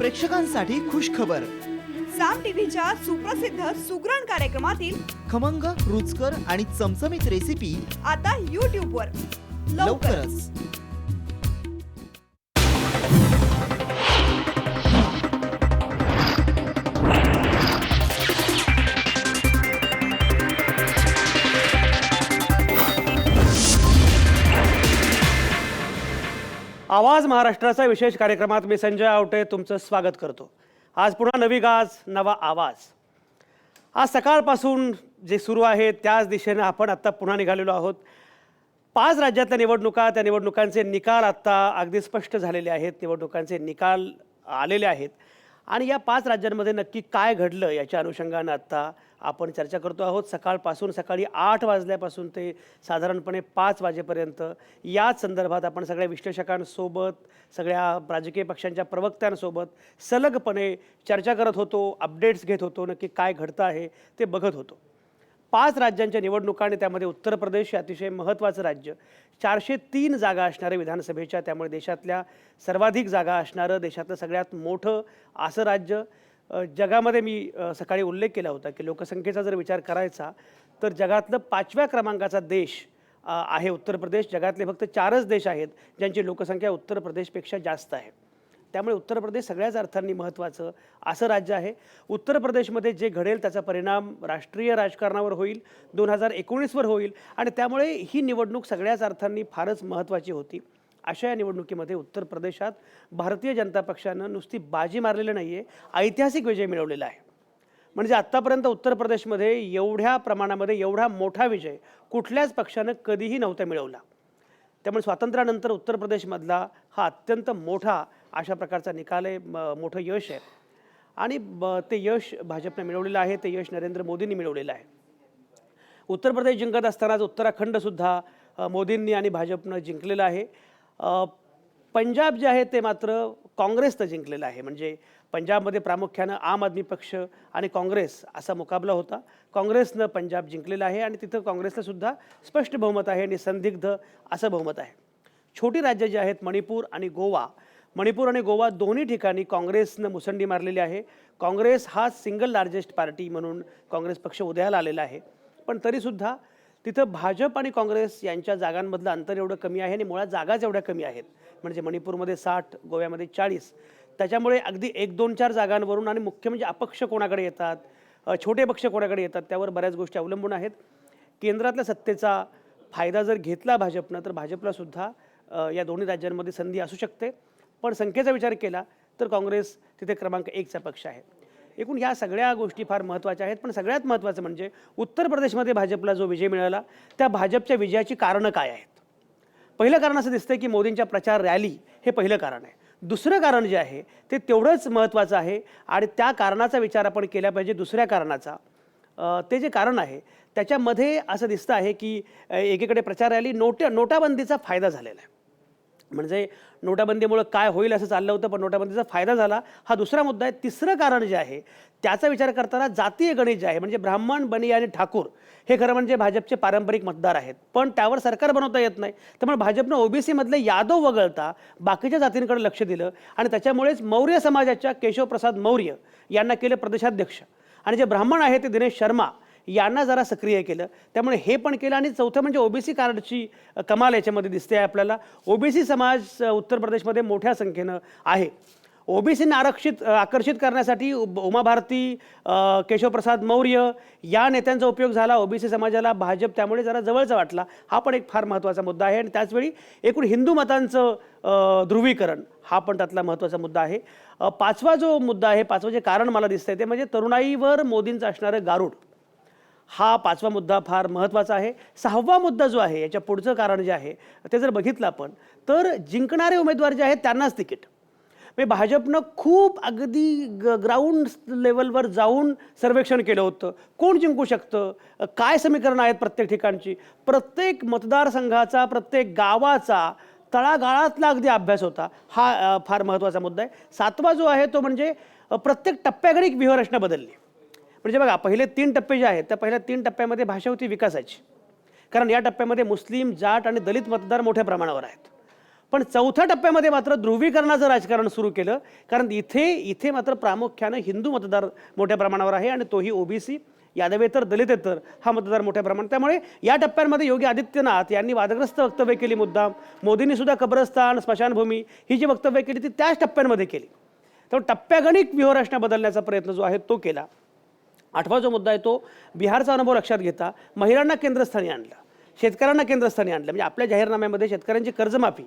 प्रेक्षकांसाठी खुश खबर। साम टीव्हीच्या सुप्रसिद्ध सुगरण कार्यक्रमातील खमंग, रुचकर आणि चमचमीत रेसिपी आता YouTube वर लवकरच। आवाज महाराष्ट्राचा विशेष कार्यक्रमात मी संजय आवटे तुमचं स्वागत करतो। आज पुन्हा नवी गाज, नवा आवाज। आज सकाळपासून जे सुरू आहे त्याच दिशेने आपण आता पुन्हा निघालेलो आहोत। 5 राज्यातल्या निवडणुका, त्या निवडणुकांचे निकाल आता अगदी स्पष्ट झालेले आहेत। निवडणुकांचे निकाल आलेले आहेत आणि या 5 राज्यांमध्ये नक्की काय घडलं याच्या अनुषंगाने आता आपण चर्चा करतो आहोत। सकाळपासून सकाळी 8 वाजल्यापासून ते साधारणपणे 5 वाजेपर्यंत याच संदर्भात आपण सगळ्या विश्लेषकांसोबत, सगळ्या राजकीय पक्षांच्या प्रवक्त्यांसोबत सलगपणे चर्चा करत होतो, अपडेट्स घेत होतो, नक्की काय घडतं आहे ते बघत होतो। 5 राज्यांच्या निवडणुका आणि त्यामध्ये उत्तर प्रदेश हे अतिशय महत्त्वाचं राज्य, 403 जागा असणारे विधानसभेच्या, त्यामुळे देशातल्या सर्वाधिक जागा असणारं, देशातलं सगळ्यात मोठं असं राज्य। जगामध्ये मी सकाळी उल्लेख केला होता की लोकसंख्येचा जर विचार करायचा तर जगातलं 5व्या क्रमांकाचा देश आहे उत्तर प्रदेश। जगातले फक्त 4च देश आहेत ज्यांची लोकसंख्या उत्तर प्रदेशपेक्षा जास्त आहे। त्यामुळे उत्तर प्रदेश सगळ्याच अर्थांनी महत्त्वाचं असं राज्य आहे। उत्तर प्रदेशमध्ये जे घडेल त्याचा परिणाम राष्ट्रीय राजकारणावर होईल, 2019वर होईल आणि त्यामुळे ही निवडणूक सगळ्याच अर्थांनी फारच महत्त्वाची होती। अशा या निवडणुकीमध्ये उत्तर प्रदेशात भारतीय जनता पक्षानं नुसती बाजी मारलेलं नाही आहे, ऐतिहासिक विजय मिळवलेला आहे। म्हणजे आत्तापर्यंत उत्तर प्रदेशमध्ये एवढ्या प्रमाणामध्ये एवढा मोठा विजय कुठल्याच पक्षानं कधीही नव्हता मिळवला। त्यामुळे स्वातंत्र्यानंतर उत्तर प्रदेशमधला हा अत्यंत मोठा अशा प्रकारचा निकाल आहे, मोठं यश आहे आणि ते यश भाजपने मिळवलेलं आहे, ते यश नरेंद्र मोदींनी मिळवलेलं आहे। उत्तर प्रदेश जिंकत असतानाच उत्तराखंडसुद्धा मोदींनी आणि भाजपनं जिंकलेलं आहे। पंजाब जे आहे ते मात्र काँग्रेसनं जिंकलेलं आहे। म्हणजे पंजाबमध्ये प्रामुख्यानं आम आदमी पक्ष आणि काँग्रेस असा मुकाबला होता। काँग्रेसनं पंजाब जिंकलेलं आहे आणि तिथं काँग्रेसला सुद्धा स्पष्ट बहुमत आहे आणि संदिग्ध असं बहुमत आहे। छोटी राज्य जी आहेत मणिपूर आणि गोवा दोन्ही ठिकाणी काँग्रेसनं मुसंडी मारलेली आहे। काँग्रेस हा सिंगल लार्जेस्ट पार्टी म्हणून काँग्रेस पक्ष उदयाला आलेला आहे, पण तरीसुद्धा तिथं भाजप आणि काँग्रेस यांच्या जागांमधलं अंतर एवढं कमी आहे आणि मुळात जागाच एवढ्या कमी आहेत। म्हणजे मणिपूरमध्ये 60, गोव्यामध्ये 40, त्याच्यामुळे अगदी 1-2-4 जागांवरून आणि मुख्य म्हणजे अपक्ष कोणाकडे येतात, छोटे पक्ष कोणाकडे येतात त्यावर बऱ्याच गोष्टी अवलंबून आहेत। केंद्रातल्या सत्तेचा फायदा जर घेतला भाजपनं तर भाजपला सुद्धा या दोन्ही राज्यांमध्ये संधी असू शकते, पण संख्येचा विचार केला तर काँग्रेस तिथे क्रमांक 1चा पक्ष आहे। एकूण ह्या सगळ्या गोष्टी फार महत्त्वाच्या आहेत, पण सगळ्यात महत्त्वाचं म्हणजे उत्तर प्रदेशमध्ये भाजपला जो विजय मिळाला त्या भाजपच्या विजयाची कारणं काय आहेत। पहिलं कारण असं दिसतंय की मोदींच्या प्रचार रॅली हे पहिलं कारण आहे। दुसरं कारण जे आहे ते तेवढंच महत्त्वाचं आहे आणि त्या कारणाचा विचार आपण केला पाहिजे। दुसऱ्या कारणाचा ते जे कारण आहे त्याच्यामध्ये असं दिसतं आहे की एकीकडे प्रचार रॅली नोटाबंदीचा फायदा झालेला आहे। म्हणजे नोटाबंदीमुळे काय होईल असं चाललं होतं, पण नोटाबंदीचा फायदा झाला हा दुसरा मुद्दा आहे। तिसरं कारण जे आहे त्याचा विचार करताना जातीय गणित जे आहे, म्हणजे ब्राह्मण, बनिया आणि ठाकूर हे खरं म्हणजे भाजपचे पारंपरिक मतदार आहेत, पण त्यावर सरकार बनवता येत नाही। त्यामुळे भाजपनं ओबीसी मधले यादव वगळता बाकीच्या जातींकडे लक्ष दिलं आणि त्याच्यामुळेच मौर्य समाजाच्या केशवप्रसाद मौर्य यांना केलं प्रदेशाध्यक्ष आणि जे ब्राह्मण आहे ते दिनेश शर्मा यांना जरा सक्रिय केलं। त्यामुळे हे पण केलं आणि चौथं म्हणजे ओबीसी कार्डची कमाल याच्यामध्ये दिसते आहे आपल्याला। ओबीसी समाज उत्तर प्रदेशमध्ये मोठ्या संख्येनं आहे। ओबीसींना आकर्षित करण्यासाठी उमा भारती, केशवप्रसाद मौर्य या नेत्यांचा उपयोग झाला। ओबीसी समाजाला भाजप त्यामुळे जरा जवळचा वाटला, हा पण एक फार महत्त्वाचा मुद्दा आहे। आणि त्याचवेळी एकूण हिंदू मतांचं ध्रुवीकरण हा पण त्यातला महत्त्वाचा मुद्दा आहे। 5वा जो मुद्दा आहे, 5वं जे कारण मला दिसतंय ते म्हणजे तरुणाईवर मोदींचं असणारं गारूड, हा 5वा मुद्दा फार महत्त्वाचा आहे। 6वा मुद्दा जो आहे याच्या पुढचं कारण जे आहे ते जर बघितलं आपण तर जिंकणारे उमेदवार जे आहेत त्यांनाच तिकीट, म्हणजे भाजपनं खूप अगदी ग्राउंड लेवलवर जाऊन सर्वेक्षण केलं होतं। कोण जिंकू शकतं, काय समीकरणं आहेत प्रत्येक ठिकाणची, प्रत्येक मतदारसंघाचा, प्रत्येक गावाचा तळागाळातला अगदी अभ्यास होता। हा फार महत्त्वाचा मुद्दा आहे। 7वा जो आहे तो म्हणजे प्रत्येक टप्प्याकडे एक व्यूहरचना बदलली। म्हणजे बघा, पहिले 3 टप्पे जे आहेत त्या पहिल्या 3 टप्प्यामध्ये भाषा होती विकासाची, कारण या टप्प्यामध्ये मुस्लिम, जाट आणि दलित मतदार मोठ्या प्रमाणावर आहेत। पण चौथ्या टप्प्यामध्ये मात्र ध्रुवीकरणाचं राजकारण सुरू केलं, कारण इथे मात्र प्रामुख्यानं हिंदू मतदार मोठ्या प्रमाणावर आहे आणि तोही ओबीसी, यादवेतर दलितेतर हा मतदार मोठ्या प्रमाणात. त्यामुळे या टप्प्यांमध्ये योगी आदित्यनाथ यांनी वादग्रस्त वक्तव्य केली मुद्दाम. मोदींनी सुद्धा कब्रस्तान, स्मशानभूमी ही जी वक्तव्य केली ती त्याच टप्प्यांमध्ये केली. त्यामुळे टप्प्यागणिक व्यूहरचना बदलण्याचा प्रयत्न जो आहे तो केला. आठवा जो मुद्दा आहे तो बिहारचा अनुभव लक्षात घेता महिलांना केंद्रस्थानी आणला, शेतकऱ्यांना केंद्रस्थानी आणलं. म्हणजे आपल्या जाहीरनाम्यामध्ये शेतकऱ्यांची कर्जमाफी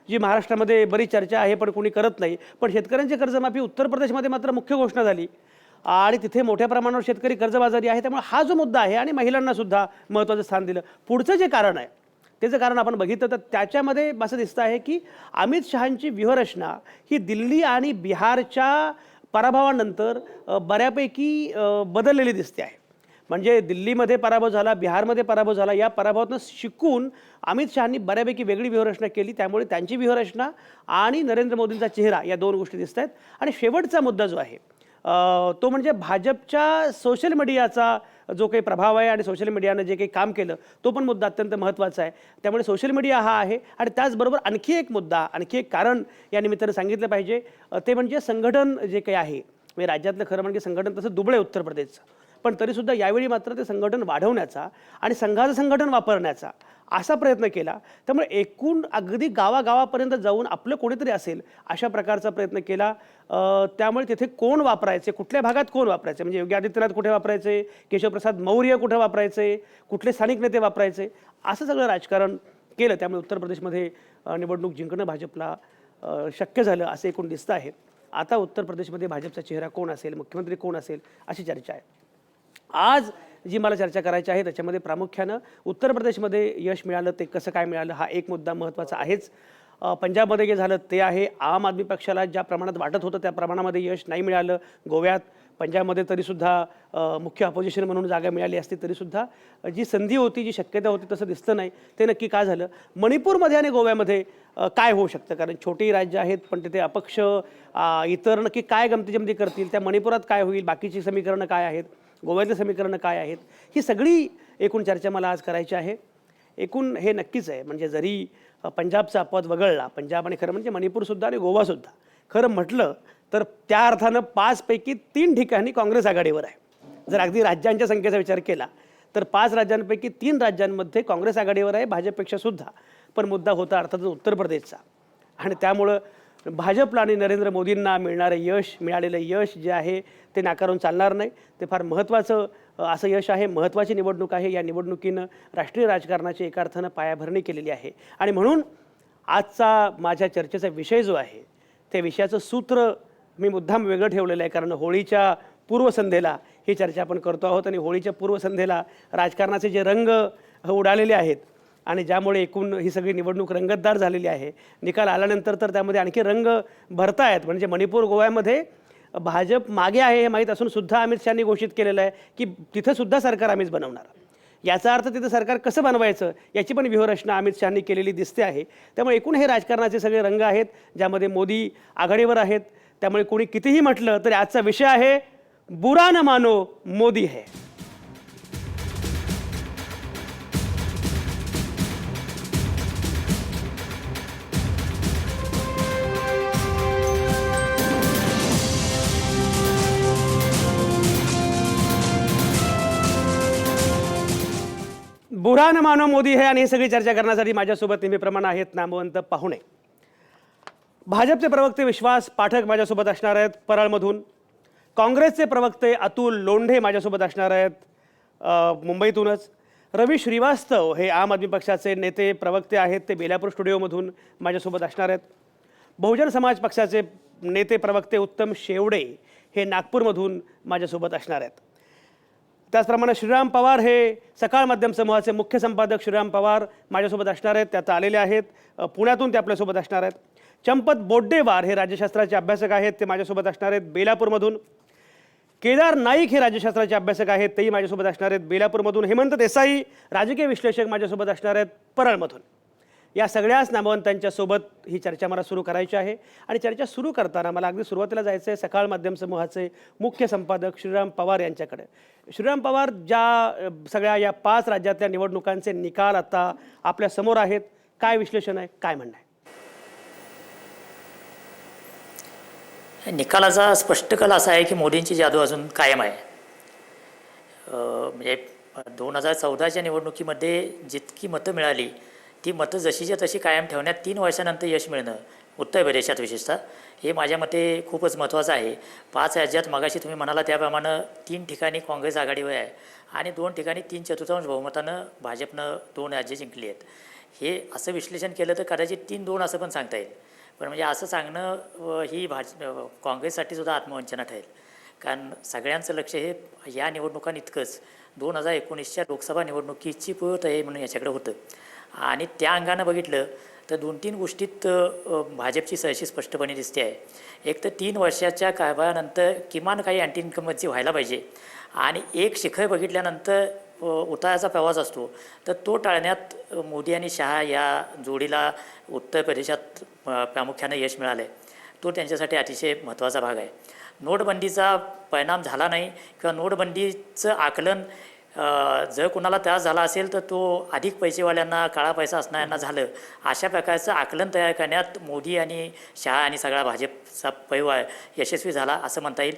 जी महाराष्ट्रामध्ये बरीच चर्चा आहे पण कोणी करत नाही, पण शेतकऱ्यांची कर्जमाफी उत्तर प्रदेशमध्ये मात्र मुख्य घोषणा झाली आणि तिथे मोठ्या प्रमाणावर शेतकरी कर्जबाजारी आहे. त्यामुळे हा जो मुद्दा आहे आणि महिलांना सुद्धा महत्त्वाचं स्थान दिलं. पुढचं जे कारण आहे त्याचं कारण आपण बघितलं तर त्याच्यामध्ये असं दिसतं आहे की अमित शहांची व्यूहरचना ही दिल्ली आणि बिहारच्या पराभवानंतर बऱ्यापैकी बदललेली दिसते आहे. म्हणजे दिल्लीमध्ये पराभव झाला, बिहारमध्ये पराभव झाला, या पराभवातून शिकून अमित शहांनी बऱ्यापैकी वेगळी व्यूहरचना केली. त्यामुळे त्यांची व्यूहरचना आणि नरेंद्र मोदींचा चेहरा या दोन गोष्टी दिसत आहेत. आणि शेवटचा मुद्दा जो आहे तो म्हणजे भाजपच्या सोशल मीडियाचा जो काही प्रभाव आहे आणि सोशल मीडियानं जे काही काम केलं तो पण मुद्दा अत्यंत महत्त्वाचा आहे. त्यामुळे सोशल मीडिया हा आहे. आणि त्याचबरोबर आणखी एक मुद्दा, आणखी एक कारण या निमित्तानं सांगितलं पाहिजे, ते म्हणजे संघटन जे काही आहे. म्हणजे राज्यातलं खरं म्हणजे संघटन तसं दुबळं आहे उत्तर प्रदेशचं, पण तरीसुद्धा यावेळी मात्र ते संघटन वाढवण्याचा आणि संघाचं संघटन वापरण्याचा असा प्रयत्न केला. त्यामुळे एकूण अगदी गावागावापर्यंत जाऊन आपलं कोणीतरी असेल अशा प्रकारचा प्रयत्न केला. त्यामुळे तिथे कोण वापरायचे, कुठल्या भागात कोण वापरायचे, म्हणजे योगी आदित्यनाथ कुठे वापरायचे, केशवप्रसाद मौर्य कुठे वापरायचे, कुठले स्थानिक नेते वापरायचे, असं सगळं राजकारण केलं. त्यामुळे उत्तर प्रदेशमध्ये निवडणूक जिंकणं भाजपला शक्य झालं असं एकूण दिसतं आहे. आता उत्तर प्रदेशमध्ये भाजपचा चेहरा कोण असेल, मुख्यमंत्री कोण असेल अशी चर्चा आहे. आज जी मला चर्चा करायची आहे त्याच्यामध्ये प्रामुख्यानं उत्तर प्रदेशमध्ये यश मिळालं ते कसं काय मिळालं हा एक मुद्दा महत्त्वाचा आहेच. पंजाबमध्ये जे झालं ते आहे. आम आदमी पक्षाला ज्या प्रमाणात वाटत होतं त्या प्रमाणामध्ये यश नाही मिळालं. गोव्यात, पंजाबमध्ये तरीसुद्धा मुख्य अपोजिशन म्हणून जागा मिळाली असती तरीसुद्धा जी संधी होती, जी शक्यता होती तसं दिसतं नाही. ते नक्की काय झालं. मणिपूरमध्ये आणि गोव्यामध्ये काय होऊ शकतं, कारण छोटी राज्य आहेत पण तिथे अपक्ष इतर नक्की काय गमतीजमती करतील, त्या मणिपुरात काय होईल, बाकीची समीकरणं काय आहेत, गोव्यातली समीकरणं काय आहेत, ही सगळी एकूण चर्चा मला आज करायची आहे. एकूण हे नक्कीच आहे, म्हणजे जरी पंजाबचा अपवाद वगळला, पंजाब आणि खरं म्हणजे मणिपूरसुद्धा आणि गोवासुद्धा खरं म्हटलं तर त्या अर्थानं 5 पैकी 3 ठिकाणी काँग्रेस आघाडीवर आहे. जर अगदी राज्यांच्या संख्येचा विचार केला तर 5 राज्यांपैकी 3 राज्यांमध्ये काँग्रेस आघाडीवर आहे, भाजपपेक्षा सुद्धा. पण मुद्दा होता अर्थातच उत्तर प्रदेशचा. आणि त्यामुळं भाजपला आणि नरेंद्र मोदींना मिळालेलं यश जे आहे ते नाकारून चालणार नाही. ते फार महत्त्वाचं असं यश आहे, महत्त्वाची निवडणूक आहे. या निवडणुकीनं राष्ट्रीय राजकारणाची एका अर्थानं पायाभरणी केलेली आहे. आणि म्हणून आजचा माझ्या चर्चेचा विषय जो आहे त्या विषयाचं सूत्र मी मुद्दाम वेगळं ठेवलेलं आहे, कारण होळीच्या पूर्वसंध्येला ही चर्चा आपण करतो आहोत आणि होळीच्या पूर्वसंध्येला राजकारणाचे जे रंग उडालेले आहेत आणि ज्यामुळे एकूण ही सगळी निवडणूक रंगतदार झालेली आहे. निकाल आल्यानंतर तर त्यामध्ये आणखी रंग भरतायत. म्हणजे मणिपूर, गोव्यामध्ये भाजप मागे आहे हे माहीत असून सुद्धा अमित शहांनी घोषित केलेलं आहे की तिथं सुद्धा सरकार आम्हीच बनवणार. याचा अर्थ तिथं सरकार कसं बनवायचं याची पण व्यूहरचना अमित शहांनी केलेली दिसते आहे. त्यामुळे एकूण हे राजकारणाचे सगळे रंग आहेत ज्यामध्ये मोदी आघाडीवर आहेत. त्यामुळे कोणी कितीही म्हटलं तरी आजचा विषय आहे बुरा न मानो मोदी है. बुरा न मानो मोदी है. आणि ही सगळी चर्चा करण्यासाठी माझ्यासोबत नेहमीप्रमाणे आहेत नामवंत पाहुणे. भाजपचे प्रवक्ते विश्वास पाठक माझ्यासोबत असणार आहेत परळमधून. काँग्रेसचे प्रवक्ते अतुल लोंढे माझ्यासोबत असणार आहेत मुंबईतूनच. रवी श्रीवास्तव हे आम आदमी पक्षाचे नेते प्रवक्ते आहेत, ते बेलापूर स्टुडिओमधून माझ्यासोबत असणार आहेत. बहुजन समाज पक्षाचे नेते प्रवक्ते उत्तम शेवडे हे नागपूरमधून माझ्यासोबत असणार आहेत. त्याचप्रमाणे श्रीराम पवार हे सकाळ माध्यम समूहाचे मुख्य संपादक श्रीराम पवार माझ्यासोबत असणार आहेत, ते आता आलेले आहेत. पुण्यातून ते आपल्यासोबत असणार आहेत. चंपत बोड्डेवार हे राज्यशास्त्राचे अभ्यासक आहेत, ते माझ्यासोबत असणार आहेत बेलापूरमधून. केदार नाईक हे राज्यशास्त्राचे अभ्यासक आहेत, तेही माझ्यासोबत असणार आहेत बेलापूरमधून. हेमंत देसाई राजकीय विश्लेषक माझ्यासोबत असणार आहेत परळमधून. या सगळ्याच नामवंतांच्या सोबत ही चर्चा मला सुरू करायची आहे. आणि चर्चा सुरू करताना मला अगदी सुरुवातीला जायचं आहे सकाळ माध्यम समूहाचे मुख्य संपादक श्रीराम पवार यांच्याकडे. श्रीराम पवार, ज्या सगळ्या या 5 राज्यातल्या निवडणुकांचे निकाल आता आपल्या समोर आहेत, काय विश्लेषण आहे, काय म्हणणं आहे? निकालाचा स्पष्ट कल असा आहे की मोदींची जादू अजून कायम आहे. म्हणजे 2014च्या निवडणुकीमध्ये जितकी मतं मिळाली ती मतं जशीच्या तशी कायम ठेवण्यात 3 वर्षानंतर यश मिळणं उत्तर प्रदेशात विशेषतः हे माझ्या मते खूपच महत्त्वाचं आहे. 5 राज्यात मगाशी तुम्ही म्हणाला त्याप्रमाणे 3 ठिकाणी काँग्रेस आघाडीवर आहे आणि 2 ठिकाणी 3/4 बहुमतानं भाजपनं 2 राज्ये जिंकली आहेत. हे असं विश्लेषण केलं तर कदाचित 3-2 असं पण सांगता येईल. पण म्हणजे असं सांगणं ही काँग्रेससाठी सुद्धा आत्मवंचना ठरेल. कारण सगळ्यांचं लक्ष हे या निवडणुकांइतकंच 2019च्या लोकसभा निवडणुकीची पूर्वतयारी आहे म्हणून याच्याकडे होतं. आणि त्या अंगानं बघितलं तर 2-3 गोष्टीत भाजपची सरशी स्पष्टपणे दिसते आहे. एक तर 3 वर्षाच्या कारभारानंतर किमान काही अँटी इन्कमची व्हायला पाहिजे आणि एक शिखर बघितल्यानंतर उताराचा प्रवास असतो तर तो टाळण्यात मोदी आणि शहा या जोडीला उत्तर प्रदेशात प्रामुख्याने यश मिळालं आहे. तो त्यांच्यासाठी अतिशय महत्त्वाचा भाग आहे. नोटबंदीचा परिणाम झाला नाही किंवा नोटबंदीचं आकलन जर कुणाला त्रास झाला असेल तर तो अधिक पैसेवाल्यांना काळा पैसा असणाऱ्यांना झालं अशा प्रकारचं आकलन तयार करण्यात मोदी आणि शहा आणि सगळा भाजपचा परिवार यशस्वी झाला असं म्हणता येईल.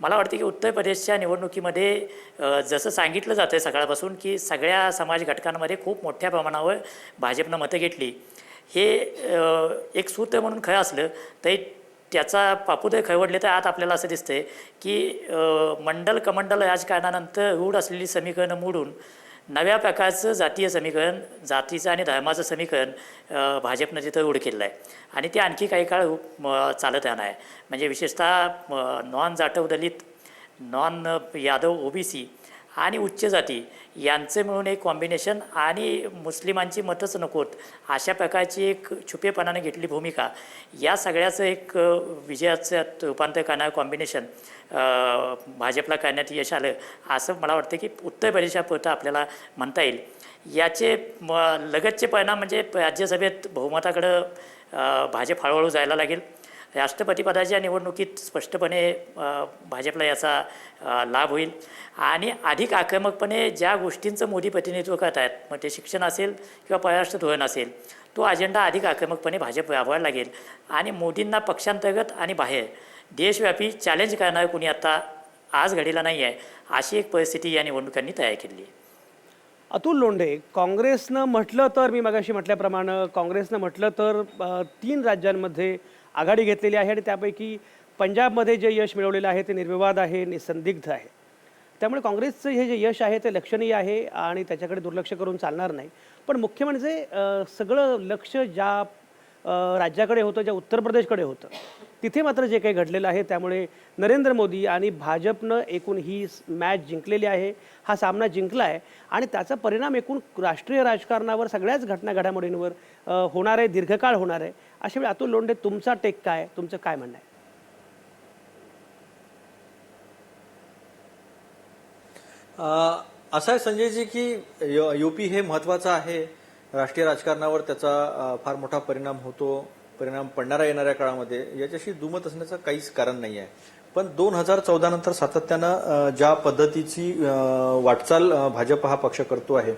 मला वाटतं की उत्तर प्रदेशच्या निवडणुकीमध्ये जसं सांगितलं जातं आहे सकाळपासून की सगळ्या समाज घटकांमध्ये खूप मोठ्या प्रमाणावर भाजपनं मतं घेतली. हे एक सूत्र म्हणून खरं असलं तरी त्याचा पापुदे खवडले तर आत आपल्याला असं दिसतं आहे की मंडल कमंडल राजकारणानंतर रूढ असलेली समीकरणं मोडून नव्या प्रकारचं जातीय समीकरण जातीचं आणि धर्माचं समीकरण भाजपनं तिथं रूढ केलेलं आहे आणि ते आणखी काही काळ चालत राहणार आहे. म्हणजे विशेषतः नॉन जाटव दलित नॉन यादव OBC आणि उच्च जाती यांचे मिळून एक कॉम्बिनेशन आणि मुस्लिमांची मतच नकोत अशा प्रकारची एक छुपेपणाने घेतली भूमिका या सगळ्याचं एक विजयाचं रूपांतर करणारं कॉम्बिनेशन भाजपला करण्यात यश आलं असं मला वाटतं की उत्तर प्रदेशापुरतं आपल्याला म्हणता येईल. याचे लगतचे परिणाम म्हणजे राज्यसभेत बहुमताकडं भाजप हळूहळू जायला लागेल. राष्ट्रपतीपदाच्या निवडणुकीत स्पष्टपणे भाजपला याचा लाभ होईल आणि अधिक आक्रमकपणे ज्या गोष्टींचं मोदी प्रतिनिधित्व करत आहेत मग ते शिक्षण असेल किंवा परराष्ट्र धोरण असेल तो अजेंडा अधिक आक्रमकपणे भाजप राबवायला लागेल आणि मोदींना पक्षांतर्गत आणि बाहेर देशव्यापी चॅलेंज करणारं कोणी आता आज घडीला नाही आहे अशी एक परिस्थिती या निवडणुकांनी तयार केली आहे. अतुल लोंढे, काँग्रेसनं म्हटलं तर मी मगाशी म्हटल्याप्रमाणे काँग्रेसनं म्हटलं तर 3 राज्यांमध्ये आघाडी घेतलेली आहे आणि त्यापैकी पंजाबमध्ये जे यश मिळवलेलं आहे ते निर्विवाद आहे, निसंदिग्ध आहे. त्यामुळे काँग्रेसचं हे जे यश आहे ते लक्षणीय आहे आणि त्याच्याकडे दुर्लक्ष करून चालणार नाही. पण मुख्य म्हणजे सगळं लक्ष ज्या राज्याकडे होतं, ज्या उत्तर प्रदेशकडे होतं तिथे मात्र जे काही घडलेलं आहे त्यामुळे नरेंद्र मोदी आणि भाजपनं एकूण ही मॅच जिंकलेली आहे, हा सामना जिंकला आहे आणि त्याचा परिणाम एकूण राष्ट्रीय राजकारणावर सगळ्याच घडामोडींवर होणार आहे, दीर्घकाळ होणार आहे. अशा वेळी अतुल लोंढे तुमचा टेक काय, तुमचं काय म्हणणं आहे? असं आहे संजयजी की UP हे महत्त्वाचं आहे. राष्ट्रीय राजकारणावर त्याचा फार मोठा परिणाम पडणारा येणाऱ्या काळामध्ये याच्याशी दुमत असण्याचं काहीच कारण नाही आहे. पण 2014 नंतर सातत्यानं ज्या पद्धतीची वाटचाल भाजप हा पक्ष करतो आहे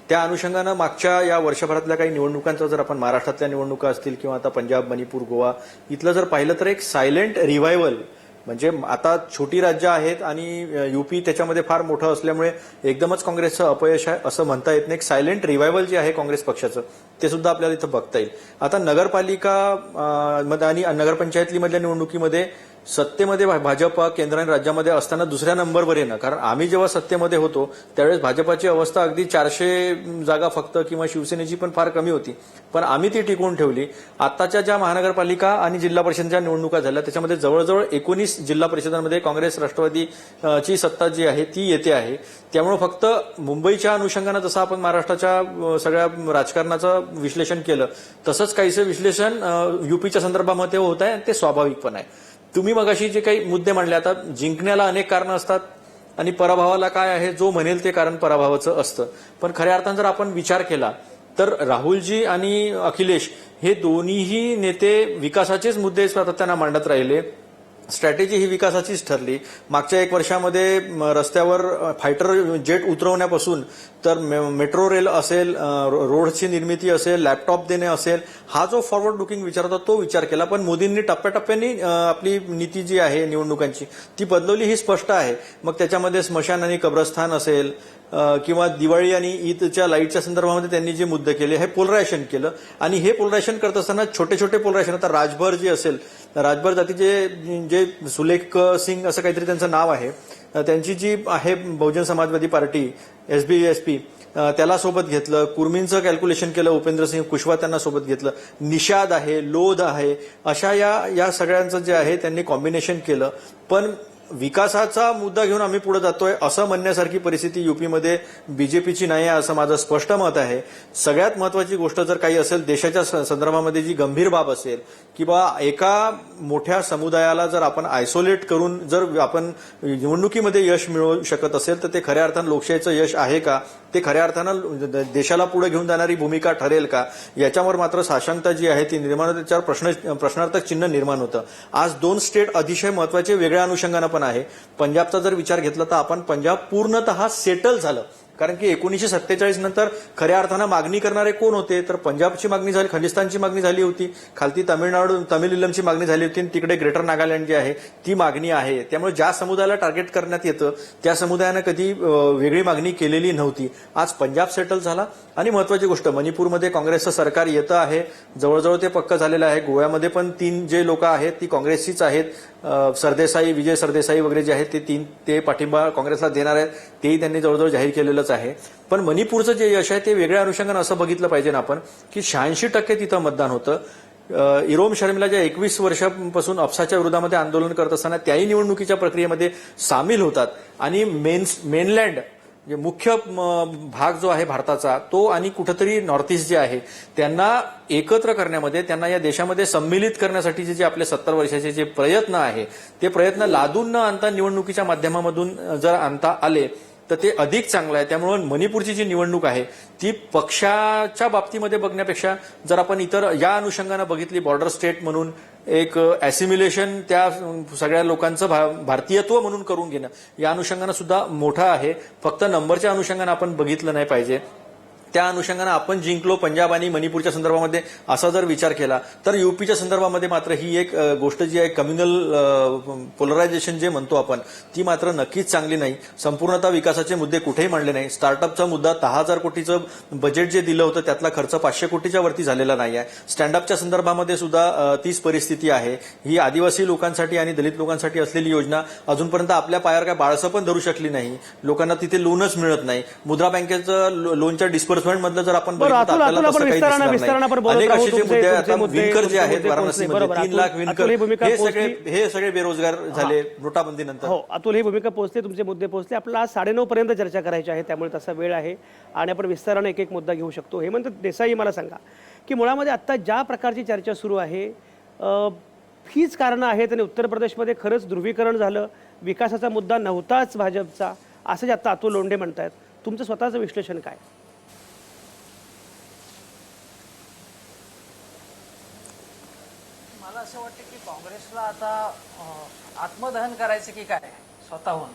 त्या अनुषंगानं मागच्या या वर्षभरातल्या काही निवडणुकांचा जर आपण महाराष्ट्रातल्या निवडणुका असतील किंवा आता पंजाब, मणिपूर, गोवा इथलं जर पाहिलं तर एक सायलेंट रिव्हायवल म्हणजे आता छोटी राज्य आहेत आणि UP त्याच्यामध्ये फार मोठं असल्यामुळे एकदमच काँग्रेसचं अपयश आहे असं म्हणता येत नाही. एक सायलेंट रिव्हायवल जे आहे काँग्रेस पक्षाचं ते सुद्धा आपल्याला इथं बघता येईल. आता नगरपालिका आणि नगरपंचायतीमधल्या निवडणुकीमध्ये सत्तेमध्ये भाजप केंद्र आणि राज्यामध्ये असताना दुसऱ्या नंबरवर येणं, कारण आम्ही जेव्हा सत्तेमध्ये होतो त्यावेळेस भाजपाची अवस्था अगदी 400 जागा फक्त किंवा शिवसेनेची पण फार कमी होती, पण आम्ही ती टिकवून ठेवली. आताच्या ज्या महानगरपालिका आणि जिल्हा परिषदेच्या निवडणुका झाल्या त्याच्यामध्ये जवळजवळ 19 जिल्हा परिषदांमध्ये काँग्रेस राष्ट्रवादीची सत्ता जी आहे ती येते आहे. त्यामुळे फक्त मुंबईच्या अनुषंगानं जसं आपण महाराष्ट्राच्या सगळ्या राजकारणाचं विश्लेषण केलं तसंच काहीसं विश्लेषण UPच्या संदर्भामध्ये होत आहे आणि ते स्वाभाविक पण आहे. तुम्ही मगाशी जे काही मुद्दे मांडले, आता जिंकण्याला अनेक कारणं असतात आणि पराभवाला काय आहे, जो म्हणेल ते कारण पराभवाचं असतं. पण खऱ्या अर्थानं जर आपण विचार केला तर राहुलजी आणि अखिलेश हे दोन्हीही नेते विकासाचेच मुद्दे सातत्यानं मांडत राहिले. स्ट्रॅटेजी ही विकासाचीच ठरली. मागच्या 1 वर्षामध्ये रस्त्यावर फायटर जेट उतरवण्यापासून तर मेट्रो रेल असेल, रोडची निर्मिती असेल, लॅपटॉप देणे असेल, हा जो फॉरवर्ड लुकिंग विचार होता तो विचार केला. पण मोदींनी टप्प्याटप्प्याने आपली नीती जी आहे निवडणुकांची ती बदलवली, ही स्पष्ट आहे. मग त्याच्यामध्ये स्मशान आणि कब्रस्थान असेल किंवा दिवाळी आणि ईदच्या लाईटच्या संदर्भामध्ये त्यांनी जे मुद्दे केले हे पोलरायझेशन केलं. आणि हे पोलरायझेशन करत असताना छोटे छोटे पोलरायझेशन, आता राजभर जे असेल, राजभर जातीचे जे सुलेख सिंग असं काहीतरी त्यांचं नाव आहे, त्यांची जी आहे बहुजन समाजवादी पार्टी SBSP, त्याला सोबत घेतलं. कुर्मींचं कॅल्क्युलेशन केलं, उपेंद्रसिंग कुशवा त्यांना सोबत घेतलं. निषाद आहे, लोध आहे, अशा या सगळ्यांचं जे आहे त्यांनी कॉम्बिनेशन केलं. पण विकासाचा मुद्दा घेऊन आम्ही पुढे जातोय असं म्हणण्यासारखी परिस्थिती युपीमध्ये बीजेपीची नाही आहे असं माझं स्पष्ट मत आहे. सगळ्यात महत्वाची गोष्ट जर काही असेल देशाच्या संदर्भामध्ये जी गंभीर बाब असेल किंवा एका मोठ्या समुदायाला जर आपण आयसोलेट करून जर आपण निवडणुकीमध्ये यश मिळवू शकत असेल तर ते खऱ्या अर्थानं लोकशाहीचं यश आहे का, ते खऱ्या अर्थानं देशाला पुढे घेऊन जाणारी भूमिका ठरेल का, याच्यावर मात्र साशंकता जी आहे ती निर्माण होते, त्याच्यावर प्रश्नार्थक चिन्ह निर्माण होतं. आज 2 स्टेट अतिशय महत्वाचे वेगळ्या अनुषंगानं पण आहे. पंजाबचा जर विचार घेतला तर आपण पंजाब पूर्णतः सेटल झालं, कारण की 1947 नंतर खऱ्या अर्थानं मागणी करणारे कोण होते तर पंजाबची मागणी झाली, खलिस्तानची मागणी झाली होती, खालती तमिळिलमची मागणी झाली होती आणि तिकडे ग्रेटर नागालँड जी आहे ती मागणी आहे. त्यामुळे ज्या समुदायाला टार्गेट करण्यात येतं त्या समुदायानं कधी वेगळी मागणी केलेली नव्हती. आज पंजाब सेटल झाला. आणि महत्वाची गोष्ट, मणिपूरमध्ये काँग्रेसचं सरकार येतं आहे, जवळजवळ ते पक्क झालेलं आहे. गोव्यामध्ये पण 3 जे लोक आहेत ती काँग्रेसचीच आहेत. सरदेसाई, विजय सरदेसाई वगैरे जे आहेत ते पाठिंबा काँग्रेसला देणार आहेत, तेही त्यांनी जवळजवळ जाहीर केलेलंच आहे. पण मणिपूरचं जे यश आहे ते वेगळ्या अनुषंगानं असं बघितलं पाहिजे ना आपण की 86% तिथं मतदान होतं. इरोम शर्मिला ज्या 21 वर्षांपासून अफसाच्या विरोधामध्ये आंदोलन करत असताना त्याही निवडणुकीच्या प्रक्रियेमध्ये सामील होतात. आणि मेनलँड मुख्य भाग जो आहे भारताचा तो आणि कुठेतरी नॉर्थ ईस्ट जे आहे त्यांना एकत्र करण्यामध्ये, त्यांना या देशामध्ये सम्मिलित करण्यासाठीचे जे आपले 70 वर्षाचे जे प्रयत्न आहे ते प्रयत्न लादून न आणता निवडणुकीच्या माध्यमामधून जर आणता आले तर ते अधिक चांगलं आहे. त्यामुळे मणिपूरची जी निवडणूक आहे ती पक्षाच्या बाबतीमध्ये बघण्यापेक्षा जर आपण इतर या अनुषंगानं बघितली, बॉर्डर स्टेट म्हणून एक ॲसिम्युलेशन त्या सगळ्या लोकांचं भारतीयत्व म्हणून करून घेणं या अनुषंगानं सुद्धा मोठं आहे. फक्त नंबरच्या अनुषंगानं आपण बघितलं नाही पाहिजे. त्या अनुषंगानं आपण जिंकलो पंजाब आणि मणिपूरच्या संदर्भामध्ये असा जर विचार केला तर युपीच्या संदर्भामध्ये मात्र ही एक गोष्ट जी आहे कम्युनल पोलरायझेशन जे म्हणतो आपण ती मात्र नक्कीच चांगली नाही. संपूर्णतः विकासाचे मुद्दे कुठेही मांडले नाही. स्टार्टअपचा मुद्दा 10,000 कोटीचं बजेट जे दिलं होतं त्यातला खर्च 500 कोटीच्या वरती झालेला नाही आहे. स्टँडअपच्या संदर्भामध्ये सुद्धा तीच परिस्थिती आहे. ही आदिवासी लोकांसाठी आणि दलित लोकांसाठी असलेली योजना अजूनपर्यंत आपल्या पायावर काय बाळसं पण धरू शकली नाही. लोकांना तिथे लोनच मिळत नाही. मुद्रा बँकेचं लोनच्या डिस्बर्समेंट मधलं जर आपण बघितलं तर आपल्याला तसं काही दिसणार नाही. अनेक असे जे मुद्दे आता विणकर जे आहेत वाराणसीमध्ये 3 लाख विणकर हे सगळे बेरोजगार झाले नोटाबंदीनंतर. हो, अतुल ही भूमिका पोहोचते, तुमचे मुद्दे पोहोचले. आपल्याला आज 9:30 पर्यंत चर्चा करायची आहे, त्यामुळे तसा वेळ आहे आणि आपण विस्ताराने एक एक मुद्दा घेऊ शकतो. हेमंत देसाई, मला सांगा की मुळामध्ये आता ज्या प्रकारची चर्चा सुरू आहे हीच कारणं आहेत आणि उत्तर प्रदेशमध्ये खरंच ध्रुवीकरण झालं, विकासाचा मुद्दा नव्हताच भाजपचा, असं जे आता अतुल लोंढे म्हणतायत. तुमचं स्वतःचं विश्लेषण काय? मला असं वाटतं की काँग्रेसला आता आत्मदहन करायचं की काय स्वतःहून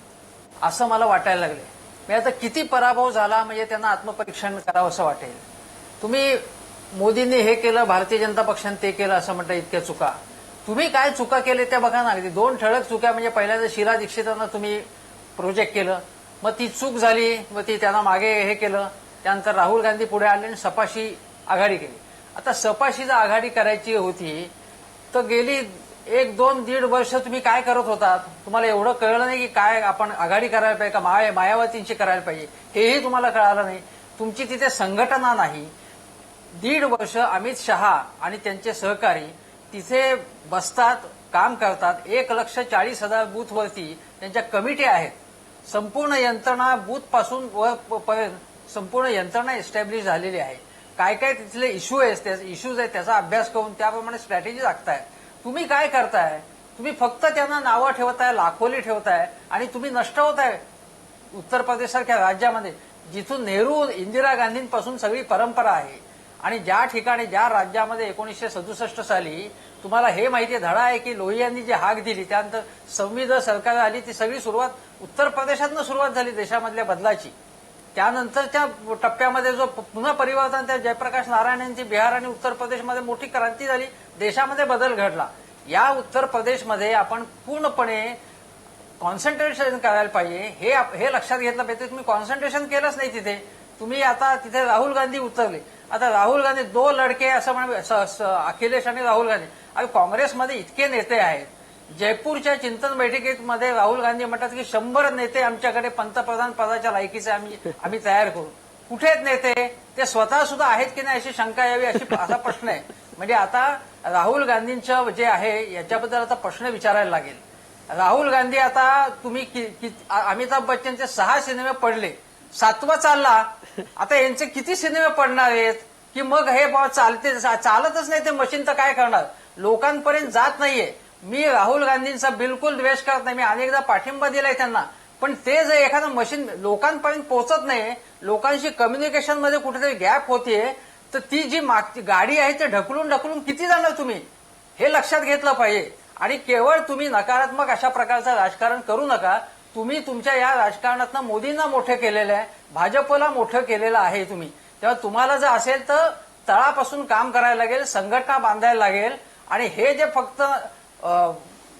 असं मला वाटायला लागले. मी आता किती पराभव झाला म्हणजे त्यांना आत्मपरीक्षण करावं असं वाटेल. तुम्ही मोदींनी हे केलं, भारतीय जनता पक्षाने ते केलं असं म्हणता, इतक्या चुका. तुम्ही काय चुका केले त्या बघा ना. अगदी 2 ठळक चुका म्हणजे पहिल्यांदा शीला दीक्षितांना तुम्ही प्रोजेक्ट केलं, मग ती चूक झाली, मग ती त्यांना मागे हे केलं. त्यानंतर राहुल गांधी पुढे आले आणि सपाशी आघाडी केली. आता सपाशी जर आघाडी करायची होती तर गेली 1-2-1.5 वर्ष तुम्ही काय करत होतात? तुम्हाला एवढं कळलं नाही की काय आपण आघाडी करायला पाहिजे का मायावतींची करायला पाहिजे, हेही तुम्हाला कळालं नाही. तुमची तिथे संघटना नाही. 1.5 वर्ष अमित शहा आणि त्यांचे सहकारी तिथे बसतात, काम करतात. 1,40,000 बूथवरती त्यांच्या कमिटी आहेत. संपूर्ण यंत्रणा बूथपासून पर्यंत संपूर्ण यंत्रणा एस्टॅब्लिश झालेली आहे. काय काय तिथले इश्यूज आहेत त्याचा अभ्यास करून त्याप्रमाणे स्ट्रॅटेजी आखताय. तुम्ही काय करताय? तुम्ही फक्त त्यांना नावं ठेवताय, लाखोली ठेवताय आणि तुम्ही नष्ट होताय. उत्तर प्रदेशसारख्या राज्यामध्ये जिथून नेहरू, इंदिरा गांधींपासून सगळी परंपरा आहे आणि ज्या ठिकाणी ज्या राज्यामध्ये 1967 साली तुम्हाला हे माहिती धडा आहे की लोहियांनी जी हाक दिली त्यानंतर संविधान सरकार आली, ती सगळी सुरुवात उत्तर प्रदेशातनं सुरुवात झाली देशामधल्या बदलाची. त्यानंतरच्या टप्प्यामध्ये जो पुन्हा परिवर्तन त्या जयप्रकाश नारायण यांची बिहार आणि उत्तर प्रदेशमध्ये मोठी क्रांती झाली, देशामध्ये बदल घडला. या उत्तर प्रदेशमध्ये आपण पूर्णपणे कॉन्सन्ट्रेशन करायला पाहिजे. हे लक्षात घेतलं पाहिजे. तुम्ही कॉन्सन्ट्रेशन केलंच नाही तिथे. तुम्ही आता तिथे राहुल गांधी उतरले. आता राहुल गांधी 2 लडके असं अखिलेश आणि राहुल गांधी. अरे काँग्रेसमध्ये इतके नेते आहेत. जयपूरच्या चिंतन बैठकीमध्ये राहुल गांधी म्हणतात की 100 नेते आमच्याकडे पंतप्रधान पदाच्या लायकीचे आम्ही तयार करू. कुठे आहेत नेते? ते स्वतः सुद्धा आहेत की नाही अशी शंका यावी असा प्रश्न आहे. म्हणजे आता राहुल गांधींचं जे आहे याच्याबद्दल आता प्रश्न विचारायला लागेल. राहुल गांधी आता तुम्ही अमिताभ बच्चनचे 6 सिनेमे पडले, 7वा चालला. आता यांचे किती सिनेमे पडणार आहेत की मग हे चालतच नाही ते मशीन तर काय करणार? लोकांपर्यंत जात नाहीये. मी राहुल गांधींचा बिलकुल द्वेष करत नाही. मी अनेकदा पाठिंबा दिलाय त्यांना. पण ते जर एखादं मशीन लोकांपर्यंत पोहोचत नाही, लोकांशी कम्युनिकेशन मध्ये कुठेतरी गॅप होतीये, तर ती जी मागची गाडी आहे ते ढकलून किती जाणार तुम्ही? हे लक्षात घेतलं पाहिजे. आणि केवळ तुम्ही नकारात्मक अशा प्रकारचं राजकारण करू नका. तुम्ही तुमच्या या राजकारणातनं मोदींना मोठं केलेलं आहे, भाजपला मोठं केलेलं आहे तुम्ही. तेव्हा तुम्हाला जर असेल तर तळापासून काम करायला लागेल, संघटना बांधायला लागेल. आणि हे जे फक्त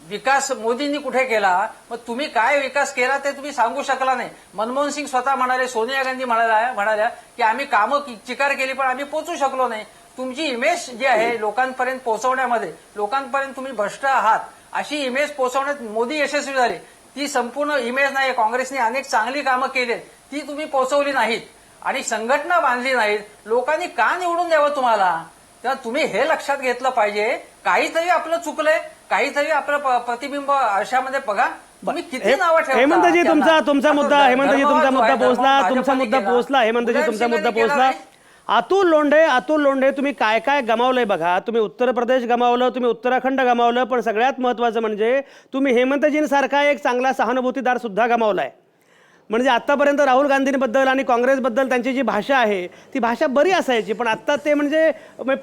विकास मोदींनी कुठे केला, मग तुम्ही काय विकास केला ते तुम्ही सांगू शकला नाही. मनमोहन सिंग स्वतः म्हणाले, सोनिया गांधी म्हणाल्या की आम्ही कामं चिकार केली पण आम्ही पोहोचू शकलो नाही. तुमची इमेज जी आहे लोकांपर्यंत पोहोचवण्यामध्ये, लोकांपर्यंत तुम्ही भ्रष्ट आहात अशी इमेज पोहोचवण्यात मोदी यशस्वी झाले. ती संपूर्ण इमेज नाही. काँग्रेसने अनेक चांगली कामं केली, ती तुम्ही पोहोचवली नाहीत आणि संघटना बांधली नाहीत. लोकांनी का निवडून द्यावं तुम्हाला? तेव्हा तुम्ही हे लक्षात घेतलं पाहिजे. काहीतरी आपलं चुकलंय, काहीतरी आपलं प्रतिबिंब आरशामध्ये बघा. तुम्ही किती नावं ठेवता? हेमंतजी तुमचा मुद्दा पोहोचला. अतुल लोंढे तुम्ही काय गमावलंय बघा. तुम्ही उत्तर प्रदेश गमावलं, तुम्ही उत्तराखंड गमावलं, पण सगळ्यात महत्वाचं म्हणजे तुम्ही हेमंतजींसारखा एक चांगला सहानुभूतीदार सुद्धा गमावलाय. म्हणजे आतापर्यंत राहुल गांधींबद्दल आणि काँग्रेसबद्दल त्यांची जी भाषा आहे ती भाषा बरी असायची, पण आता ते म्हणजे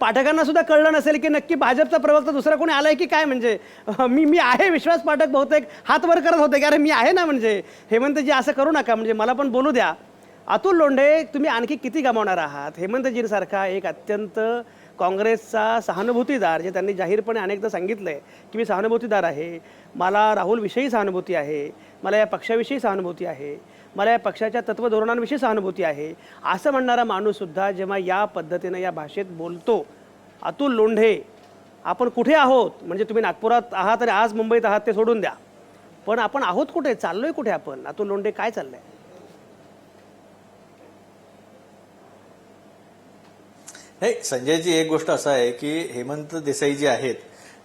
पाठकांना सुद्धा कळलं नसेल की नक्की भाजपचा प्रवक्ता दुसरा कोणी आलाय की काय. म्हणजे मी आहे. विश्वास पाठक बहुतेक हात वर करत होते की अरे मी आहे ना. म्हणजे हेमंतजी असं करू नका, म्हणजे मला पण बोलू द्या. अतुल लोंढे तुम्ही आणखी किती गमावणार आहात? हेमंतजींसारखा एक अत्यंत काँग्रेसचा सहानुभूतीदार, जे त्यांनी जाहीरपणे अनेकदा सांगितलंय की मी सहानुभूतीदार आहे, मला राहुलविषयी सहानुभूती आहे, मला या पक्षाविषयी सहानुभूती आहे, मला या पक्षाच्या तत्वधोरणांविषयी सहानुभूती आहे, असं म्हणणारा माणूससुद्धा जेव्हा या पद्धतीनं या भाषेत बोलतो, अतुल लोंढे आपण कुठे आहोत? म्हणजे तुम्ही नागपुरात आहात आणि आज मुंबईत आहात ते सोडून द्या, पण आपण आहोत कुठे? चाललोय कुठे आपण? अतुल लोंढे काय चाललंय? नाही, संजयजी, एक गोष्ट असं आहे की हेमंत देसाई जे आहेत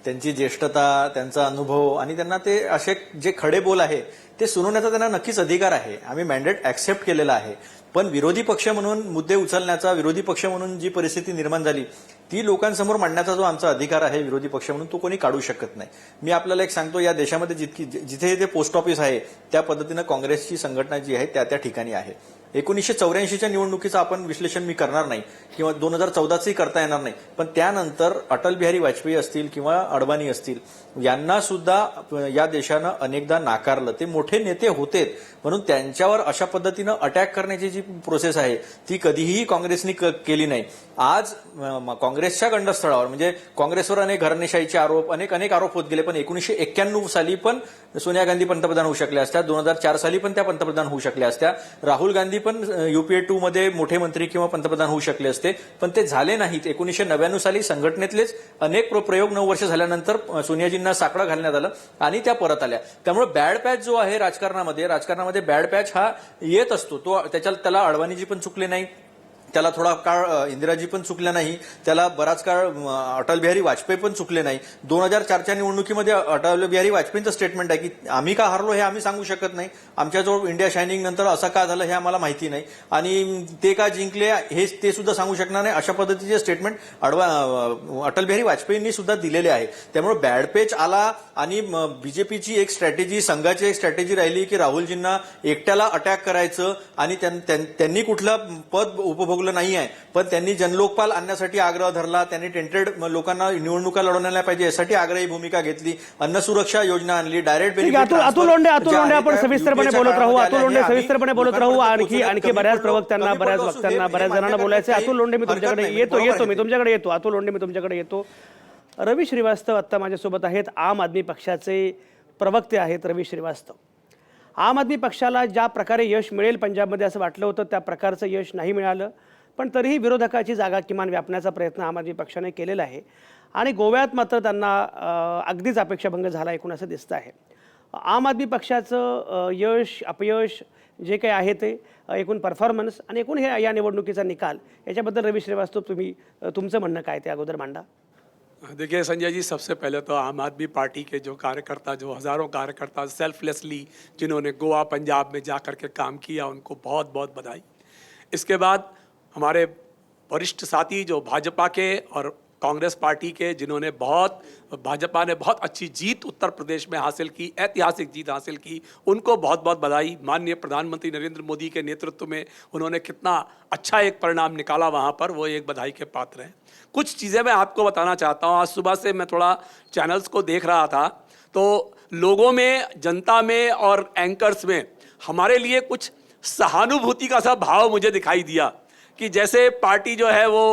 त्यांची ज्येष्ठता, त्यांचा अनुभव आणि त्यांना ते असे जे खडे बोल आहे ते सुनवण्याचा त्यांना नक्कीच अधिकार आहे. आम्ही मॅन्डेट ऍक्सेप्ट केलेला आहे. पण विरोधी पक्ष म्हणून मुद्दे उचलण्याचा, विरोधी पक्ष म्हणून जी परिस्थिती निर्माण झाली ती लोकांसमोर मांडण्याचा जो आमचा अधिकार आहे विरोधी पक्ष म्हणून, तो कोणी काढू शकत नाही. मी आपल्याला एक सांगतो, या देशामध्ये जिथे जे पोस्ट ऑफिस आहे त्या पद्धतीनं काँग्रेसची संघटना जी आहे त्या ठिकाणी आहे. 1984च्या निवडणुकीचं आपण विश्लेषण मी करणार नाही किंवा 2014चंही करता येणार नाही, पण त्यानंतर अटल बिहारी वाजपेयी असतील किंवा अडवाणी असतील यांना सुद्धा या देशानं अनेकदा नाकारलं. ते मोठे नेते होते म्हणून त्यांच्यावर अशा पद्धतीनं अटॅक करण्याची जी प्रोसेस आहे ती कधीही काँग्रेसने केली नाही. आज काँग्रेसच्या गंडस्थळावर म्हणजे काँग्रेसवर अनेक घराणेशाहीचे आरोप, अनेक आरोप होत गेले, पण 1991 साली पण सोनिया गांधी पंतप्रधान होऊ शकल्या असत्या, 2004 साली पण त्या पंतप्रधान होऊ शकल्या असत्या, राहुल गांधी पण UPA 2 मध्ये मोठे मंत्री किंवा पंतप्रधान होऊ शकले असते, पण ते झाले नाहीत. 1999 साली संघटनेतलेच अनेक प्रयोग 9 वर्ष झाल्यानंतर सोनियाजींना साकडं घालण्यात आलं आणि त्या परत आल्या. त्यामुळे बॅड पॅच जो आहे राजकारणामध्ये बॅड पॅच हा येत असतो. तो त्याला अडवाणीजी पण चुकले नाही, त्याला थोडा काळ इंदिराजी पण चुकल्या नाही, त्याला बराच काळ अटल बिहारी वाजपेयी पण चुकले नाही. 2004च्या निवडणुकीमध्ये अटल बिहारी वाजपेयींचं स्टेटमेंट आहे की आम्ही का हारलो हे आम्ही सांगू शकत नाही, आमच्याजवळ इंडिया शायनिंग नंतर असं का झालं हे आम्हाला माहिती नाही आणि ते का जिंकले हे ते सुद्धा सांगू शकणार नाही. अशा पद्धतीचे स्टेटमेंट अटल बिहारी वाजपेयींनी सुद्धा दिलेले आहे. त्यामुळे बॅड पेच आला आणि बीजेपीची एक स्ट्रॅटेजी, संघाची एक स्ट्रॅटेजी राहिली की राहुलजींना एकट्याला अटॅक करायचं आणि त्यांनी कुठलं पद उपभोगलं चुकलं नाही आहे, पण त्यांनी जनलोकपाल आणण्यासाठी आग्रह धरला, त्यांनी टेंटेड लोकांना निवडणुका लढवण्याला पाहिजे यासाठी आग्रही भूमिका घेतली, अन्न सुरक्षा योजना आणली, डायरेक्ट ठीक आहे, अतुल लोंढे आपण सविस्तरपणे बोलत राहू. अतुल लोंढे सविस्तरपणे बोलत राहू. आणखी बऱ्याच प्रवक्त्यांना, बऱ्याच वक्त्यांना, बऱ्याच जणांना बोलायचं. अतुल लोंढे मी तुमच्याकडे येतो. अतुल लोंढे मी तुमच्याकडे येतो. रवी श्रीवास्तव आत्ता माझ्यासोबत आहेत. आम आदमी पक्षाचे प्रवक्ते आहेत रवी श्रीवास्तव. आम आदमी पक्षाला ज्या प्रकारे यश मिळेल पंजाबमध्ये असं वाटलं होतं त्या प्रकारचं यश नाही मिळालं, पण तरीही विरोधकाची जागा किमान व्यापण्याचा प्रयत्न आम आदमी पक्षाने केलेला आहे. आणि गोव्यात मात्र त्यांना अगदीच अपेक्षाभंग झाला एकूण असं दिसतं आहे. आम आदमी पक्षाचं यश अपयश जे काही आहे ते एकूण परफॉर्मन्स आणि एकूण हे या निवडणुकीचा निकाल याच्याबद्दल रवी श्रीवास्तव तुम्ही तुमचं म्हणणं काय ते अगोदर मांडा. देखिए संजय जी, सबसे पहले तो आम आदमी पार्टी के जो कार्यकर्ता, जो हज़ारों कार्यकर्ता सेल्फलेसली जिन्होंने गोवा पंजाब में जा कर के काम किया, उनको बहुत बहुत बधाई. इसके बाद हमारे वरिष्ठ साथी जो भाजपा के और कांग्रेस पार्टी के, जिन्होंने भाजपा ने बहुत अच्छी जीत उत्तर प्रदेश में हासिल की, ऐतिहासिक जीत हासिल की, उनको बहुत बहुत बधाई. माननीय प्रधानमंत्री नरेंद्र मोदी के नेतृत्व में उन्होंने कितना अच्छा एक परिणाम निकाला वहाँ पर, वो एक बधाई के पात्र हैं. कुछ चीज़ें मैं आपको बताना चाहता हूँ. आज सुबह से मैं थोड़ा चैनल्स को देख रहा था, तो लोगों में, जनता में और एंकर्स में हमारे लिए कुछ सहानुभूति का सा भाव मुझे दिखाई दिया कि जैसे पार्टी जो है वो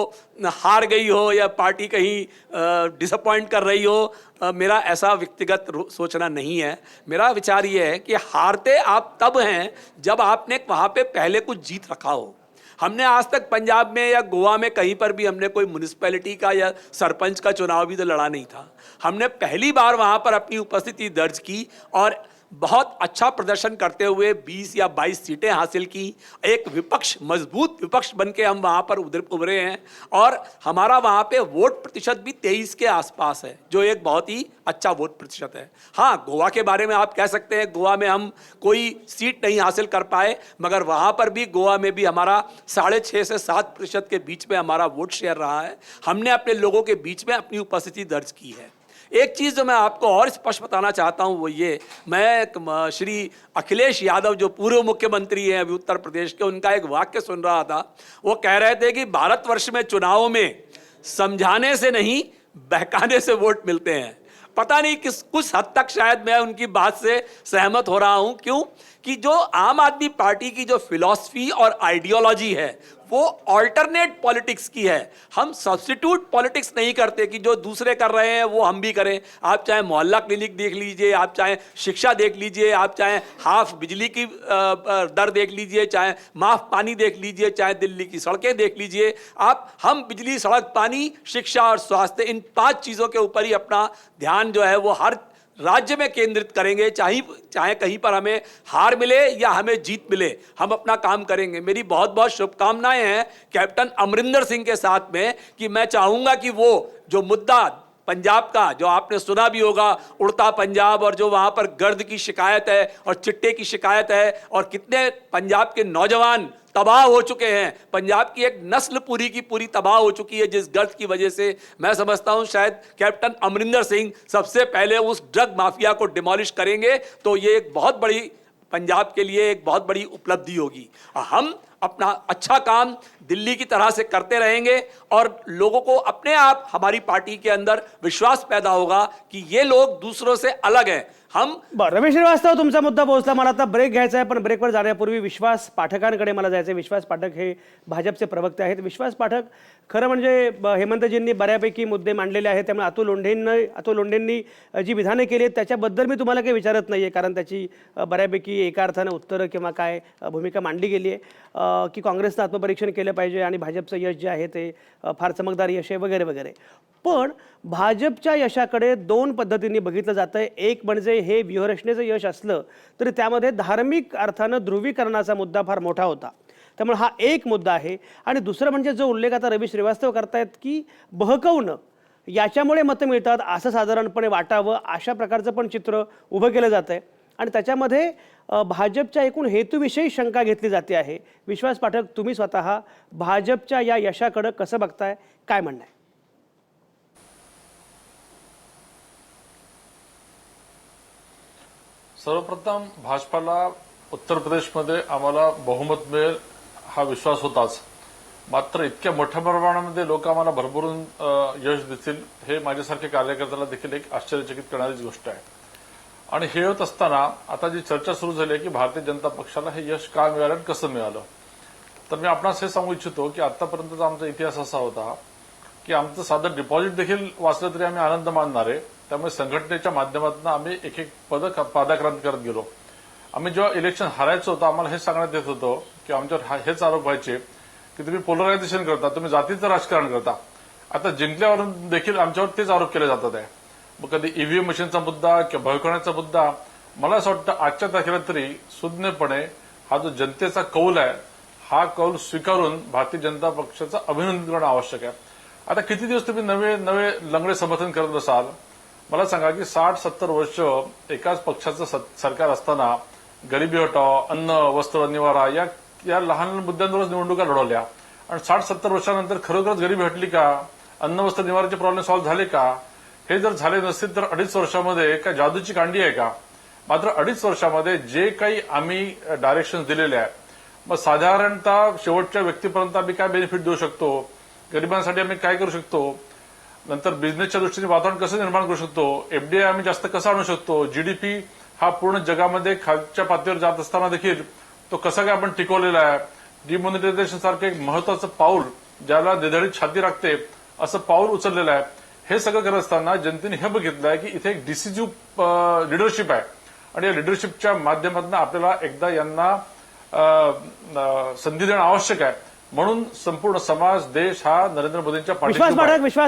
हार गई हो या पार्टी कहीं डिसअपॉइंट कर रही हो. मेरा ऐसा व्यक्तिगत सोचना नहीं है. मेरा विचार ये है कि हारते आप तब हैं जब आपने वहाँ पे पहले कुछ जीत रखा हो. हमने आज तक पंजाब में या गोवा में कहीं पर भी हमने कोई म्यूनिसिपैलिटी का या सरपंच का चुनाव भी तो लड़ा नहीं था. हमने पहली बार वहाँ पर अपनी उपस्थिति दर्ज की और बहुत अच्छा प्रदर्शन करते हुए 20 या 22 सीटें हासिल की. एक विपक्ष, मजबूत विपक्ष बन के हम वहाँ पर उभरे हैं और हमारा वहाँ पे वोट प्रतिशत भी 23 के आसपास है, जो एक बहुत ही अच्छा वोट प्रतिशत है. हाँ, गोवा के बारे में आप कह सकते हैं गोवा में हम कोई सीट नहीं हासिल कर पाए, मगर वहाँ पर भी गोवा में भी हमारा 6.5 से 7% के बीच में हमारा वोट शेयर रहा है. हमने अपने लोगों के बीच में अपनी उपस्थिति दर्ज की है. एक चीज़ जो मैं आपको और स्पष्ट बताना चाहता हूं वो ये, मैं श्री अखिलेश यादव जो पूर्व मुख्यमंत्री हैं अभी उत्तर प्रदेश के, उनका एक वाक्य सुन रहा था. वो कह रहे थे कि भारतवर्ष में चुनावों में समझाने से नहीं बहकाने से वोट मिलते हैं. पता नहीं कुछ हद तक शायद मैं उनकी बात से सहमत हो रहा हूं. क्यों कि जो आम आदमी पार्टी की जो फिलॉसफी और आइडियोलॉजी है वो ऑल्टरनेट पॉलिटिक्स की है. हम सब्स्टिट्यूट पॉलिटिक्स नहीं करते कि जो दूसरे कर रहे हैं वो हम भी करें. आप चाहे मोहल्ला क्लिनिक देख लीजिए, आप चाहे शिक्षा देख लीजिए, आप चाहे हाफ बिजली की दर देख लीजिए, चाहे माफ पानी देख लीजिए, चाहे दिल्ली की सड़कें देख लीजिए. हम बिजली, सड़क, पानी, शिक्षा और स्वास्थ्य, इन 5 चीज़ों के ऊपर ही अपना ध्यान जो है वो हर राज्य में केंद्रित करेंगे. चाहे कहीं पर हमें हार मिले या हमें जीत मिले, हम अपना काम करेंगे. मेरी बहुत बहुत शुभकामनाएं हैं कैप्टन अमरिंदर सिंह के साथ में कि मैं चाहूंगा कि वो जो मुद्दा पंजाब का, जो आपने सुना भी होगा, उड़ता पंजाब, और जो वहां पर गर्द की शिकायत है और चिट्टे की शिकायत है और कितने पंजाब के नौजवान तबाह हो चुके हैं, पंजाब की एक नस्ल पूरी की पूरी तबाह हो चुकी है जिस गर्द की वजह से. मैं समझता हूं शायद कैप्टन अमरिंदर सिंह सबसे पहले उस ड्रग माफिया को डिमोलिश करेंगे, तो ये एक बहुत बड़ी, पंजाब के लिए एक बहुत बड़ी उपलब्धि होगी. हम अपना अच्छा काम दिल्ली की तरह से करते रहेंगे और लोगों को अपने आप हमारी पार्टी के अंदर विश्वास पैदा होगा कि ये लोग दूसरों से अलग हैं. हम रवी श्रीवास्तव, तुमचा मुद्दा पोहोचला. मला आता ब्रेक घ्यायचा आहे, पण ब्रेकवर जाण्यापूर्वी विश्वास पाठकांकडे मला जायचं आहे. विश्वास पाठक हे भाजपचे प्रवक्ते आहेत. विश्वास पाठक, खरं म्हणजे हेमंतजींनी बऱ्यापैकी मुद्दे मांडलेले आहेत, त्यामुळे अतुल लोंढेंनी जी विधाने केली आहेत त्याच्याबद्दल मी तुम्हाला काही विचारत नाही आहे, कारण त्याची बऱ्यापैकी एका अर्थानं उत्तरं किंवा काय भूमिका मांडली गेली आहे की काँग्रेसनं आत्मपरीक्षण केलं पाहिजे आणि भाजपचं यश जे आहे ते फार चमकदार यश आहे वगैरे वगैरे. पण भाजपच्या यशाकडे 2 पद्धतींनी बघितलं जातं आहे. एक म्हणजे हे व्यूहरचनेचं यश असलं तरी त्यामध्ये धार्मिक अर्थानं ध्रुवीकरणाचा मुद्दा फार मोठा होता, त्यामुळे हा एक मुद्दा आहे. आणि दुसरं म्हणजे जो उल्लेख आता रवी श्रीवास्तव करतायत की बहकवणं, याच्यामुळे मतं मिळतात असं साधारणपणे वाटावं, अशा प्रकारचं पण चित्र उभं केलं जातं आहे. आणि त्याच्यामध्ये भाजपच्या एकूण हेतूविषयी शंका घेतली जाते आहे. विश्वास पाठक, तुम्ही स्वतः भाजपच्या या यशाकडे कसं बघताय, काय म्हणणं आहे? सर्वप्रथम भाजपाला उत्तर प्रदेशमध्ये आम्हाला बहुमत मिळेल हा विश्वास होताच. मात्र इतक्या मोठ्या प्रमाणामध्ये लोक आम्हाला भरभरून यश देतील हे माझ्यासारख्या कार्यकर्त्याला देखील एक आश्चर्यचकित करणारीच गोष्ट आहे. आणि हे होत असताना आता जी चर्चा सुरू झाली आहे की भारतीय जनता पक्षाला हे यश का मिळालं आणि कसं मिळालं, तर मी आपणास हे सांगू इच्छितो की आतापर्यंतचा आमचा इतिहास असा होता की आमचं साधं डिपॉझिट देखील वाचलं तरी आम्ही आनंद मानणार आहे. त्यामुळे संघटनेच्या माध्यमातून आम्ही एक एक पद पादाक्रांत करत गेलो. आम्ही जेव्हा इलेक्शन हारायचो होतं आम्हाला हे सांगण्यात येत होतं की आमच्यावर हेच आरोप व्हायचे की तुम्ही पोलरायझेशन करता, तुम्ही जातीचं राजकारण करता. आता जिंकल्यावरून देखील आमच्यावर तेच आरोप केले जातात आहे. मग कधी ईव्हीएम मशीनचा मुद्दा किंवा भयखण्याचा मुद्दा, मला असं वाटतं आजच्या तारखेला तरी सुज्ञपणे हा जो जनतेचा कौल आहे हा कौल स्वीकारून भारतीय जनता पक्षाचं अभिनंदन करणं आवश्यक आहे. आता किती दिवस तुम्ही नवे नवे लंगडे समर्थन करत बसाल? मला सांगा की 60-70 वर्ष एकाच पक्षाचं सरकार असताना गरिबी हटाव, अन्न, वस्त्र, निवारा या लहान मुद्द्यांवरच निवडणुका लढवल्या आणि 60-70 वर्षानंतर खरोखरच गरिबी हटली का? अन्न, वस्त्र, निवाराचे प्रॉब्लेम सॉल्व्ह झाले का? हे जर झाले नसतील तर 2.5 वर्षामध्ये काय जादूची कांडी आहे का? मात्र 2.5 वर्षामध्ये जे काही आम्ही डायरेक्शन दिलेले आहे, मग साधारणतः शेवटच्या व्यक्तीपर्यंत आम्ही काय बेनिफिट देऊ शकतो, गरिबांसाठी आम्ही काय करू शकतो, नंतर बिझनेसच्या दृष्टीने वातावरण कसं निर्माण करू शकतो, एफडीआय आम्ही जास्त कसं आणू शकतो, जीडीपी हा पूर्ण जगामध्ये खालच्या पातळीवर जात असताना देखील तो कसा काय आपण टिकवलेला आहे. डिमॉनिटायझेशन सारखं एक महत्वाचं पाऊल ज्याला निधडीत छाती राखते असं पाऊल उचललेलं आहे. हे सगळं करत असताना जनतेने हे बघितलं आहे की इथे एक डिसिजिव्ह लिडरशिप आहे आणि या लिडरशिपच्या माध्यमातून आपल्याला एकदा यांना संधी देणं आवश्यक आहे. म्हणून संपूर्ण समाज, देश हा नरेंद्र मोदींच्या विश्वास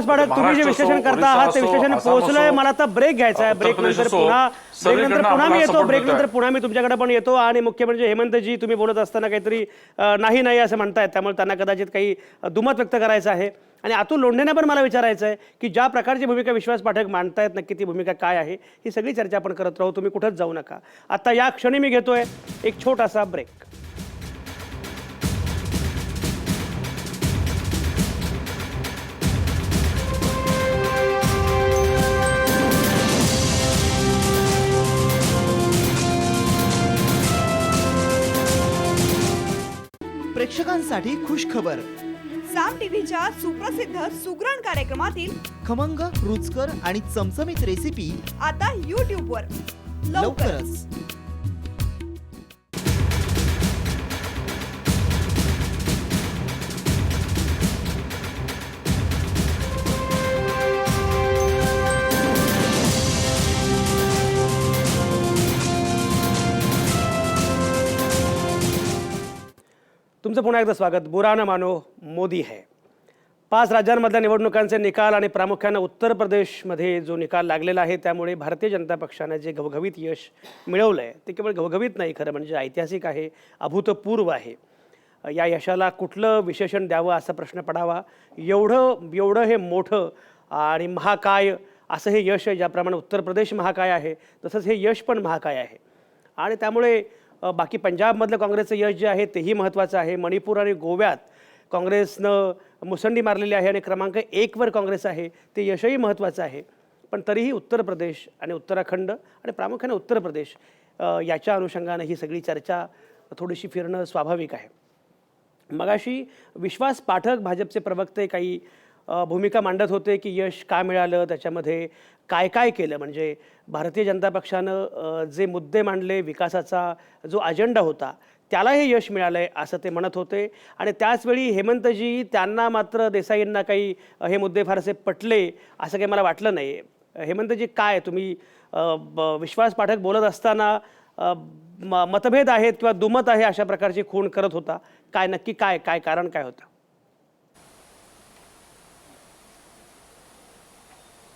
पाठक तुम्ही जे विश्लेषण करता आहात ते विश्लेषण पोहोचलंय. मला आता ब्रेक घ्यायचा आहे. ब्रेक नंतर पुन्हा मी येतो. ब्रेक नंतर पुन्हा मी तुमच्याकडे पण येतो. आणि मुख्य म्हणजे हेमंतजी तुम्ही बोलत असताना काहीतरी नाही असं म्हणतायत, त्यामुळे त्यांना कदाचित काही दुमत व्यक्त करायचं आहे. आणि अतुल लोंढेंना पण मला विचारायचं आहे की ज्या प्रकारची भूमिका विश्वास पाठक मांडतायत नक्की ती भूमिका काय आहे, ही सगळी चर्चा आपण करत राहू. तुम्ही कुठंच जाऊ नका. आता या क्षणी मी घेतोय एक छोटासा ब्रेक. प्रेक्षकांसाठी खुश खबर. साम टीव्हीच्या सुप्रसिद्ध सुगरण कार्यक्रमातील खमंग, रुचकर आणि चमचमीत रेसिपी आता YouTubeवर लवकरच. तुमचं पुन्हा एकदा स्वागत. बुरा न मानो, मोदी है. 5 राज्यांमधल्या निवडणुकांचे निकाल आणि प्रामुख्यानं उत्तर प्रदेशमध्ये जो निकाल लागलेला आहे त्यामुळे भारतीय जनता पक्षाने जे घवघवीत यश मिळवलं आहे ते केवळ घवघवीत नाही, खरं म्हणजे ऐतिहासिक आहे, अभूतपूर्व आहे. या यशाला कुठलं विशेषण द्यावं असा प्रश्न पडावा. एवढं हे मोठं आणि महाकाय असं हे यश आहे. ज्याप्रमाणे उत्तर प्रदेश महाकाय आहे तसंच हे यश पण महाकाय आहे. आणि त्यामुळे बाकी पंजाबमधलं काँग्रेसचं यश जे आहे तेही महत्त्वाचं आहे. मणिपूर आणि गोव्यात काँग्रेसनं मुसंडी मारलेली आहे आणि क्रमांक 1वर काँग्रेस आहे, ते यशही महत्त्वाचं आहे. पण तरीही उत्तर प्रदेश आणि उत्तराखंड आणि प्रामुख्याने उत्तर प्रदेश याच्या अनुषंगानं ही सगळी चर्चा थोडीशी फिरणं स्वाभाविक आहे. मगाशी विश्वास पाठक भाजपचे प्रवक्ते काही भूमिका मांडत होते की यश का मिळालं, त्याच्यामध्ये काय काय केलं. म्हणजे भारतीय जनता पक्षानं जे मुद्दे मांडले, विकासाचा जो अजेंडा होता त्याला हे यश मिळालं आहे असं ते म्हणत होते. आणि त्याचवेळी हेमंतजी त्यांना मात्र देसाईंना काही हे मुद्दे फारसे पटले असं काही मला वाटलं नाही. हेमंतजी काय तुम्ही विश्वास पाठक बोलत असताना मतभेद आहेत किंवा दुमत आहे अशा प्रकारची खूण करत होता, काय नक्की काय कारण काय होतं?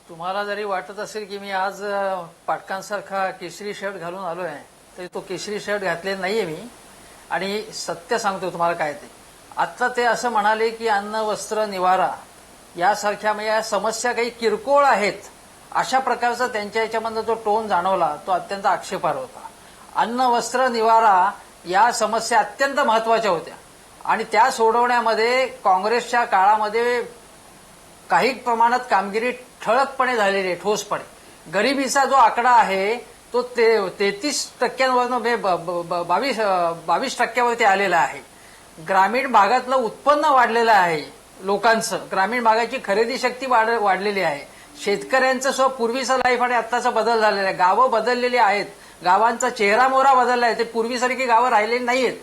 तुम्हाला जरी वाटत असेल की मी आज पाटकांसारखा केशरी शर्ट घालून आलो आहे तरी तो केशरी शर्ट घातलेला नाहीये मी. आणि सत्य सांगतो तुम्हाला काय ते. आता ते असं म्हणाले की अन्न, वस्त्र, निवारा यासारख्या म्हणजे या समस्या काही किरकोळ आहेत अशा प्रकारचा त्यांच्या याच्यामधला जो टोन जाणवला तो अत्यंत आक्षेपार्ह होता. अन्न, वस्त्र, निवारा या समस्या अत्यंत महत्वाच्या होत्या आणि त्या सोडवण्यामध्ये काँग्रेसच्या काळामध्ये काही प्रमाणात कामगिरी ठळकपणे झालेली आहे, ठोसपणे. गरिबीचा जो आकडा आहे तो 33%, 22% आलेला आहे. ग्रामीण भागातलं उत्पन्न वाढलेलं आहे, लोकांचं ग्रामीण भागाची खरेदी शक्ती वाढलेली आहे, शेतकऱ्यांचं सुद्धा पूर्वीचं लाईफ आणि आत्ताचा बदल झालेला आहे, गावं बदललेली आहेत, गावांचा चेहरा मोहरा बदलला आहे, ते पूर्वीसारखी गावं राहिलेली नाहीयेत,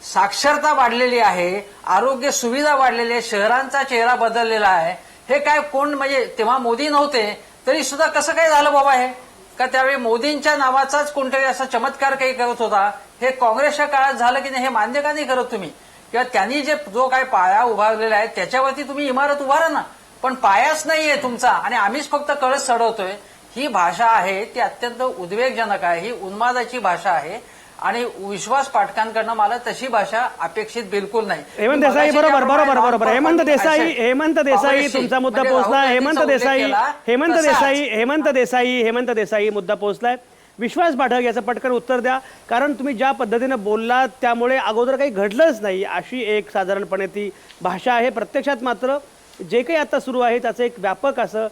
साक्षरता वाढलेली आहे, आरोग्य सुविधा वाढलेली आहे, शहरांचा चेहरा बदललेला आहे. हे काय कोण म्हणजे तेव्हा मोदी नव्हते तरी सुद्धा कसं काय झालं बाबा हे? का त्यावेळी मोदींच्या नावाचाच कोणतरी असा चमत्कार काही करत होता? हे काँग्रेसच्या काळात झालं की नाही हे मान्य का नाही करत तुम्ही? किंवा त्यांनी जो काय पाया उभारलेला आहे त्याच्यावरती तुम्ही इमारत उभारा ना, पण पायाच नाहीये तुमचा आणि आम्हीच फक्त कळस चढवतोय. ही भाषा आहे ती अत्यंत उद्वेगजनक आहे, ही उन्मादाची भाषा आहे आणि विश्वास पाठकांकडनं मला तशी भाषा अपेक्षित बिलकुल नाही. हेमंत देसाई बरोबर बरोबर बरोबर हेमंत देसाई तुमचा मुद्दा पोहोचला. हेमंत देसाई मुद्दा पोहोचलाय. विश्वास पाठक याचं पटकन उत्तर द्या, कारण तुम्ही ज्या पद्धतीनं बोललात त्यामुळे अगोदर काही घडलंच नाही अशी एक साधारणपणे ती भाषा आहे. प्रत्यक्षात मात्र जे काही आता सुरू आहे त्याचं एक व्यापक असं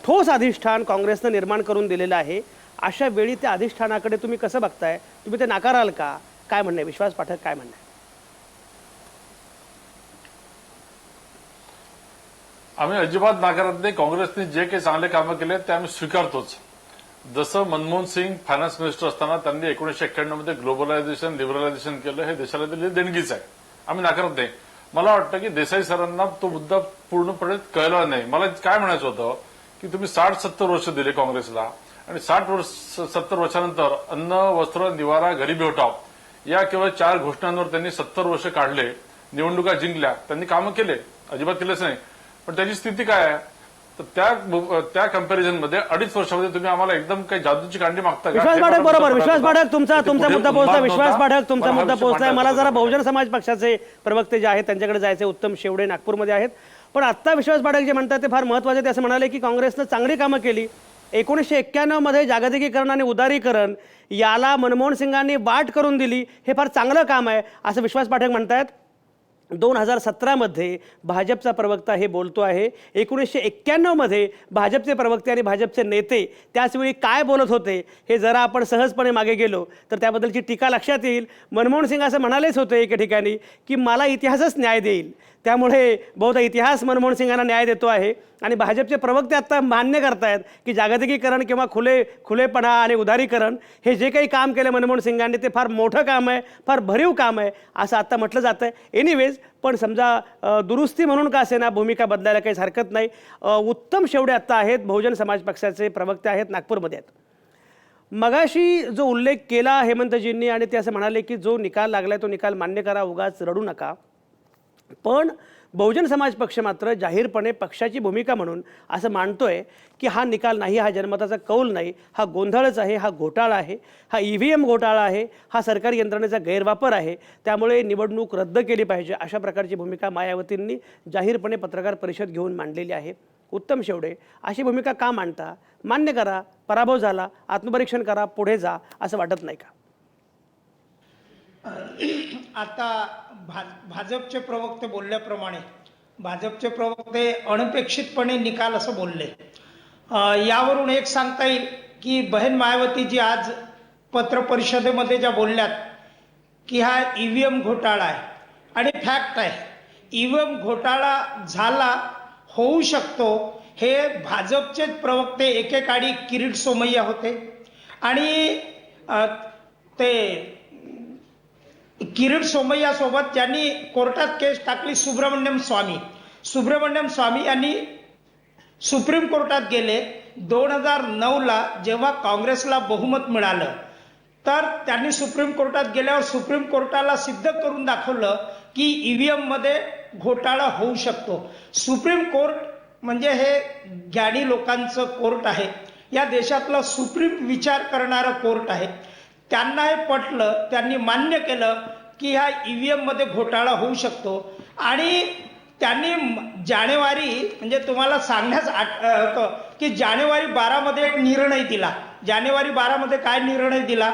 ठोस अधिष्ठान काँग्रेसनं निर्माण करून दिलेलं आहे. अशा वेळी त्या अधिष्ठानाकडे तुम्ही कसं बघताय? तुम्ही ते नाकाराल का? काय म्हणणं आहे विश्वास पाठक, काय म्हणणं आहे? आम्ही अजिबात नाकारत नाही. काँग्रेसने जे काही चांगले कामं केले ते आम्ही स्वीकारतोच. जसं मनमोहन सिंग फायनान्स मिनिस्टर असताना त्यांनी 1991 मध्ये ग्लोबलायझेशन लिबरलायझेशन केलं, हे देशाला दिलेली देणगीच आहे, आम्ही नाकारत नाही. मला वाटतं की देसाई सरांना तो मुद्दा पूर्णपणे कळला नाही. मला काय म्हणायचं होतं की तुम्ही 60-70 वर्ष दिले काँग्रेसला आणि 60-70 वर्षानंतर अन्न, वस्त्र, निवारा, गरिबी हटाव या केवळ 4 घोषणांवर त्यांनी 70 वर्ष काढले, निवडणुका जिंकल्या, त्यांनी कामं केले, अजिबात केलेच नाही. पण त्याची स्थिती काय आहे? तर त्या कम्पॅरिझनमध्ये 2.5 वर्षामध्ये तुम्ही आम्हाला एकदम काही जादूची कांडी मागता का? विश्वास पाठक बरोबर, विश्वास पाठक तुमचा मुद्दा पोहोचला. विश्वास पाठक तुमचा मुद्दा पोहोचलाय. मला जरा बहुजन समाज पक्षाचे प्रवक्ते जे आहेत त्यांच्याकडे जायचे. उत्तम शेवडे नागपूरमध्ये आहेत. पण आत्ता विश्वास पाठक जे म्हणतात ते फार महत्वाचे. ते असं म्हणाले की काँग्रेसनं चांगली कामं केली. 1991 मध्ये जागतिकीकरण आणि उदारीकरण याला मनमोहन सिंगांनी वाट करून दिली, हे फार चांगलं काम आहे असं विश्वास पाठक म्हणतात. 2017 मध्ये भाजपचा प्रवक्ता हे बोलतो आहे. 1991 मध्ये भाजपचे प्रवक्ते आणि भाजपचे नेते त्याचवेळी काय बोलत होते हे जरा आपण सहजपणे मागे गेलो तर त्याबद्दलची टीका लक्षात येईल. मनमोहन सिंग असं म्हणालेच होते एके ठिकाणी की मला इतिहासच न्याय देईल. त्यामुळे बहुधा इतिहास मनमोहन सिंगांना न्याय देतो आहे. आणि भाजपचे प्रवक्ते आता मान्य करतायत की जागतिकीकरण किंवा खुलेपणा आणि उदारीकरण हे जे काही काम केलं मनमोहन सिंगांनी ते फार मोठं काम आहे, फार भरीव काम आहे असं आता म्हटलं जातं आहे. एनिवेज, पण समजा दुरुस्ती म्हणून का असेना भूमिका बदलायला काहीच हरकत नाही. उत्तम शेवडे आत्ता आहेत, बहुजन समाज पक्षाचे प्रवक्ते आहेत, नागपूरमध्ये आहेत. मगाशी जो उल्लेख केला हेमंतजींनी आणि ते असं म्हणाले की जो निकाल लागलाय तो निकाल मान्य करा, उगाच रडू नका. पण बहुजन समाज पक्ष मात्र जाहीरपणे पक्षाची भूमिका म्हणून असं मानतोय की हा निकाल नाही, हा जनमताचा कौल नाही, हा गोंधळच आहे, हा घोटाळा आहे, हा EVM घोटाळा आहे, हा सरकारी यंत्रणेचा गैरवापर आहे, त्यामुळे निवडणूक रद्द केली पाहिजे अशा प्रकारची भूमिका मायावतींनी जाहीरपणे पत्रकार परिषद घेऊन मांडलेली आहे. उत्तम शेवडे, अशी भूमिका का मांडता? मान्य करा, पराभव झाला, आत्मपरीक्षण करा, पुढे जा, असं वाटत नाही का? आता भाजपचे प्रवक्ते बोलल्याप्रमाणे भाजपचे प्रवक्ते अनपेक्षितपणे निकाल असं बोलले. यावरून एक सांगता येईल की बहन मायावतीजी आज पत्रपरिषदेमध्ये ज्या बोलल्यात की हा EVM घोटाळा आहे आणि फॅक्ट आहे. EVM घोटाळा झाला, होऊ शकतो, हे भाजपचेच प्रवक्ते एकेकाळी किरीट सोमय्या होते आणि ते किरीट सोमय्या सोबत ज्यांनी कोर्टात केस टाकली सुब्रमण्यम स्वामी यांनी सुप्रीम कोर्टात गेले. 2009ला जेव्हा काँग्रेसला बहुमत मिळालं तर त्यांनी सुप्रीम कोर्टात गेल्यावर सुप्रीम कोर्टाला सिद्ध करून दाखवलं की EVM मध्ये घोटाळा होऊ शकतो. सुप्रीम कोर्ट म्हणजे हे ज्ञानी लोकांचं कोर्ट आहे, या देशातलं सुप्रीम विचार करणारं कोर्ट आहे. त्यांना हे पटलं, त्यांनी मान्य केलं की ह्या EVM मध्ये घोटाळा होऊ शकतो आणि त्यांनी जानेवारी म्हणजे तुम्हाला सांगण्यास की जानेवारी 12 मध्ये एक निर्णय दिला. जानेवारी 12 मध्ये काय निर्णय दिला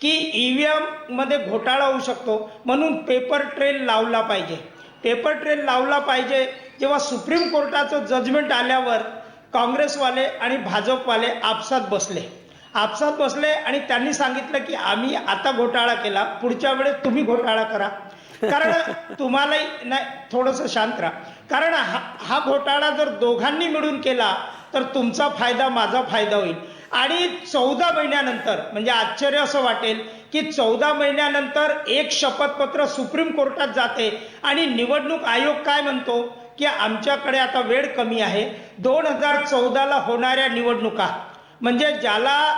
की EVM मध्ये घोटाळा होऊ शकतो म्हणून पेपर ट्रेल लावला पाहिजे. पेपर ट्रेल लावला पाहिजे. जेव्हा सुप्रीम कोर्टाचं जजमेंट आल्यावर काँग्रेसवाले आणि भाजपवाले आपसात बसले आणि त्यांनी सांगितलं की आम्ही आता घोटाळा केला, पुढच्या वेळेस तुम्ही घोटाळा करा. कारण तुम्हालाही नाही, थोडंसं शांत राहा. कारण हा घोटाळा जर दोघांनी मिळून केला तर तुमचा फायदा माझा फायदा होईल. आणि 14 महिन्यानंतर, म्हणजे आश्चर्य असं वाटेल की 14 महिन्यानंतर एक शपथपत्र सुप्रीम कोर्टात जाते आणि निवडणूक आयोग काय म्हणतो की आमच्याकडे आता वेळ कमी आहे. 2014ला होणाऱ्या निवडणुका, म्हणजे ज्याला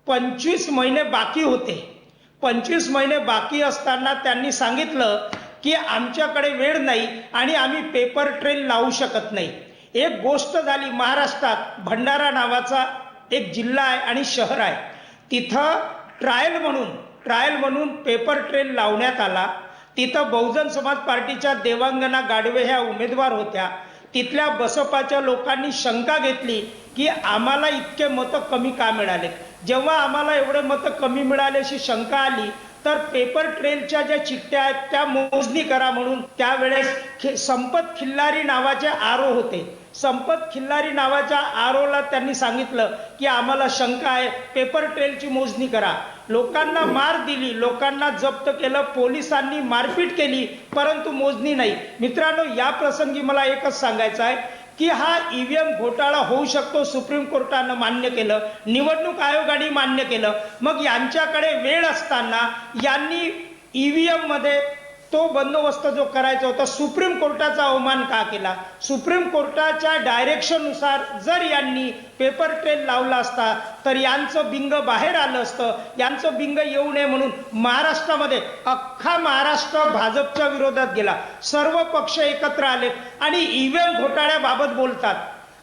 25 महिने बाकी होते, 25 महिने बाकी असताना त्यांनी सांगितलं की आमच्याकडे वेळ नाही आणि आम्ही पेपर ट्रेल लावू शकत नाही. एक गोष्ट झाली, महाराष्ट्रात भंडारा नावाचा एक जिल्हा आहे आणि शहर आहे, तिथं ट्रायल म्हणून पेपर ट्रेल लावण्यात आला. तिथं बहुजन समाज पार्टीच्या देवांगना गाडवे ह्या उमेदवार होत्या. तिथल्या बसपाच्या लोकांनी शंका घेतली की आम्हाला इतके मतं कमी का मिळाले. जेव्हा आम्हाला एवढे मतं कमी मिळाले अशी शंका आली तर पेपर ट्रेलच्या ज्या चिठ्ठ्या आहेत त्या मोजणी करा म्हणून त्यावेळेस संपत खिल्लारी नावाचे आरो होते. संपत खिल्लारी नावाच्या आरोला त्यांनी सांगितलं की आम्हाला शंका आहे, पेपर ट्रेलची मोजणी करा. लोकांना मार दिली, लोकांना जप्त केलं, पोलिसांनी मारपीट केली, परंतु मोजणी नाही. मित्रांनो, या प्रसंगी मला एकच सांगायचं आहे की हा ईव्हीएम घोटाळा होऊ शकतो, सुप्रीम कोर्टानं मान्य केलं, निवडणूक आयोगाने मान्य केलं. मग यांच्याकडे वेळ असताना यांनी ईव्हीएम मध्ये तो बंदोबस्त जो करायचा होता, सुप्रीम कोर्टाचा अवमान का केला. सुप्रीम कोर्टाच्या डायरेक्शननुसार जर यांनी पेपर ट्रेल लावला असता तर यांचं बिंग बाहेर आलं असतं. यांचं बिंग येऊ नये म्हणून महाराष्ट्रामध्ये अख्खा महाराष्ट्र भाजपच्या विरोधात गेला. सर्व पक्ष एकत्र आले आणि ईव्हीएम घोटाळ्याबाबत बोलतात.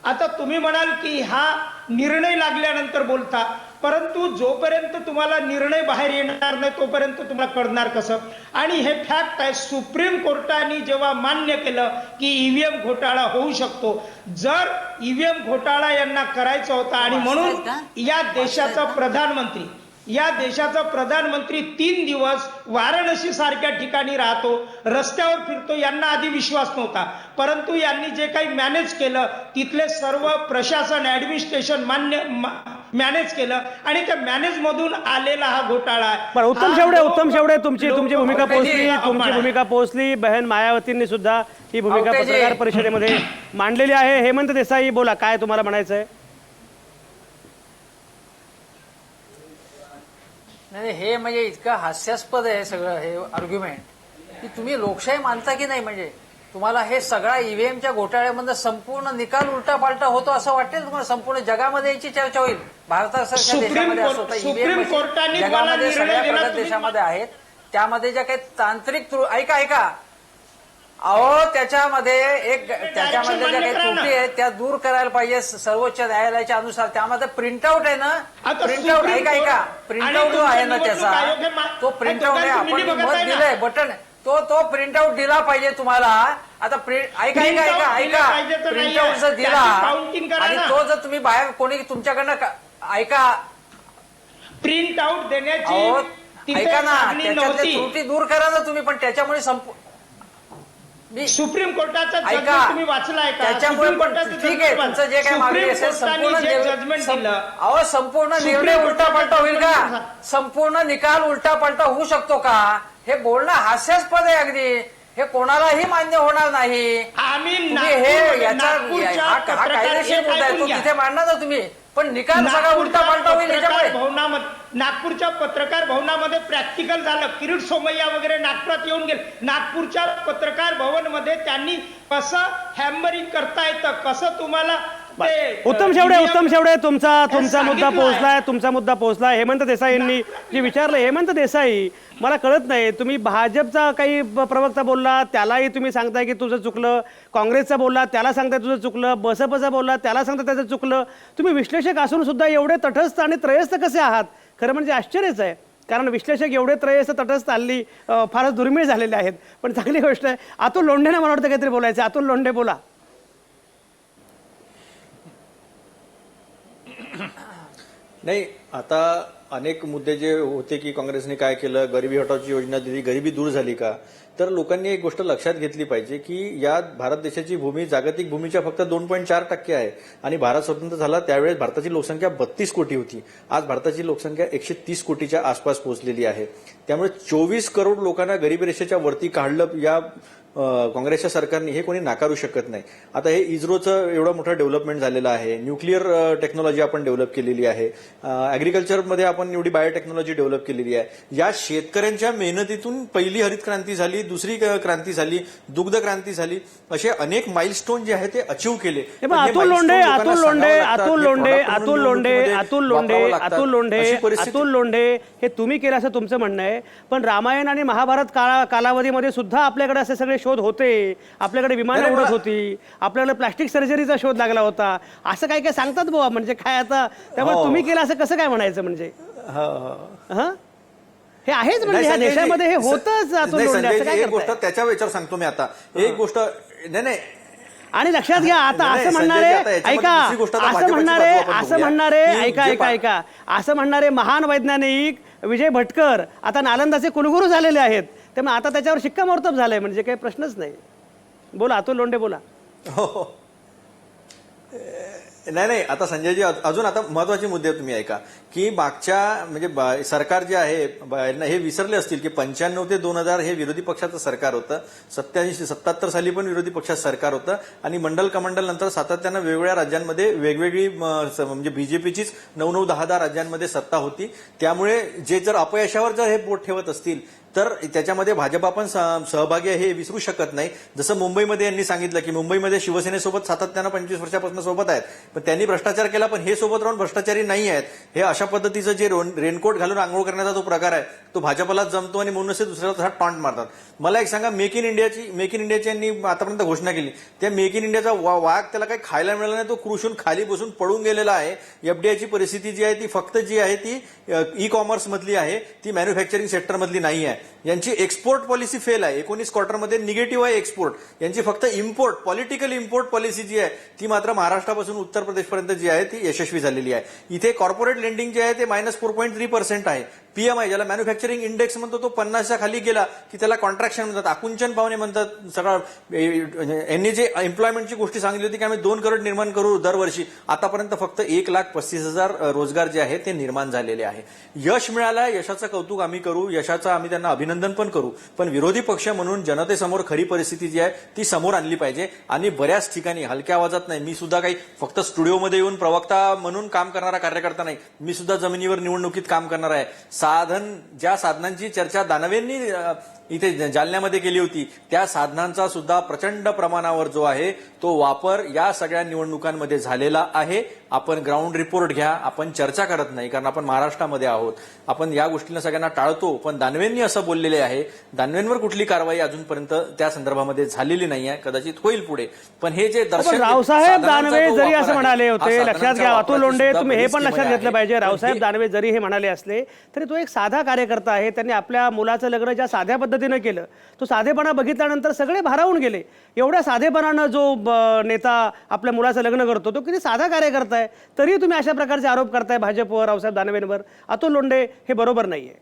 आता तुम्ही म्हणाल की हा निर्णय लागल्यानंतर बोलता, परंतु जोपर्यंत तुम्हाला निर्णय बाहेर येणार नाही तोपर्यंत तुम्हाला कळणार कसं. आणि हे फॅक्ट आहे, सुप्रीम कोर्टाने जेव्हा मान्य केलं की ईव्हीएम घोटाळा होऊ शकतो, जर ईव्हीएम घोटाळा यांना करायचा होता आणि म्हणून या देशाचा प्रधानमंत्री 3 दिवस वाराणसी सारख्या ठिकाणी राहतो, रस्त्यावर फिरतो, यांना आधी विश्वास नव्हता. परंतु यांनी जे काही मॅनेज केलं, तिथले सर्व प्रशासन ऍडमिनिस्ट्रेशन मॅनेज केलं आणि त्या मॅनेज मधून आलेला हा घोटाळा आहे. उत्तम शेवडे तुमची भूमिका पोहोचली. बहन मायावतींनी सुद्धा ही भूमिका पत्रकार परिषदेमध्ये मांडलेली आहे. हेमंत देसाई, बोला, काय तुम्हाला म्हणायचं आहे? नाही, हे म्हणजे इतकं हास्यास्पद आहे सगळं हे आर्ग्युमेंट की तुम्ही लोकशाही मानता की नाही. म्हणजे तुम्हाला हे सगळा ईव्हीएमच्या घोटाळ्यामधून संपूर्ण निकाल उलटा पालटा होतो असं वाटेल तुम्हाला? संपूर्ण जगामध्ये याची चर्चा होईल. भारतासारख्या देशामध्ये असं होतं, ईव्हीएम जगामध्ये सगळ्या प्रगत देशामध्ये आहेत. त्यामध्ये ज्या काही तांत्रिक ऐका अहो, त्याच्यामध्ये ज्या काही त्रुटी आहेत त्या दूर करायला पाहिजे सर्वोच्च न्यायालयाच्या अनुसार. त्यामध्ये प्रिंटआउट आहे ना, प्रिंटआउट प्रिंटआउट जो आहे ना त्याचा, तो प्रिंटआउट आहे, आपण मत दिलंय बटन, तो प्रिंटआउट दिला पाहिजे तुम्हाला. आता ऐका प्रिंटआउट जर दिला आणि तो जर तुम्ही बाहेर कोणी तुमच्याकडनं प्रिंटआउट देण्याची ऐका ना, त्याच्यातली त्रुटी दूर करा ना तुम्ही. पण त्याच्यामुळे सुप्रीम कोर्टाचा ऐका, तुम्ही वाचलाय का? त्याच्यामुळे ठीक आहे, तुमचं जे काय मागणी असेल संपूर्ण निर्णय उलटा पलटा होईल का? संपूर्ण निकाल उलटा पलटा होऊ शकतो का? हे बोलणं हास्यास्पद आहे अगदी. हे कोणालाही मान्य होणार नाही. हा कायदेशीर मुद्दा आहे, तो तिथे मांडणार ना तुम्ही. पण निकाल सगळा उलटा पालटा होईल याच्यामुळे. नागपूरच्या पत्रकार भवनामध्ये प्रॅक्टिकल झालं. किरीट सोमय्या वगैरे नागपुरात येऊन गेले. नागपूरच्या पत्रकार भवन मध्ये त्यांनी कसं हॅमरिंग करता येतं, कसं तुम्हाला. उत्तम शेवडे तुमचा मुद्दा पोहोचलाय. हेमंत देसाई यांनी जे विचारलं, हेमंत देसाई, मला कळत नाही, तुम्ही भाजपचा काही प्रवक्ता बोलला त्यालाही तुम्ही सांगताय की तुझं चुकलं, काँग्रेसचा बोलला त्याला सांगताय तुझं चुकलं, बसपचा बोलला त्याला सांगताय त्याचं चुकलं. तुम्ही विश्लेषक असून सुद्धा एवढे तटस्थ आणि त्रयस्थ कसे आहात? खरं म्हणजे आश्चर्यच आहे. कारण विश्लेषक एवढे त्रयस्थ तटस्थ हल्ली फारच दुर्मिळ झालेले आहेत. पण चांगली गोष्ट आहे. अतुल लोंढेंना मला वाटतं काहीतरी बोलायचं. अतुल लोंढे, बोला. नाही, आता अनेक मुद्दे जे होते की काँग्रेसने काय केलं, गरिबी हटावची योजना दिली, गरिबी दूर झाली का, तर लोकांनी एक गोष्ट लक्षात घेतली पाहिजे की या भारत देशाची भूमी जागतिक भूमीच्या फक्त 2.4% आहे आणि भारत स्वतंत्र झाला त्यावेळेस भारताची लोकसंख्या 32 कोटी होती. आज भारताची लोकसंख्या 130 कोटीच्या आसपास पोहोचलेली आहे. त्यामुळे 24 करोड लोकांना गरिबी रेषेच्या वरती काढलं या काँग्रेसच्या सरकारने, हे कोणी नाकारू शकत नाही. आता हे इस्रोचं एवढं मोठं डेव्हलपमेंट झालेलं आहे, न्यूक्लिअर टेक्नॉलॉजी आपण डेव्हलप केलेली आहे, अॅग्रिकल्चरमध्ये आपण एवढी बायोटेक्नॉलॉजी डेव्हलप केलेली आहे. या शेतकऱ्यांच्या मेहनतीतून पहिली हरित क्रांती झाली, दुसरी क्रांती झाली, दुग्ध क्रांती झाली, असे अनेक माइलस्टोन जे आहे ते अचीव्ह केले. अतुल लोंढे हे तुम्ही केलं असं तुमचं म्हणणं आहे, पण रामायण आणि महाभारत कालावधीमध्ये सुद्धा आपल्याकडे असे सगळे शोध होते. आपल्याकडे विमानं उडत होती, आपल्याकडे प्लास्टिक सर्जरीचा शोध लागला होता, असं काय काय सांगतात बुवा. म्हणजे काय आता त्यामुळे तुम्ही केलं असं कसं काय म्हणायचं? म्हणजे हे आहेच म्हणजे ह्या देशामध्ये हे होतच. अतुल लोंढे असं काय गोष्ट त्याच्या विचार सांगतो मी आता. एक गोष्ट नाही आणि लक्षात घ्या आता असं म्हणणारे असं म्हणणारे महान वैज्ञानिक विजय भटकर आता नालंदाचे कुलगुरू झालेले आहेत. त्यामुळे आता त्याच्यावर शिक्कामोर्तब झालंय, म्हणजे काही प्रश्नच नाही. बोला अतुल लोंढे बोला. हो नाही आता संजयजी अजून आता महत्वाचे मुद्दे तुम्ही ऐका की मागच्या म्हणजे सरकार जे आहे हे विसरले असतील की 95 ते 2000 हे विरोधी पक्षाचं सरकार होतं. 77 साली पण विरोधी पक्षाचं सरकार होतं आणि मंडल कमंडल नंतर सातत्यानं वेगवेगळ्या राज्यांमध्ये वेगवेगळी म्हणजे बीजेपीचीच 9-10 राज्यांमध्ये सत्ता होती. त्यामुळे जे जर अपयशावर जर हे बोट ठेवत असतील तर त्याच्यामध्ये भाजपा पण सहभागी आहे हे विसरू शकत नाही. जसं मुंबईमध्ये यांनी सांगितलं की मुंबईमध्ये शिवसेनेसोबत सातत्यानं 25 वर्षापासून सोबत आहेत, पण त्यांनी भ्रष्टाचार केला, पण हे सोबत राहून भ्रष्टाचारी नाही आहेत. हे अशा पद्धतीचं जे रेनकोट घालून आंघोळ करण्याचा जो प्रकार आहे तो भाजपलाच जमतो आणि म्हणून असे दुसऱ्याला टॉन्ट मारतात. मला एक सांगा, मेक इन इंडियाची यांनी आतापर्यंत घोषणा केली, त्या मेक इन इंडियाचा वाघ त्याला काही खायला मिळाला नाही, तो कृषून खाली बसून पडून गेलेला आहे. एफडीआयची परिस्थिती जी आहे ती फक्त जी आहे ती ई कॉमर्स मधली आहे, ती मॅन्युफॅक्चरिंग सेक्टर मधली नाही आहे. यांची एक्सपोर्ट पॉलिसी फेल आहे. 19 क्वार्टरमध्ये निगेटिव्ह आहे एक्सपोर्ट. यांची फक्त इम्पोर्ट पॉलिटिकल इम्पोर्ट पॉलिसी जी आहे ती मात्र महाराष्ट्रापासून उत्तर प्रदेशपर्यंत जी आहे ती यशस्वी झालेली आहे. इथे कॉर्पोरेट लेंडिंग जे आहे ते -4.3% आहे. पीएमआय ज्याला मॅन्युफॅक्चरिंग इंडेक्स म्हणतो तो 50च्या खाली गेला की त्याला कॉन्ट्रॅक्शन म्हणतात, आकुंचन पावणे म्हणतात. सगळं यांनी जे एम्प्लॉयमेंटची गोष्टी सांगितली होती की आम्ही 2 करोड निर्माण करू दरवर्षी, आतापर्यंत फक्त 1,35,000 रोजगार जे आहे ते निर्माण झालेले आहे. यश मिळालं, यशाचं कौतुक आम्ही करू, यशाचं आम्ही त्यांना अभिनंदन पण करू, पण विरोधी पक्ष म्हणून जनतेसमोर खरी परिस्थिती जी आहे ती समोर आणली पाहिजे. आणि बऱ्याच ठिकाणी हलक्या आवाजात नाही, मी सुद्धा काही फक्त स्टुडिओमध्ये येऊन प्रवक्ता म्हणून काम करणारा कार्यकर्ता नाही, मी सुद्धा जमिनीवर निवडणुकीत काम करणार आहे. ज्या साधनांची चर्चा दानवेंनी इथे जालन्यामध्ये केली होती त्या साधनांचा सुद्धा प्रचंड प्रमाणावर जो आहे तो वापर या सगळ्या निवडणुकांमध्ये झालेला आहे. आपण ग्राउंड रिपोर्ट घ्या, आपण चर्चा करत नाही कारण आपण महाराष्ट्रामध्ये आहोत, आपण या गोष्टींना सगळ्यांना टाळतो. पण दानवेंनी असं बोललेले आहे, दानवेंवर कुठली कारवाई अजूनपर्यंत त्या संदर्भामध्ये झालेली नाही आहे, कदाचित होईल पुढे. पण हे जे रावसाहेब दानवे जरी असं म्हणाले होते, लक्षात घ्या अतुल लोंढे तुम्ही हे पण लक्षात घेतलं पाहिजे, रावसाहेब दानवे जरी हे म्हणाले असले तरी तो एक साधा कार्यकर्ता आहे. त्यांनी आपल्या मुलाचं लग्न ज्या साध्या पद्धतीनं केलं, तो साधेपणा बघितल्यानंतर सगळे भारावून गेले. एवढ्या साधेपणानं जो नेता आपल्या मुलाचं लग्न करतो तो किती साधा कार्यकर्ता आहे, तरी तुम्ही अशा प्रकारचे आरोप करताय भाजपवर, रावसाहेब दानवेंवर. अतुल लोंढे हे बरोबर नाहीये.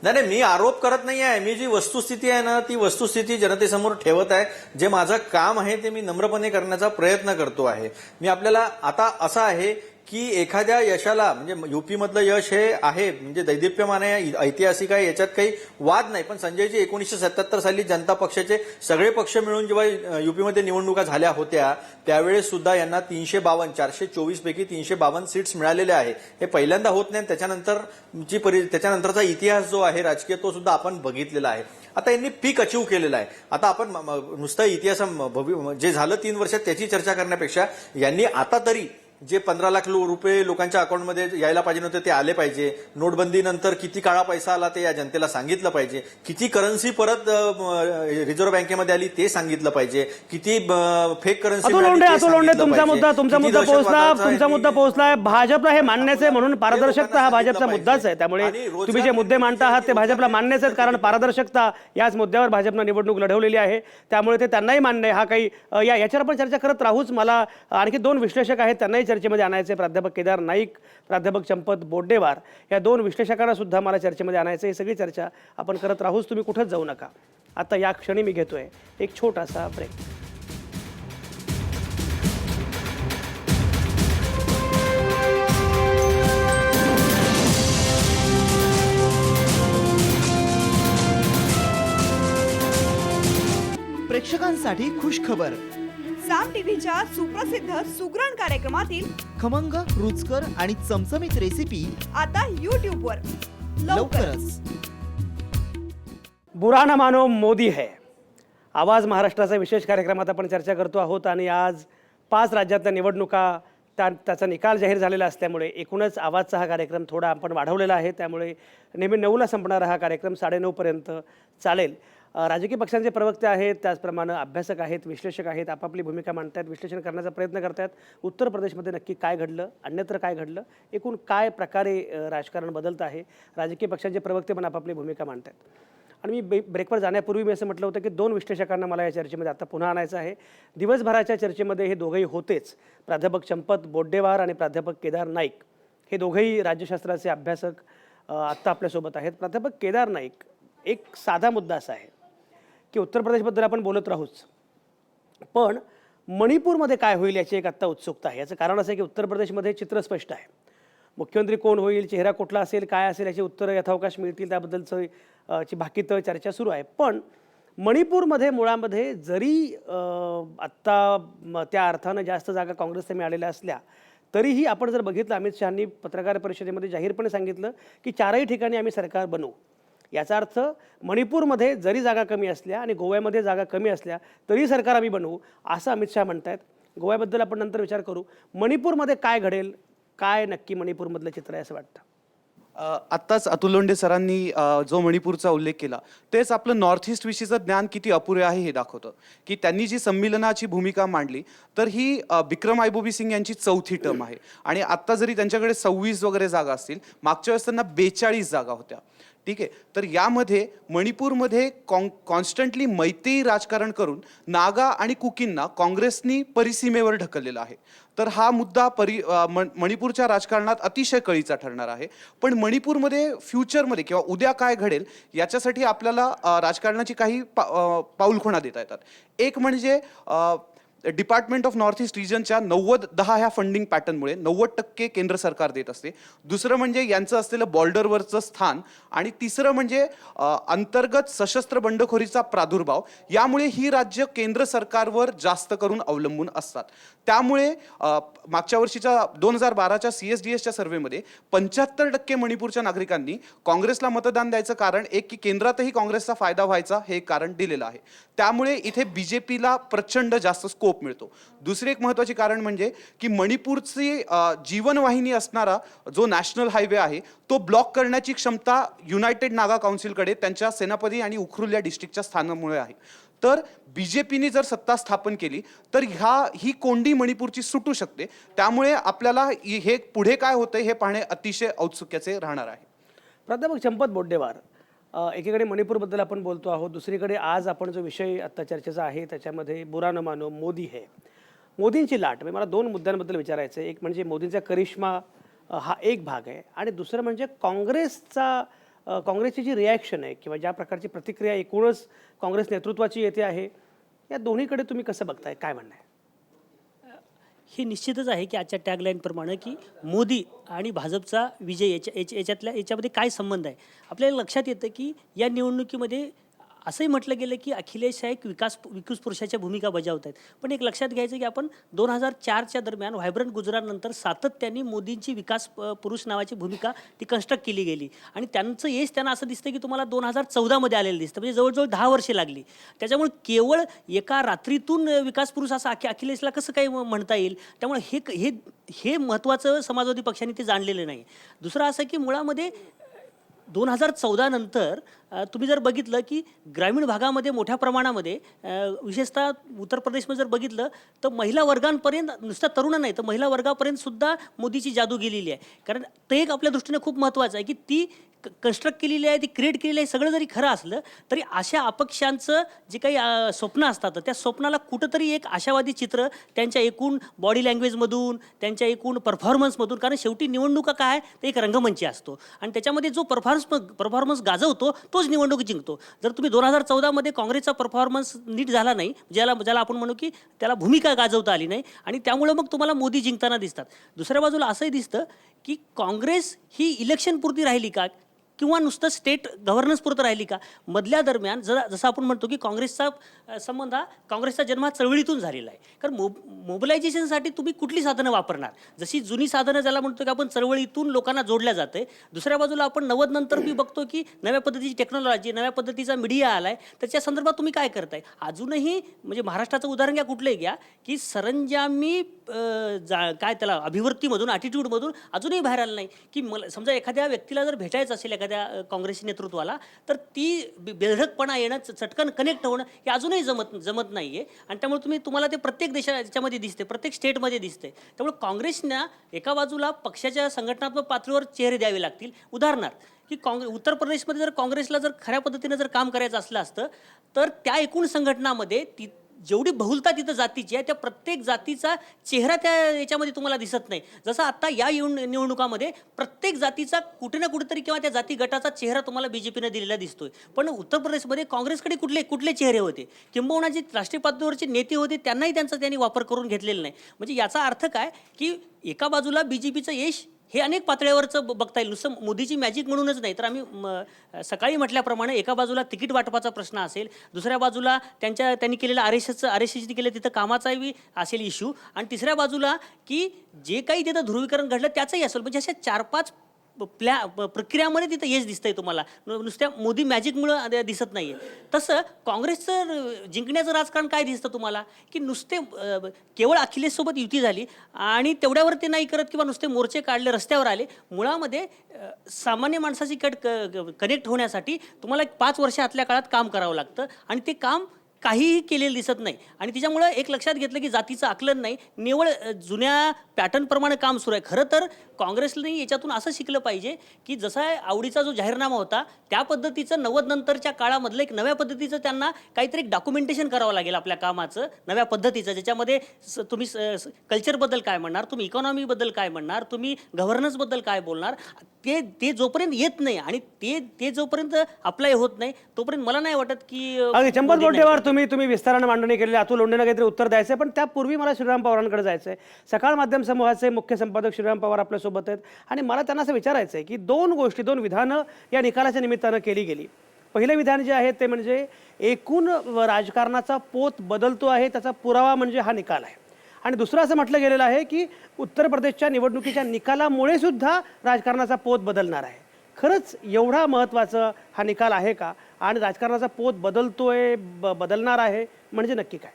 नाही मी आरोप करत नाही आहे, मी जी वस्तुस्थिती आहे ना ती वस्तुस्थिती जनतेसमोर ठेवत आहे. जे माझं काम आहे ते मी नम्रपणे करण्याचा प्रयत्न करतो आहे. मी आपल्याला आता असं आहे की एखाद्या यशाला म्हणजे युपी मधलं यश हे आहे म्हणजे दैदिप्यमान आहे, ऐतिहासिक आहे, याच्यात काही वाद नाही. पण संजयजी 1977 साली जनता पक्षाचे सगळे पक्ष मिळून जेव्हा युपीमध्ये निवडणुका झाल्या होत्या त्यावेळेस सुद्धा यांना 352 424 पैकी 352 सीट्स मिळालेल्या आहे. हे पहिल्यांदा होत नाही. त्याच्यानंतरचा इतिहास जो आहे राजकीय तो सुद्धा आपण बघितलेला आहे. आता यांनी पीक अचीव्ह केलेलं आहे. आता आपण नुसतं इतिहास जे झालं 3 वर्षात त्याची चर्चा करण्यापेक्षा यांनी आता तरी जे 15 लाख रुपये लोकांच्या अकाउंटमध्ये यायला पाहिजे नव्हते ते आले पाहिजे. नोटबंदीनंतर किती काळा पैसा आला ते या जनतेला सांगितलं पाहिजे. किती करन्सी परत रिझर्व्ह बँकेमध्ये आली ते सांगितलं पाहिजे. किती फेक करन्सी. तुमचा मुद्दा पोहोचलाय. भाजपला हे मान्यच आहे, म्हणून पारदर्शकता हा भाजपचा मुद्दाच आहे. त्यामुळे तुम्ही जे मुद्दे मांडता आहात ते भाजपला मान्यच आहेत, कारण पारदर्शकता याच मुद्द्यावर भाजपनं निवडणूक लढवलेली आहे. त्यामुळे ते त्यांनाही मान्य आहे. हा काही याच्यावर पण चर्चा करत राहूच. मला आणखी 2 विश्लेषक आहेत त्यांनाही चर्चेमध्ये आणायचे. प्राध्यापक केदार नाईक, प्राध्यापक चंपत बोड्डेवार या दोन विश्लेषकांना सुद्धा मला चर्चेमध्ये आणायचं. ही सगळी चर्चा आपण करत राहूच, तुम्ही कुठंच जाऊ नका. आता या क्षणी मी घेतोय एक छोटासा ब्रेक. प्रेक्षकांसाठी खुश खबर. साम टीव्हीच्या सुप्रसिद्ध सुगरण कार्यक्रमातील खमंग, रुचकर आणि चमचमीत रेसिपी आता YouTube वर लवकरच. बुरा ना मानो मोदी है. आवाज महाराष्ट्राचा विशेष कार्यक्रमात आपण चर्चा करतो आहोत आणि आज 5 राज्यातल्या निवडणुका त्याचा निकाल जाहीर झालेला असल्यामुळे एकूणच आवाजचा हा कार्यक्रम थोडा आपण वाढवलेला आहे. त्यामुळे नेहमी 9ला संपणारा हा कार्यक्रम 9:30 पर्यंत चालेल. राजकीय पक्षांचे प्रवक्ते आहेत, त्याचप्रमाणे अभ्यासक आहेत, विश्लेषक आहेत, आपापली भूमिका मांडतात, विश्लेषण करण्याचा प्रयत्न करतात. उत्तर प्रदेशमध्ये नक्की काय घडलं, अन्यत्र काय घडलं, एकूण काय प्रकारे राजकारण बदलतं आहे, राजकीय पक्षांचे प्रवक्ते पण आपापली भूमिका मांडतात. आणि मी ब्रेकवर जाण्यापूर्वी मी असं म्हटलं होतं की 2 विश्लेषकांना मला या चर्चेमध्ये आता पुन्हा आणायचं आहे. दिवसभराच्या चर्चेमध्ये हे दोघंही होतेच. प्राध्यापक चंपत बोड्डेवार आणि प्राध्यापक केदार नाईक हे दोघंही राज्यशास्त्राचे अभ्यासक आत्ता आपल्यासोबत आहेत. प्राध्यापक केदार नाईक, एक साधा मुद्दा असा आहे की उत्तर प्रदेशबद्दल आपण बोलत राहूच, पण मणिपूरमध्ये काय होईल याची एक आत्ता उत्सुकता आहे. याचं कारण असं आहे की उत्तर प्रदेशमध्ये चित्र स्पष्ट आहे. मुख्यमंत्री कोण होईल, चेहरा कुठला असेल, काय असेल याची उत्तरं यथावकाश मिळतील, त्याबद्दलचं ची बाकी तर चर्चा सुरू आहे. पण मणिपूरमध्ये मुळामध्ये जरी आत्ता त्या अर्थानं जास्त जागा काँग्रेसला मिळालेल्या असल्या तरीही आपण जर बघितलं, अमित शहांनी पत्रकार परिषदेमध्ये जाहीरपणे सांगितलं की 4ही ठिकाणी आम्ही सरकार बनवू. याचा अर्थ मणिपूरमध्ये जरी जागा कमी असल्या आणि गोव्यामध्ये जागा कमी असल्या तरी सरकार आम्ही बनवू असं अमित शहा म्हणत आहेत. गोव्याबद्दल आपण नंतर विचार करू. मणिपूरमध्ये काय घडेल, काय नक्की मणिपूरमधलं चित्र आहे असं वाटतं? आत्ताच अतुल लोंढे सरांनी जो मणिपूरचा उल्लेख केला तेच आपलं नॉर्थ ईस्ट विषयीचं ज्ञान किती अपुरे आहे हे दाखवतं. की त्यांनी जी संमेलनाची भूमिका मांडली तर ही बिक्रम आयबोबी सिंग यांची 4थी टर्म आहे. आणि आत्ता जरी त्यांच्याकडे 26 वगैरे जागा असतील, मागच्या वेळेस त्यांना 42 जागा होत्या. ठीक आहे, तर यामध्ये मणिपूरमध्ये कॉन्स्टंटली मैत्री राजकारण करून नागा आणि कुकींना काँग्रेसनी परिसीमेवर ढकललेला आहे. तर हा मुद्दा मणिपूरच्या राजकारणात अतिशय कळीचा ठरणार आहे. पण मणिपूरमध्ये फ्युचरमध्ये किंवा उद्या काय घडेल याच्यासाठी आपल्याला राजकारणाची काही पाऊलखुणा देता येतात. एक म्हणजे डिपार्टमेंट ऑफ नॉर्थ ईस्ट रिजनच्या 90-10 ह्या फंडिंग पॅटर्नमुळे 90% केंद्र सरकार देत असते. दुसरं म्हणजे यांचं असलेलं बॉर्डरवरचं स्थान आणि तिसरं म्हणजे अंतर्गत सशस्त्र बंडखोरीचा प्रादुर्भाव. यामुळे ही राज्य केंद्र सरकारवर जास्त करून अवलंबून असतात. त्यामुळे मागच्या वर्षीच्या 2012च्या CSDSच्या सर्व्हेमध्ये 75% मणिपूरच्या नागरिकांनी काँग्रेसला मतदान द्यायचं कारण एक की केंद्रातही काँग्रेसचा फायदा व्हायचा हे कारण दिलेलं आहे. त्यामुळे इथे BJPला प्रचंड जास्त स्कोप मिळतो. दुसरे एक महत्त्वाचे कारण म्हणजे की मणिपूरची जीवनवाहिनी असणारा जो नॅशनल हायवे आहे तो ब्लॉक करण्याची क्षमता युनायटेड नागा काउन्सिलकडे त्यांच्या सेनापती आणि उखरुल या डिस्ट्रिक्टच्या स्थानामुळे आहे. तर BJPने जर सत्ता स्थापन केली तर ही कोंडी मणिपूरची सुटू शकते. त्यामुळे आपल्याला हे पुढे काय होतंय हे पाहणे अतिशय औत्सुक्याचे राहणार आहे. प्राध्यापक चंपत बोड्डेवार, एकीकडे मणिपूरबद्दल आपण बोलतो आहोत, दुसरीकडे आज आपण जो विषय आत्ता चर्चेचा आहे त्याच्यामध्ये बुरा न मानो मोदी है. मोदींची लाट, मला 2 मुद्द्यांबद्दल विचारायचं आहे. एक म्हणजे मोदींचा करिश्मा हा एक भाग आहे आणि दुसरं म्हणजे काँग्रेसची जी रिॲक्शन आहे किंवा ज्या प्रकारची प्रतिक्रिया एकूणच काँग्रेस नेतृत्वाची येते आहे, या दोन्हीकडे तुम्ही कसं बघताय, काय म्हणणं आहे? हे निश्चितच आहे की आजच्या टॅगलाईनप्रमाणे की मोदी आणि भाजपचा विजय याच्यामध्ये काय संबंध आहे. आपल्याला लक्षात येतं की या निवडणुकीमध्ये असंही म्हटलं गेलं की अखिलेश हा एक विकास पुरुषाच्या भूमिका बजावत आहेत. पण एक लक्षात घ्यायचं की आपण 2004च्या दरम्यान व्हायब्रंट गुजरातनंतर सातत्याने मोदींची विकास पुरुष नावाची भूमिका ती कन्स्ट्रक्ट केली गेली आणि त्यांचं यश त्यांना असं दिसतं की तुम्हाला 2014मध्ये आलेलं दिसतं. म्हणजे जवळजवळ 10 वर्षे लागली. त्याच्यामुळे केवळ एका रात्रीतून विकास पुरुष असं अखिलेशला कसं काही म्हणता येईल. त्यामुळे हे महत्त्वाचं समाजवादी पक्षाने ते जाणलेलं नाही. दुसरं असं की मुळामध्ये 2014 नंतर तुम्ही जर बघितलं की ग्रामीण भागामध्ये मोठ्या प्रमाणामध्ये विशेषतः उत्तर प्रदेशमध्ये जर बघितलं तर महिला वर्गांपर्यंत, नुसतं तरुण नाही तर महिला वर्गापर्यंत सुद्धा मोदीची जादू गेलेली आहे. कारण ते एक आपल्या दृष्टीने खूप महत्त्वाचं आहे की ती कन्स्ट्रक्ट केलेली आहे, ती क्रिएट केलेली आहे. सगळं जरी खरं असलं तरी अशा अपक्षांचं जे काही स्वप्न असतात त्या स्वप्नाला कुठंतरी एक आशावादी चित्र त्यांच्या एकूण बॉडी लँग्वेजमधून, त्यांच्या एकूण परफॉर्मन्समधून, कारण शेवटी निवडणुका काय ते एक रंगमंच असतो आणि त्याच्यामध्ये जो परफॉर्मन्स गाजवतो तोच निवडणूक जिंकतो. जर तुम्ही 2014मध्ये काँग्रेसचा परफॉर्मन्स नीट झाला नाही, ज्याला आपण म्हणू की त्याला भूमिका गाजवता आली नाही आणि त्यामुळं मग तुम्हाला मोदी जिंकताना दिसतात. दुसऱ्या बाजूला असंही दिसतं की काँग्रेस ही इलेक्शनपुरती राहिली का किंवा नुसतं स्टेट गव्हर्नन्सपुरतं राहिली का. मधल्या दरम्यान जसं आपण म्हणतो की काँग्रेसचा संबंध हा काँग्रेसचा जन्म हा चळवळीतून झालेला आहे. कारण मोबिलायझेशनसाठी तुम्ही कुठली साधनं वापरणार. जशी जुनी साधनं ज्याला म्हणतो की आपण चळवळीतून लोकांना जोडल्या जाते. दुसऱ्या बाजूला आपण 90 नंतर मी बघतो की नव्या पद्धतीची टेक्नॉलॉजी, नव्या पद्धतीचा मीडिया आला आहे. त्याच्या संदर्भात तुम्ही काय करताय. अजूनही म्हणजे महाराष्ट्राचं उदाहरण घ्या कुठलंही घ्या की सरंजामी काय त्याला अभिवृत्तीमधून, ॲटिट्यूडमधून अजूनही बाहेर आलं नाही. की मला समजा एखाद्या व्यक्तीला जर भेटायचं असेल एखाद्या काँग्रेसी नेतृत्वाला तर ती बेधडकपणा येणं, चटकन कनेक्ट होणं हे अजूनही जमत नाही आहे. आणि त्यामुळे तुम्हाला ते प्रत्येक याच्यामध्ये दिसते, प्रत्येक स्टेटमध्ये दिसते. त्यामुळे काँग्रेसना एका बाजूला पक्षाच्या संघटनात्मक पातळीवर चेहरे द्यावे लागतील. उदाहरणार्थ की उत्तर प्रदेशमध्ये जर काँग्रेसला जर खऱ्या पद्धतीनं जर काम करायचं असलं असतं तर त्या एकूण संघटनामध्ये जेवढी बहुलता तिथं जातीची आहे त्या प्रत्येक जातीचा चेहरा त्या याच्यामध्ये तुम्हाला दिसत नाही. जसं आत्ता या निवडणुकामध्ये प्रत्येक जातीचा कुठे ना कुठेतरी किंवा त्या जाती गटाचा चेहरा तुम्हाला BJPनं दिलेला दिसतोय. पण उत्तर प्रदेशमध्ये काँग्रेसकडे कुठले चेहरे होते. किंबहुना जे राष्ट्रीय पातळीवरचे नेते होते त्यांनाही त्यांनी वापर करून घेतलेला नाही. म्हणजे याचा अर्थ काय की एका बाजूला BJPचं यश हे अनेक पातळ्यावरचं बघता येईल. नुसतं मोदीची मॅजिक म्हणूनच नाही तर आम्ही सकाळी म्हटल्याप्रमाणे एका बाजूला तिकीट वाटपाचा प्रश्न असेल, दुसऱ्या बाजूला त्यांनी केलेलं RSSची केलं तिथं कामाचाही असेल इश्यू, आणि तिसऱ्या बाजूला की जे काही तिथं ध्रुवीकरण घडलं त्याचंही असेल. म्हणजे अशा 4-5 प्रक्रियामध्ये तिथं यश दिसतंय तुम्हाला, नुसत्या मोदी मॅजिकमुळं दिसत नाही आहे. तसं काँग्रेसचं जिंकण्याचं राजकारण काय दिसतं तुम्हाला की नुसते केवळ अखिलेशसोबत युती झाली आणि तेवढ्यावर ते नाही करत किंवा नुसते मोर्चे काढले, रस्त्यावर आले. मुळामध्ये सामान्य माणसाची कनेक्ट होण्यासाठी तुम्हाला 5 वर्ष आतल्या काळात काम करावं लागतं आणि ते काम काहीही केलेलं दिसत नाही. आणि त्याच्यामुळं एक लक्षात घेतलं की जातीचं आकलन नाही, निव्वळ जुन्या पॅटर्नप्रमाणे काम सुरू आहे. खरं तर काँग्रेसने याच्यातून असं शिकलं पाहिजे की जसा आवडीचा जो जाहीरनामा होता त्या पद्धतीचं 90 नंतरच्या काळामधलं एक नव्या पद्धतीचं त्यांना काहीतरी एक डॉक्युमेंटेशन करावं लागेल आपल्या कामाचं, नव्या पद्धतीचं, ज्याच्यामध्ये तुम्ही कल्चरबद्दल काय म्हणणार, तुम्ही इकॉनॉमीबद्दल काय म्हणणार, तुम्ही गव्हर्नन्सबद्दल काय बोलणार, ते जोपर्यंत येत नाही आणि ते जोपर्यंत अप्लाय होत नाही तोपर्यंत मला नाही वाटत की चंपत बोलटेवर तुम्ही विस्तारानं मांडणी केलेली. अतुल लोंढेंना काहीतरी उत्तर द्यायचं आहे, पण त्यापूर्वी मला श्रीराम पवारांकडे जायचं आहे. सकाळ माध्यम समूहाचे मुख्य संपादक श्रीराम पवार आपल्यासोबत आहेत आणि मला त्यांना असं विचारायचं आहे की 2 विधानं या निकालाच्या निमित्तानं केली गेली. पहिलं विधान जे आहे ते म्हणजे एकूण राजकारणाचा पोत बदलतो आहे त्याचा पुरावा म्हणजे हा निकाल आहे. आणि दुसरं असं म्हटलं गेलेलं आहे की उत्तर प्रदेशच्या निवडणुकीच्या निकालामुळे सुद्धा राजकारणाचा पोत बदलणार आहे. खरंच एवढा महत्त्वाचा हा निकाल आहे का? आणि राजकारणाचा पोत बदलणार आहे म्हणजे नक्की काय?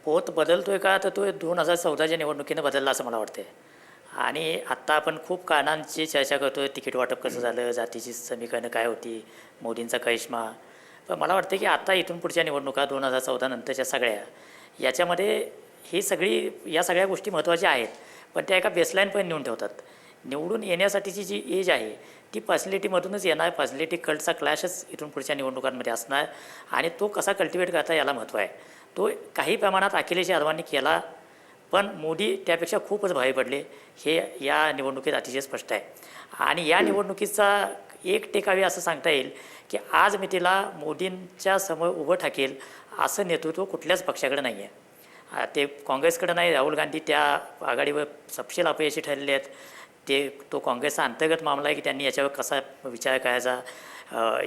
पोत बदलतोय का तर तो 2014च्या निवडणुकीनं बदलला असं मला वाटते. आणि आत्ता आपण खूप कारणांची चर्चा करतोय, तिकीट वाटप कसं झालं, जातीची समीकरणं काय होती, मोदींचा करिश्मा. पण मला वाटतं की आता इथून पुढच्या निवडणुका 2014 नंतरच्या सगळ्या याच्यामध्ये या सगळ्या गोष्टी महत्त्वाच्या आहेत, पण त्या एका बेसलाईनपर्यंत नेऊन ठेवतात. निवडून येण्यासाठीची जी एज आहे ती पर्सनॅलिटीमधूनच येणार. पर्सनॅलिटी कल्टचा क्लॅशच इथून पुढच्या निवडणुकांमध्ये असणार आणि तो कसा कल्टिवेट करता याला महत्त्व आहे. तो काही प्रमाणात अखिलेश यादवांनी केला, पण मोदी त्यापेक्षा खूपच भारी पडले हे या निवडणुकीत अतिशय स्पष्ट आहे. आणि या निवडणुकीचा एक टेकावे असं सांगता येईल की आज मी तिला मोदींच्या समोर उभं ठाकेल असं नेतृत्व कुठल्याच पक्षाकडे नाही आहे. ते काँग्रेसकडे नाही. राहुल गांधी त्या आघाडीवर सपशेल अपयशी ठरलेले आहेत. तो काँग्रेसचा अंतर्गत मामला आहे की त्यांनी याच्यावर कसा विचार करायचा,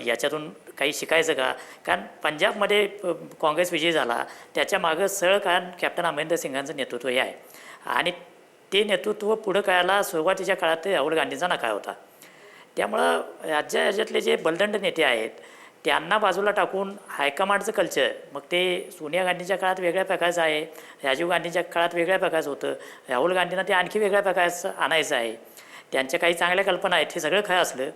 याच्यातून काही शिकायचं का. कारण पंजाबमध्ये काँग्रेस विजयी झाला त्याच्या मागं सरळ कारण कॅप्टन अमरिंदर सिंगांचं नेतृत्व हे आहे आणि ते नेतृत्व पुढं करायला सुरुवातीच्या काळात राहुल गांधींचा नकार होता. त्यामुळं राज्यातले जे बलदंड नेते आहेत त्यांना बाजूला टाकून हायकमांडचं कल्चर, मग ते सोनिया गांधीच्या काळात वेगळ्या प्रकारचं आहे, राजीव गांधीच्या काळात वेगळ्या प्रकारचं होतं, राहुल गांधींना ते आणखी वेगळ्या प्रकारचं आणायचं आहे. त्यांच्या काही चांगल्या कल्पना आहेत, हे सगळं खरं असलं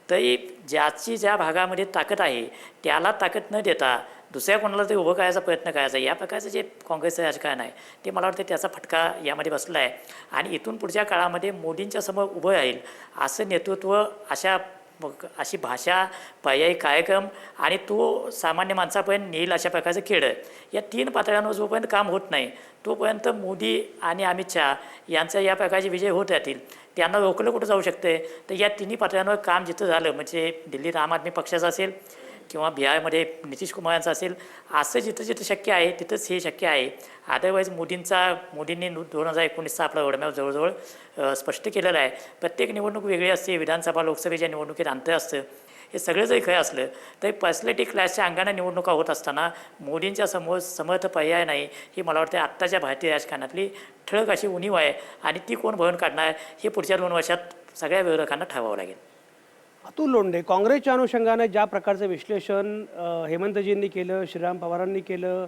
तरी ज्या भागामध्ये ताकद आहे त्याला ताकद न देता दुसऱ्या कोणाला ते उभं करायचा प्रयत्न करायचा, या प्रकारचं जे काँग्रेसचं राजकारण आहे ते मला वाटतं त्याचा फटका यामध्ये बसला आहे. आणि इथून पुढच्या काळामध्ये मोदींच्या समोर उभं राहील असं नेतृत्व, अशी भाषा, पर्यायी कार्यक्रम आणि तो सामान्य माणसापर्यंत नेईल अशा प्रकारचं खेळ आहे. या 3 पातळ्यांवर जोपर्यंत काम होत नाही तोपर्यंत मोदी आणि अमित शहा यांचा या प्रकारचे विजय होत राहतील. त्यांना रोखलं कुठं जाऊ शकते, तर या 3 पातळ्यांवर काम जिथं झालं, म्हणजे दिल्लीत आम आदमी पक्षाचं असेल किंवा बिहारमध्ये नितीश कुमार यांचं असेल, असं जिथं जिथं शक्य आहे तिथंच हे शक्य आहे. अदरवाईज मोदींनी 2019चा आपला रोडमॅप जवळजवळ स्पष्ट केलेला आहे. प्रत्येक निवडणूक वेगळी असते, विधानसभा लोकसभेच्या निवडणुकीत अंतर असतं. हे सगळं जरी खरं असलं तरी पर्सनॅलिटी क्लॅशच्या अंगाने निवडणुका होत असताना मोदींच्या समोर समर्थ पर्याय नाही, ही मला वाटतं आत्ताच्या भारतीय राजकारणातली ठळक अशी उणीव आहे. आणि ती कोण भरून काढणार हे पुढच्या 2 वर्षात सगळ्या विरोधकांना ठरवावं लागेल. अतुल लोंढे, काँग्रेसच्या अनुषंगाने ज्या प्रकारचं विश्लेषण हेमंतजींनी केलं, श्रीराम पवारांनी केलं,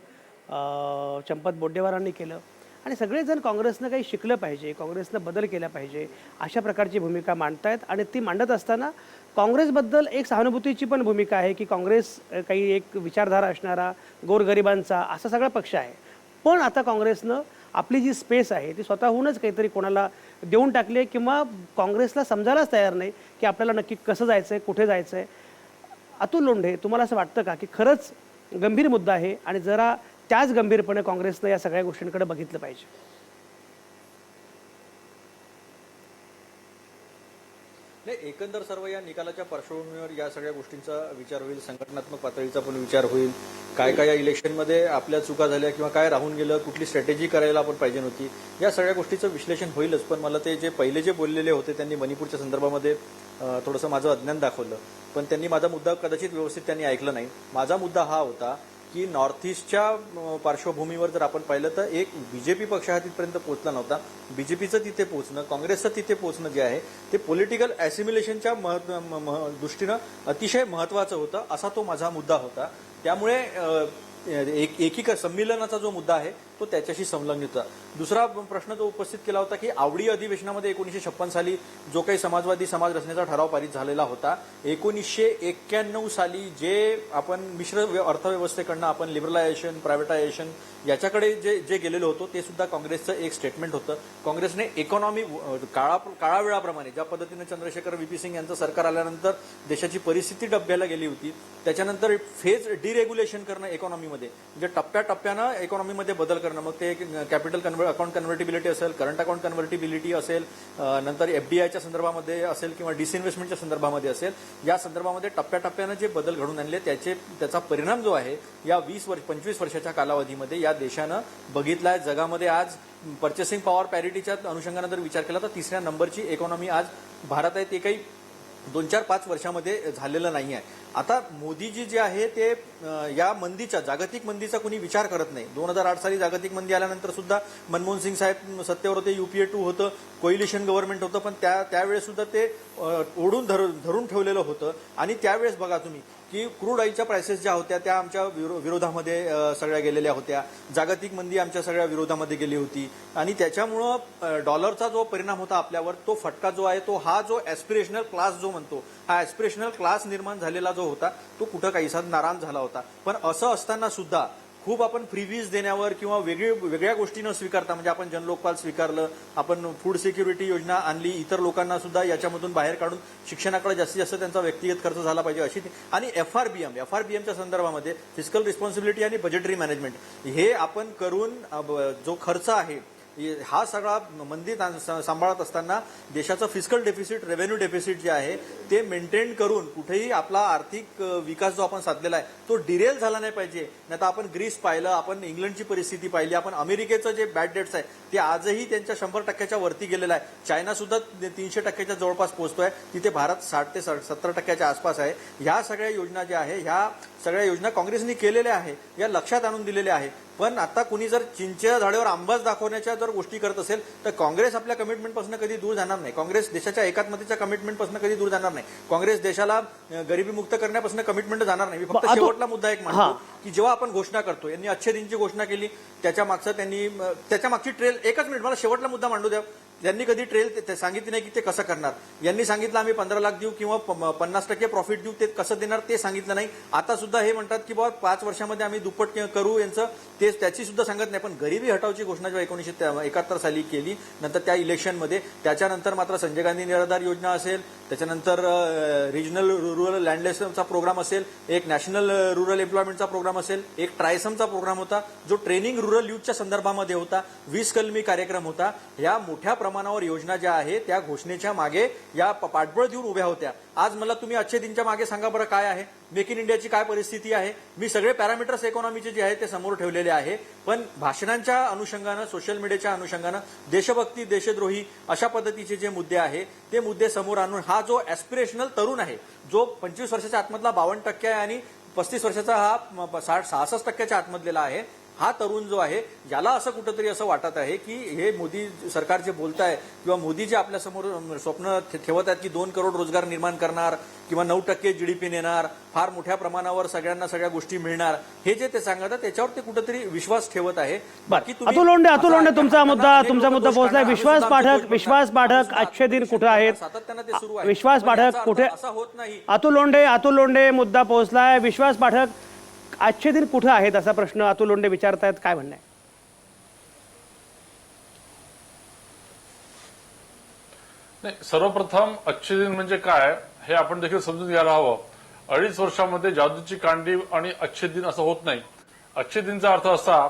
चंपत बोड्डेवारांनी केलं आणि सगळेजण काँग्रेसनं काही शिकलं पाहिजे, काँग्रेसनं बदल केला पाहिजे अशा प्रकारची भूमिका मांडतायत. आणि ती मांडत असताना काँग्रेसबद्दल एक सहानुभूतीची पण भूमिका आहे की काँग्रेस काही एक विचारधारा असणारा, गोरगरिबांचा असा सगळा पक्ष आहे. पण आता काँग्रेसनं आपली जी स्पेस आहे ती स्वतःहूनच काहीतरी कोणाला देऊन टाकली आहे किंवा काँग्रेसला समजायलाच तयार नाही की आपल्याला नक्की कसं जायचं आहे, कुठे जायचं आहे. अतुल लोंढे, तुम्हाला असं वाटतं का की खरंच गंभीर मुद्दा आहे आणि जरा त्याच गंभीरपणे काँग्रेसनं या सगळ्या गोष्टींकडे बघितलं पाहिजे? नाही, एकंदर सर्व या निकालाच्या पार्श्वभूमीवर या सगळ्या गोष्टींचा विचार होईल, संघटनात्मक पातळीचा पण विचार होईल. काय या इलेक्शनमध्ये आपल्या चुका झाल्या किंवा काय राहून गेलं, कुठली स्ट्रॅटेजी करायला आपण पाहिजे नव्हती, या सगळ्या गोष्टीचं विश्लेषण होईलच. पण मला ते जे पहिले जे बोललेले होते त्यांनी मणिपूरच्या संदर्भामध्ये थोडंसं माझं अज्ञान दाखवलं, पण त्यांनी माझा मुद्दा कदाचित व्यवस्थित त्यांनी ऐकला नाही. माझा मुद्दा हा होता की नॉर्थ ईस्टच्या पार्श्वभूमीवर जर आपण पाहिलं तर एक बीजेपी पक्ष हा तिथपर्यंत पोहोचला नव्हता. बीजेपीचं तिथे पोहोचणं, काँग्रेसचं तिथे पोहोचणं जे आहे ते पॉलिटिकल ॲसिम्युलेशनच्या दृष्टीनं अतिशय महत्त्वाचं होतं, असा तो माझा मुद्दा होता. त्यामुळे एकीकरण संमेलनाचा जो मुद्दा आहे तो त्याच्याशी संलग्नित होता. दुसरा प्रश्न तो उपस्थित केला होता की आवडी अधिवेशनामध्ये 1956 साली जो काही समाजवादी समाज रचनेचा ठराव पारित झालेला होता, 1991 साली जे आपण मिश्र अर्थव्यवस्थेकडनं आपण लिबरलायझेशन, प्रायव्हेटायझेशन याच्याकडे जे गेलेलो होतो ते सुद्धा काँग्रेसचं एक स्टेटमेंट होतं. काँग्रेसने इकॉनॉमी काळावेळाप्रमाणे ज्या पद्धतीने चंद्रशेखर व्ही.पी. सिंग यांचं सरकार आल्यानंतर देशाची परिस्थिती डब्याला गेली होती, त्याच्यानंतर फेज डिरेग्युलेशन करणं इकॉनॉमीमध्ये, म्हणजे टप्प्याटप्प्यानं इकॉनॉमीमध्ये बदल करणं, मग ते कॅपिटल अकाउंट कन्व्हर्टिबिलिटी असेल, करंट अकाउंट कन्व्हर्टिबिलिटी असेल, नंतर FDIच्या संदर्भामध्ये असेल किंवा डिसइन्व्हेस्टमेंटच्या संदर्भामध्ये असेल, या संदर्भामध्ये टप्प्याटप्प्यानं जे बदल घडून आणले त्याचा परिणाम जो आहे या 25 वर्षाच्या कालावधीमध्ये या देशानं बघितलाय. जगामध्ये आज पर्चेसिंग पॉवर पॅरिटीच्या अनुषंगानं जर विचार केला तर 3ऱ्या नंबरची इकॉनॉमी आज भारत आहे. ते काही 2-4-5 वर्षामध्ये झालेलं नाही आहे. आता मोदीजी जे आहे ते या मंदीच्या, जागतिक मंदीचा कोणी विचार करत नाही. 2008 साली जागतिक मंदी आल्यानंतर सुद्धा मनमोहन सिंग साहेब सत्तेवर होते, UPA 2 होतं, कोइलिशन गव्हर्नमेंट होतं, पण त्यावेळेस सुद्धा ते ओढून धरून ठेवलेलं होतं. आणि त्यावेळेस बघा तुम्ही की क्रूड ऑइलच्या प्राइसेस ज्या होत्या त्या आमच्या विरोधामध्ये सगळ्या गेलेल्या होत्या, जागतिक मंदी आमच्या सगळ्या विरोधामध्ये गेली होती. आणि त्याच्यामुळं डॉलरचा जो परिणाम होता आपल्यावर, तो फटका जो आहे तो हा जो ॲस्पिरेशनल क्लास जो म्हणतो, हा ॲस्पिरेशनल क्लास निर्माण झालेला जो होता तो कुठं काहीसा नाराज झाला होता. पण असं असताना सुद्धा खूप आपण फ्रीवीज देण्यावर किंवा वेगळ्या गोष्टी न स्वीकारता, म्हणजे आपण जनलोकपाल स्वीकारलं, आपण फूड सिक्युरिटी योजना आणली, इतर लोकांना सुद्धा याच्यामधून बाहेर काढून शिक्षणाकडे जास्तीत जास्त त्यांचा व्यक्तिगत खर्च झाला पाहिजे अशी, आणि FRBMच्या संदर्भामध्ये फिस्कल रिस्पॉन्सिबिलिटी आणि बजेटरी मॅनेजमेंट हे आपण करून जो खर्च आहे हा सगळा मंदी सांभाळत असताना देशाचं फिस्कल डेफिसिट, रेव्हेन्यू डेफिसिट जे आहे ते मेंटेन करून कुठेही आपला आर्थिक विकास जो आपण साधलेला आहे तो डिरेल झाला नाही पाहिजे. नाही तर आपण ग्रीस पाहिलं, आपण इंग्लंडची परिस्थिती पाहिली, आपण अमेरिकेचं जे बॅड डेट्स आहे ते आजही त्यांच्या 100% वरती गेलेलं आहे. चायना सुद्धा 300% जवळपास पोहोचतोय, तिथे भारत 60 ते 70% आसपास आहे. ह्या सगळ्या योजना ज्या आहे, ह्या सगळ्या योजना काँग्रेसने केलेल्या आहे, या लक्षात आणून दिलेल्या आहे. पण आता कुणी जर चिंचेच्या झाडावर आंबाच दाखवण्याच्या जर गोष्टी करत असेल तर काँग्रेस आपल्या कमिटमेंटपासून कधी दूर जाणार नाही. काँग्रेस देशाच्या एकात्मतेच्या कमिटमेंटपासून कधी दूर जाणार नाही. काँग्रेस देशाला गरिबी मुक्त करण्यापासून कमिटमेंट जाणार नाही. फक्त शेवटला मुद्दा एक मांडतो की जेव्हा आपण घोषणा करतो, यांनी अच्छे दिनची घोषणा केली, त्याच्या मागची ट्रेल, एकच मिनिट मला शेवटला मुद्दा मांडू द्या. त्यांनी कधी ट्रेल सांगितली नाही की ते कसं करणार। यांनी सांगितलं आम्ही 15 लाख देऊ किंवा 50% प्रॉफिट देऊ, ते कसं देणार ते सांगितलं नाही। आता सुद्धा हे म्हणतात की बाबा 5 वर्षामध्ये आम्ही दुप्पट करू यांचं, ते त्याची सुद्धा सांगत नाही। पण गरिबी हटावची घोषणा जेव्हा 1971 साली केली, नंतर त्या इलेक्शनमध्ये, त्याच्यानंतर मात्र संजय गांधी निराधार योजना असेल, त्याच्यानंतर रिजनल रुरल लँडलेसचा प्रोग्राम असेल, एक नॅशनल रुरल एम्प्लॉयमेंटचा प्रोग्राम असेल, एक ट्रायसमचा प्रोग्राम होता जो ट्रेनिंग रुरल यूथच्या संदर्भामध्ये होता, 20 कलमी कार्यक्रम होता। या मोठ्या प्रमाणावर योजना ज्या आहेत त्या घोषणेच्या मागे या पाठबळ देऊन उभ्या होत्या। आज मला तुम्ही अच्छे दिनच्या मागे सांगा बरं काय आहे, मेक इन इंडियाची काय परिस्थिती आहे। मी सगळे पॅरामीटर्स इकॉनॉमीचे जे आहे ते समोर ठेवलेले आहे, पण भाषणांच्या अनुषंगानं, सोशल मीडियाच्या अनुषंगानं देशभक्ती, देशद्रोही अशा पद्धतीचे जे मुद्दे आहे ते मुद्दे समोर आणून हा जो ॲस्पिरेशनल तरुण आहे, जो 25 वर्षाच्या आतमधला 52% आहे आणि 35 वर्षाचा हा 66% आतमधलेला आहे, हा तरुण जो आहे याला असं कुठंतरी असं वाटत आहे की हे मोदी सरकार जे बोलत आहे किंवा मोदी जे आपल्यासमोर स्वप्न ठेवत आहेत की 2 करोड रोजगार निर्माण करणार किंवा 9% GDP नेणार, फार मोठ्या प्रमाणावर सगळ्यांना सगळ्या गोष्टी मिळणार, हे जे ते सांगतात त्याच्यावर ते कुठेतरी विश्वास ठेवत आहे। अतुल लोंढे तुमचा मुद्दा पोहोचलाय। विश्वास पाठक अच्छे दिन कुठे आहेत, सातत्यानं ते सुरू आहे। विश्वास पाठक कुठे, असं होत नाही। अतुल लोंढे मुद्दा पोहोचलाय। विश्वास पाठक आजचे दिन कुठे आहेत असा प्रश्न अतुल लोंढे विचारतायत, काय म्हणणं आहे? नाही, सर्वप्रथम अच्छे दिन म्हणजे काय हे आपण देखील समजून घ्यायला हवं। 2.5 वर्षामध्ये जादूची कांडी आणि अच्छे दिन असं होत नाही। अच्छे दिनचा अर्थ असा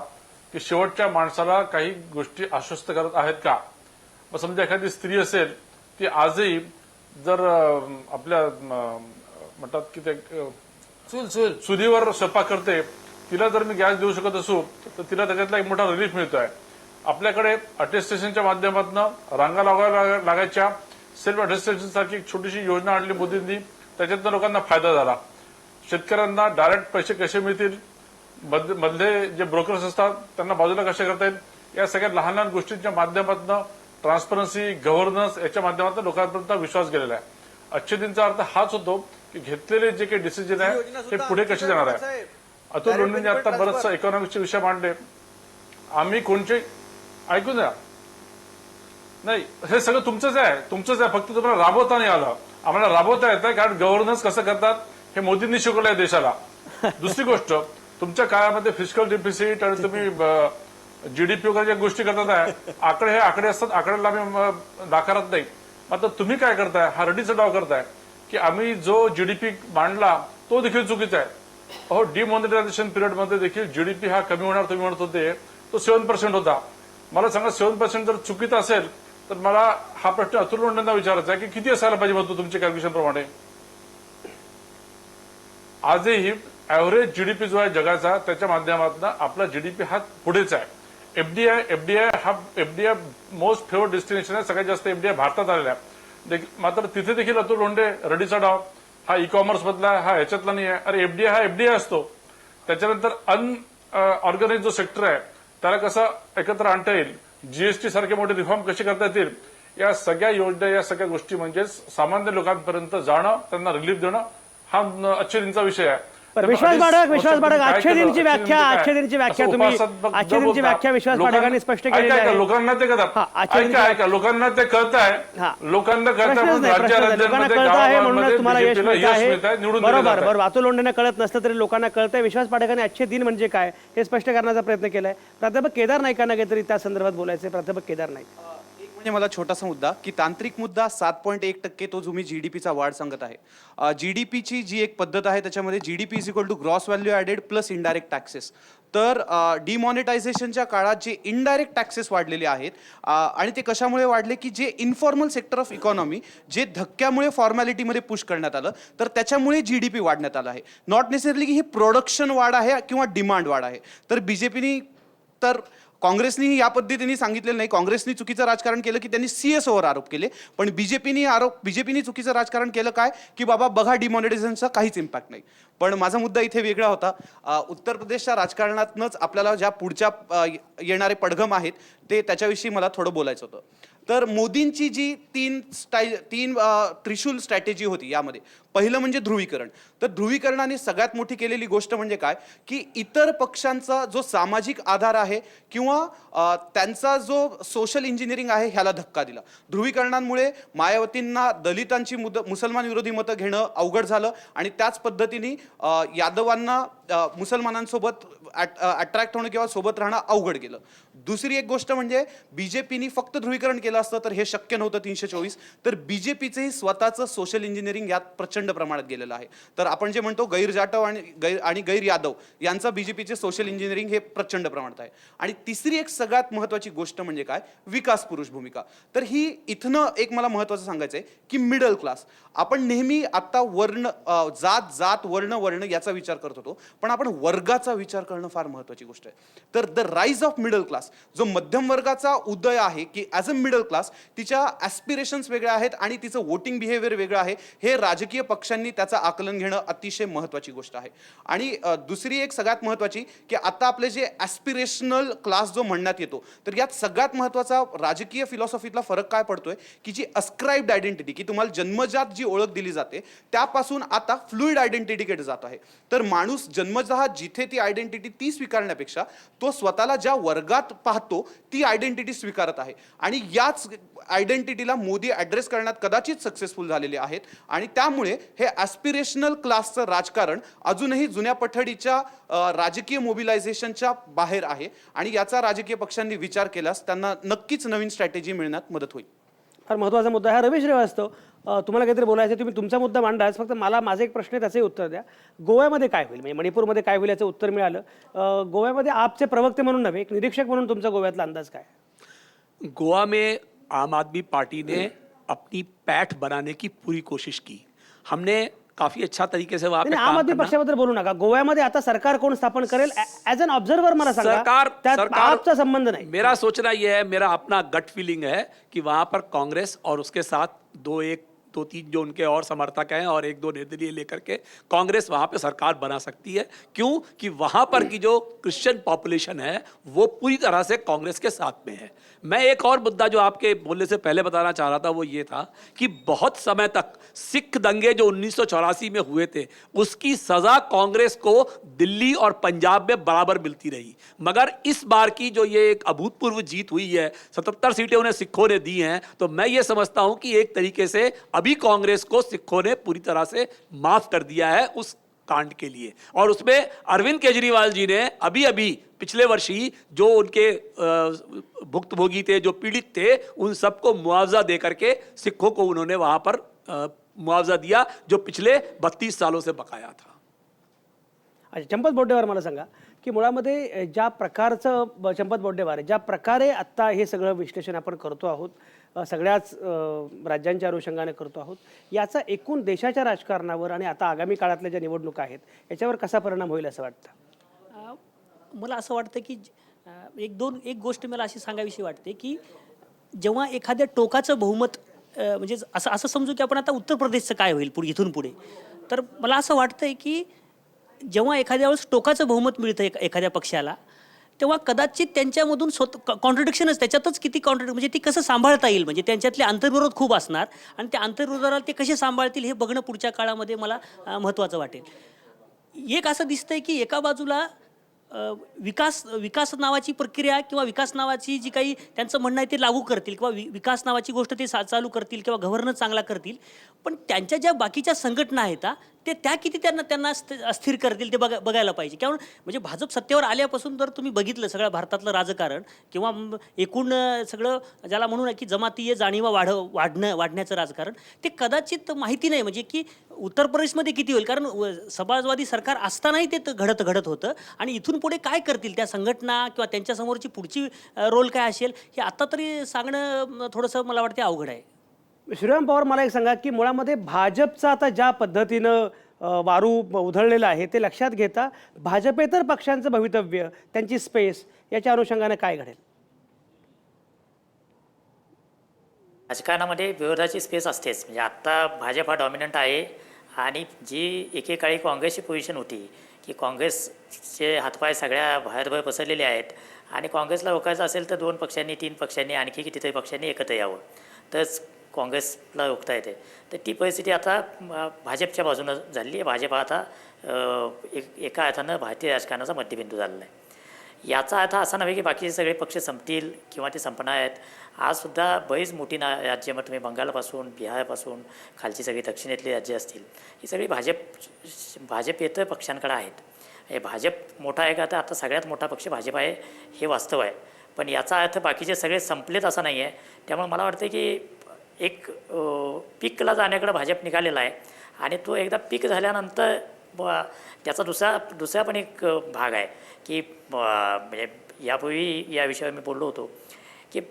की शेवटच्या माणसाला काही गोष्टी आश्वस्त करत आहेत का। मग समजा एखादी स्त्री असेल ती आजही जर आपल्या म्हणतात की ते चुलीवर स्वयंपाक करते, तिला जर मी गॅस देऊ शकत असू तर तिला त्याच्यातला एक मोठा रिलीफ मिळतोय। आपल्याकडे अटेस्टेशनच्या माध्यमातून रांगा लागायच्या, सेल्फ अटेस्टेशन सारखी एक छोटीशी योजना आणली मोदींनी, त्याच्यातनं लोकांना फायदा झाला। शेतकऱ्यांना डायरेक्ट पैसे कसे मिळतील, मधले जे ब्रोकर्स असतात त्यांना बाजूला कसे करता येईल, या सगळ्या लहान लहान गोष्टींच्या माध्यमातून ट्रान्सपरन्सी, गव्हर्नन्स याच्या माध्यमातून लोकांपर्यंत विश्वास गेलेला आहे। अच्छे दिनचा अर्थ हाच होतो की घेतलेले जे काही डिसिजन आहे ते पुढे कसे जाणार आहे। अतुल लोंढेंनी आता बरंचसं इकॉनॉमिक्सचे विषय मांडले, आम्ही कोणचे ऐकून द्या, नाही हे सगळं तुमचंच आहे, फक्त तुम्हाला राबवता नाही आलं। आम्हाला राबवता येतं कारण गव्हर्नन्स कसं करतात हे मोदींनी शिकवलं आहे देशाला। दुसरी गोष्ट, तुमच्या काळामध्ये फिस्कल डिफिसिट आणि तुम्ही GDP वगैरे ज्या गोष्टी करतात आहे, आकडे हे आकडे असतात, आकड्याला आम्ही नाकारत नाही। मात्र तुम्ही काय करताय, हा रडीचा डाव करताय की आम्ही जो GDP मांडला तो देखील चुकीचा आहे। अहो, डिमॉनिटायझेशन पिरियडमध्ये देखील GDP हा कमी होणार तुम्ही म्हणत होते, तो 7% होता। मला सांगा 7% जर चुकीचा असेल तर मला हा प्रश्न अतुल लोंढेंना विचारायचा आहे की किती असायला पाहिजे म्हणतो तुमच्या कॅल्क्युलेशन प्रमाणे। आजही ऍव्हरेज GDP जो आहे जगाचा त्याच्या माध्यमातून आपला GDP हा पुढेच आहे। FDI मोस्ट फेवर्ड डेस्टिनेशन आहे, सगळ्यात जास्त FDI भारतात आलेला आहे। मात्र तिथे देखील अतुल लोंढे रडीचा डाव, हा ई कॉमर्स मधला, हा ह्याच्यातला नाही आहे। अरे FDI हा FDI असतो, त्याच्यानंतर अनऑर्गनाइज जो सेक्टर आहे त्याला कसं एकत्र आणता येईल, GST सारखे मोठे रिफॉर्म कसे करता येतील, या सगळ्या योजना, या सगळ्या गोष्टी म्हणजे सामान्य लोकांपर्यंत जाणं, त्यांना रिलीफ देणं हा अच्छे दिनचा विषय आहे। विश्वास पाठक अच्छे दिनची व्याख्या तुम्ही विश्वास पाठकांनी स्पष्ट केली आहे। लोकांना ते कळतं, लोकांना ते कळत आहे, लोकांना कळत आहे म्हणूनच तुम्हाला यश मिळत आहे। बरोबर, अतुल लोंढेंना कळत नसतं तरी लोकांना कळतंय। विश्वास पाठकांनी अच्छे दिन म्हणजे काय हे स्पष्ट करण्याचा प्रयत्न केलाय। प्राध्यापक केदार नाईकांना काहीतरी त्या संदर्भात बोलायचे। प्राध्यापक केदार नाईक, म्हणजे मला छोटासा मुद्दा की तांत्रिक मुद्दा 7.1% तो तुम्ही GDPचा वाढ सांगत आहे। GDPची जी एक पद्धत आहे त्याच्यामध्ये GDP is equal to gross value added plus indirect taxes. तर डिमॉनिटायझेशनच्या काळात जे इनडायरेक्ट टॅक्सेस वाढलेले आहेत आणि ते कशामुळे वाढले की जे इन्फॉर्मल सेक्टर ऑफ इकॉनॉमी जे धक्क्यामुळे फॉर्मॅलिटीमध्ये पुश करण्यात आलं, तर त्याच्यामुळे GDP वाढण्यात आलं आहे। नॉट नेसेसरली की ही प्रोडक्शन वाढ आहे किंवा डिमांड वाढ आहे। तर BJPनी तर काँग्रेसनी या पद्धतीने सांगितलेलं नाही। काँग्रेसनी चुकीचं राजकारण केलं की त्यांनी CSOवर आरोप केले, पण बीजेपीनी चुकीचं राजकारण केलं काय की बाबा बघा डिमॉनिटायझेशनचा काहीच इम्पॅक्ट नाही। पण माझा मुद्दा इथे वेगळा होता। उत्तर प्रदेशच्या राजकारणातनंच आपल्याला ज्या पुढच्या येणारे पडघम आहेत ते त्याच्याविषयी मला थोडं बोलायचं होतं। तर मोदींची जी तीन त्रिशूल स्ट्रॅटेजी होती, यामध्ये पहिलं म्हणजे ध्रुवीकरण. तर ध्रुवीकरणाने सगळ्यात मोठी केलेली गोष्ट म्हणजे काय, की इतर पक्षांचा जो सामाजिक आधार आहे किंवा त्यांचा जो सोशल इंजिनिअरिंग आहे ह्याला धक्का दिला. ध्रुवीकरणांमुळे मायावतींना दलितांची मुसलमान विरोधी मतं घेणं अवघड झालं आणि त्याच पद्धतीने यादवांना मुसलमानांसोबत अट्रॅक्ट होणं किंवा सोबत राहणं अवघड गेलं. दुसरी एक गोष्ट म्हणजे बीजेपीनी फक्त ध्रुवीकरण केलं असतं तर हे शक्य नव्हतं 324. तर बीजेपीचंही स्वतःचं सोशल इंजिनिअरिंग यात प्रचंड प्रमाणात गेलेलं आहे. तर आपण जे म्हणतो गैर जाटव आणि गैर यादव यांचा बीजेपीचे सोशल इंजिनिअरिंग हे प्रचंड प्रमाणात आहे. आणि तिसरी एक सगळ्यात महत्त्वाची गोष्ट म्हणजे काय, विकास पुरुष भूमिका. तर ही इथनं एक मला महत्त्वाचं सांगायचं आहे की मिडल क्लास, आपण नेहमी आता वर्ण जात वर्ण याचा विचार करत होतो, पण आपण वर्गाचा विचार करणं फार महत्त्वाची गोष्ट आहे. तर the rise of middle class, जो मध्यम वर्गाचा उदय आहे की ॲज अ मिडल क्लास तिच्या ॲस्पिरेशन्स वेगळ्या आहेत आणि तिचं वोटिंग बिहेवियर वेगळं आहे, हे राजकीय पक्षांनी त्याचं आकलन घेणं अतिशय महत्त्वाची गोष्ट आहे. आणि दुसरी एक सगळ्यात महत्त्वाची की आता आपले जे ॲस्पिरेशनल क्लास जो म्हणण्यात येतो, तर यात सगळ्यात महत्त्वाचा राजकीय फिलॉसॉफीतला फरक काय पडतोय की जी अस्क्राइब्ड आयडेंटिटी, की तुम्हाला जन्मजात जी ओळख दिली जाते त्यापासून आता फ्लुइड आयडेंटिटीकडे जात आहे. तर माणूस जन्मजात जिथे ती आयडेंटिटी ती स्वीकारण्यापेक्षा तो स्वतःला ज्या वर्गात पाहतो ती आयडेंटिटी स्वीकारत आहे. आणि याच आयडेंटिटीला मोदी ॲड्रेस करण्यात कदाचित सक्सेसफुल झालेले आहेत. आणि त्यामुळे हे ॲस्पिरेशनल क्लासचं राजकारण अजूनही जुन्या पठडीच्या राजकीय मोबिलायझेशनच्या बाहेर आहे. आणि याचा राजकीय पक्षांनी विचार केल्यास त्यांना नक्कीच नवीन स्ट्रॅटेजी मिळण्यात मदत होईल. फार महत्त्वाचा मुद्दा आहे. रमेश श्रीवास्तव, तुम्हाला काहीतरी बोलायचं, तुम्ही तुमचा मुद्दा मांडाच, फक्त मला माझं एक प्रश्न आहे त्याचंही उत्तर द्या. गोव्यामध्ये काय होईल, म्हणजे मणिपूरमध्ये काय होईल याचं उत्तर मिळालं. गोव्यामध्ये आपचे प्रवक्ते म्हणून नव्हे, एक निरीक्षक म्हणून तुमचा गोव्यातला अंदाज काय? गोवा में आम आदमी पार्टी ने अपनी पैठ बनाने की पूरी कोशिश की. हमने काफी अच्छा तरीके से वहाँ पे आम काम आदमी करना. पक्षाबद्दल बोलू नका. गोव्यामध्ये आता सरकार कोण स्थापन करेल ॲज अन ऑब्झर्वर मला सांगा. त्यात आपचा संबंध नहीं. मेरा सोचना यह है, मेरा अपना गट फीलिंग है कि वहाँ पर कांग्रेस और उसके साथ दो तीन जो उनके और समर्थक हैं और एक दो निर्दलीय लेकर के कांग्रेस वहाँ पे सरकार बना सकती है. क्यों कि वहाँ पर की जो क्रिश्चियन पॉपुलेशन है वो पूरी तरह से कांग्रेस के साथ में है. मैं एक और मुद्दा जो आपके बोलने से पहले बताना चाह रहा था वो ये था कि बहुत समय तक सिख दंगे जो 1984 में हुए थे उसकी सजा कांग्रेस को दिल्ली और पंजाब में बराबर मिलती रही. मगर इस बार की जो ये एक अभूतपूर्व जीत हुई है, 77 सीटें उन्हें सिखों ने दी हैं, तो मैं ये समझता हूं कि एक तरीके से अभी कांग्रेस को सिखों ने पूरी तरह से माफ कर दिया है उस कांड के लिए. और उसमें अरविंद केजरीवाल जी ने अभी पिछले वर्ष ही जो उनके भुक्तभोगी थे, जो पीड़ित थे, उन सबको मुआवजा दे करके सिखों को उन्होंने वहां पर मुआवजा दिया जो पिछले 32 सालों से बकाया था. अच्छा, चंपत बोड्डेवार मला सांगा की मुळामध्ये ज्या प्रकारचं चंपत बोड्डेवार ज्या प्रकारे आत्ता हे सगळं विश्लेषण आपण करतो आहोत, सगळ्याच राज्यांच्या अनुषंगाने करतो आहोत, याचा एकूण देशाच्या राजकारणावर आणि आता आगामी काळातल्या ज्या निवडणुका आहेत याच्यावर कसा परिणाम होईल असं वाटतं? मला असं वाटतं की एक गोष्ट मला अशी सांगावीशी वाटते की जेव्हा एखाद्या टोकाचं बहुमत म्हणजे असं समजू की आपण आता उत्तर प्रदेशचं काय होईल इथून पुढे, तर मला असं वाटतंय की जेव्हा एखाद्या वेळेस टोकाचं बहुमत मिळतं एखाद्या पक्षाला, तेव्हा कदाचित त्यांच्यामधून कॉन्ट्रडिक्शनच, त्याच्यातच किती म्हणजे ती कसं सांभाळता येईल, म्हणजे त्यांच्यातले आंतरविरोध खूप असणार आणि त्या आंतरविरोधाला ते कसे सांभाळतील हे बघणं पुढच्या काळामध्ये मला महत्त्वाचं वाटेल. एक असं दिसतंय की एका बाजूला विकास नावाची प्रक्रिया किंवा विकास नावाची जी काही त्यांचं म्हणणं आहे ते लागू करतील किंवा विकास नावाची गोष्ट ते चालू करतील किंवा गव्हर्नन्स चांगला करतील, पण त्यांच्या ज्या बाकीच्या संघटना आहेत त्या किती त्यांना अस्थिर करतील ते बघायला पाहिजे. किंवा म्हणजे भाजप सत्तेवर आल्यापासून जर तुम्ही बघितलं सगळ्या भारतातलं राजकारण किंवा एकूण सगळं ज्याला म्हणून की जमातीय जाणीवा वाढण्याचं राजकारण, ते कदाचित माहिती नाही म्हणजे की उत्तर प्रदेशमध्ये किती होईल, कारण समाजवादी सरकार असतानाही ते घडत होतं आणि इथून पुढे काय करतील त्या संघटना किंवा त्यांच्यासमोरची पुढची रोल काय असेल हे आता तरी सांगणं थोडंसं मला वाटतं अवघड आहे. श्रीराम पवार, मला एक सांगा की मुळामध्ये भाजपचं आता ज्या पद्धतीनं वारू उधळलेलं आहे ते लक्षात घेता भाजपेतर पक्षांचं भवितव्य, त्यांची स्पेस याच्या अनुषंगाने काय घडेल? राजकारणामध्ये विरोधाची स्पेस असतेच. म्हणजे आत्ता भाजप हा डॉमिनंट आहे आणि जी एकेकाळी काँग्रेसची पोझिशन होती की काँग्रेसचे हातपाय सगळ्या बाहेरभर पसरलेले आहेत आणि काँग्रेसला रोखायचं असेल तर 2 पक्षांनी 3 पक्षांनी आणखी कितीतरी पक्षांनी एकत्र यावं. तर काँग्रेसला रोखता येते. तर ती परिस्थिती आता भाजपच्या बाजूनं झालेली आहे. भाजप आता एका अर्थानं भारतीय राजकारणाचा मध्यबिंदू झालेला आहे. याचा अर्थ असा नव्हे की बाकीचे सगळे पक्ष संपतील किंवा ते संपणार आहेत. आजसुद्धा बरीच मोठी राज्य, मग तुम्ही बंगालपासून बिहारपासून खालची सगळी दक्षिणेतली राज्य असतील, ही सगळी भाजपेतर पक्षांकडे आहेत. हे भाजप मोठा आहे का, तर आता सगळ्यात मोठा पक्ष भाजप आहे हे वास्तव आहे. पण याचा अर्थ बाकीचे सगळे संपलेत असा नाही आहे. त्यामुळे मला वाटतं की एक पीकला जाण्याकडे भाजप निघालेला आहे आणि तो एकदा पीक झाल्यानंतर त्याचा दुसरा पण एक भाग आहे की म्हणजे यापूर्वी या विषयावर मी बोललो होतो की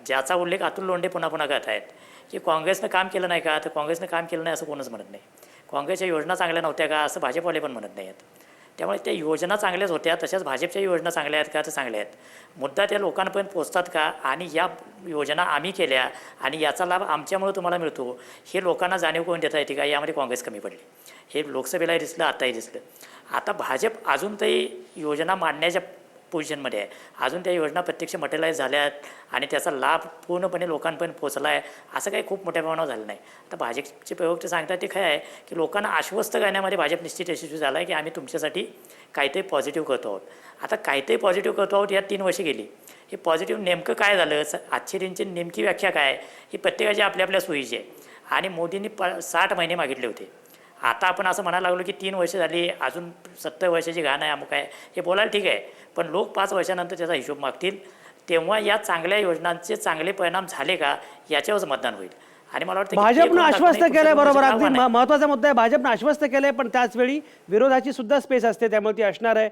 ज्याचा उल्लेख अतुल लोंढे पुन्हा पुन्हा करत आहेत की काँग्रेसनं काम केलं नाही का, तर काँग्रेसनं काम केलं नाही असं कोणच म्हणत नाही. काँग्रेसच्या योजना चांगल्या नव्हत्या का असं भाजपवाले पण म्हणत नाही आहेत. त्यामुळे त्या योजना चांगल्याच होत्या, तशाच भाजपच्या योजना चांगल्या आहेत का, तर चांगल्या आहेत. मुद्दा त्या लोकांपर्यंत पोचतात का, आणि या योजना आम्ही केल्या आणि याचा लाभ आमच्यामुळे तुम्हाला मिळतो हे लोकांना जाणीव करून देता येते का, यामध्ये काँग्रेस कमी पडली. हे लोकसभेलाही दिसलं, आताही दिसलं. आता भाजप अजून तरी योजना मांडण्याच्या पोझिशनमध्ये आहे. अजून त्या योजना प्रत्यक्ष मटेरियलाइज झाल्या आहेत आणि त्याचा लाभ पूर्णपणे लोकांपर्यंत पोचला आहे असं काही खूप मोठ्या प्रमाणावर झालं नाही. आता भाजपचे प्रवक्ते सांगतात ते खरं आहे की लोकांना आश्वस्त करण्यामध्ये भाजप निश्चित यशस्वी झाला आहे की आम्ही तुमच्यासाठी काहीतरी पॉझिटिव्ह करतो आहोत. आता काहीतरी पॉझिटिव्ह करतो आहोत यात 3 वर्षे गेली. हे पॉझिटिव्ह नेमकं काय झालं, आजची त्यांची नेमकी व्याख्या काय, ही प्रत्येकाची आपल्या आपल्या सोयीची आहे. आणि मोदींनी 60 महिने मागितले होते. आता आपण असं म्हणायला लागलो की 3 वर्ष झाली, अजून 70 वर्षाची घाण आहे, अमुक आहे, हे बोलायला ठीक आहे. पण लोक 5 वर्षानंतर त्याचा हिशोब मागतील, तेव्हा या चांगल्या योजनांचे चांगले परिणाम झाले का याच्यावरच मतदान होईल. आणि मला वाटतं भाजपनं आश्वस्त केलंय, बरोबर, अगदी महत्त्वाचा मुद्दा आहे. भाजपनं आश्वस्त केलंय, पण त्याचवेळी विरोधाची सुद्धा स्पेस असते, त्यामुळे ती असणार आहे.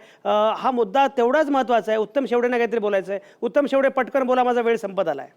हा मुद्दा तेवढाच महत्त्वाचा आहे. उत्तम शेवडेंना काहीतरी बोलायचं आहे. उत्तम शेवडे, पटकन बोला, माझा वेळ संपत आला आहे.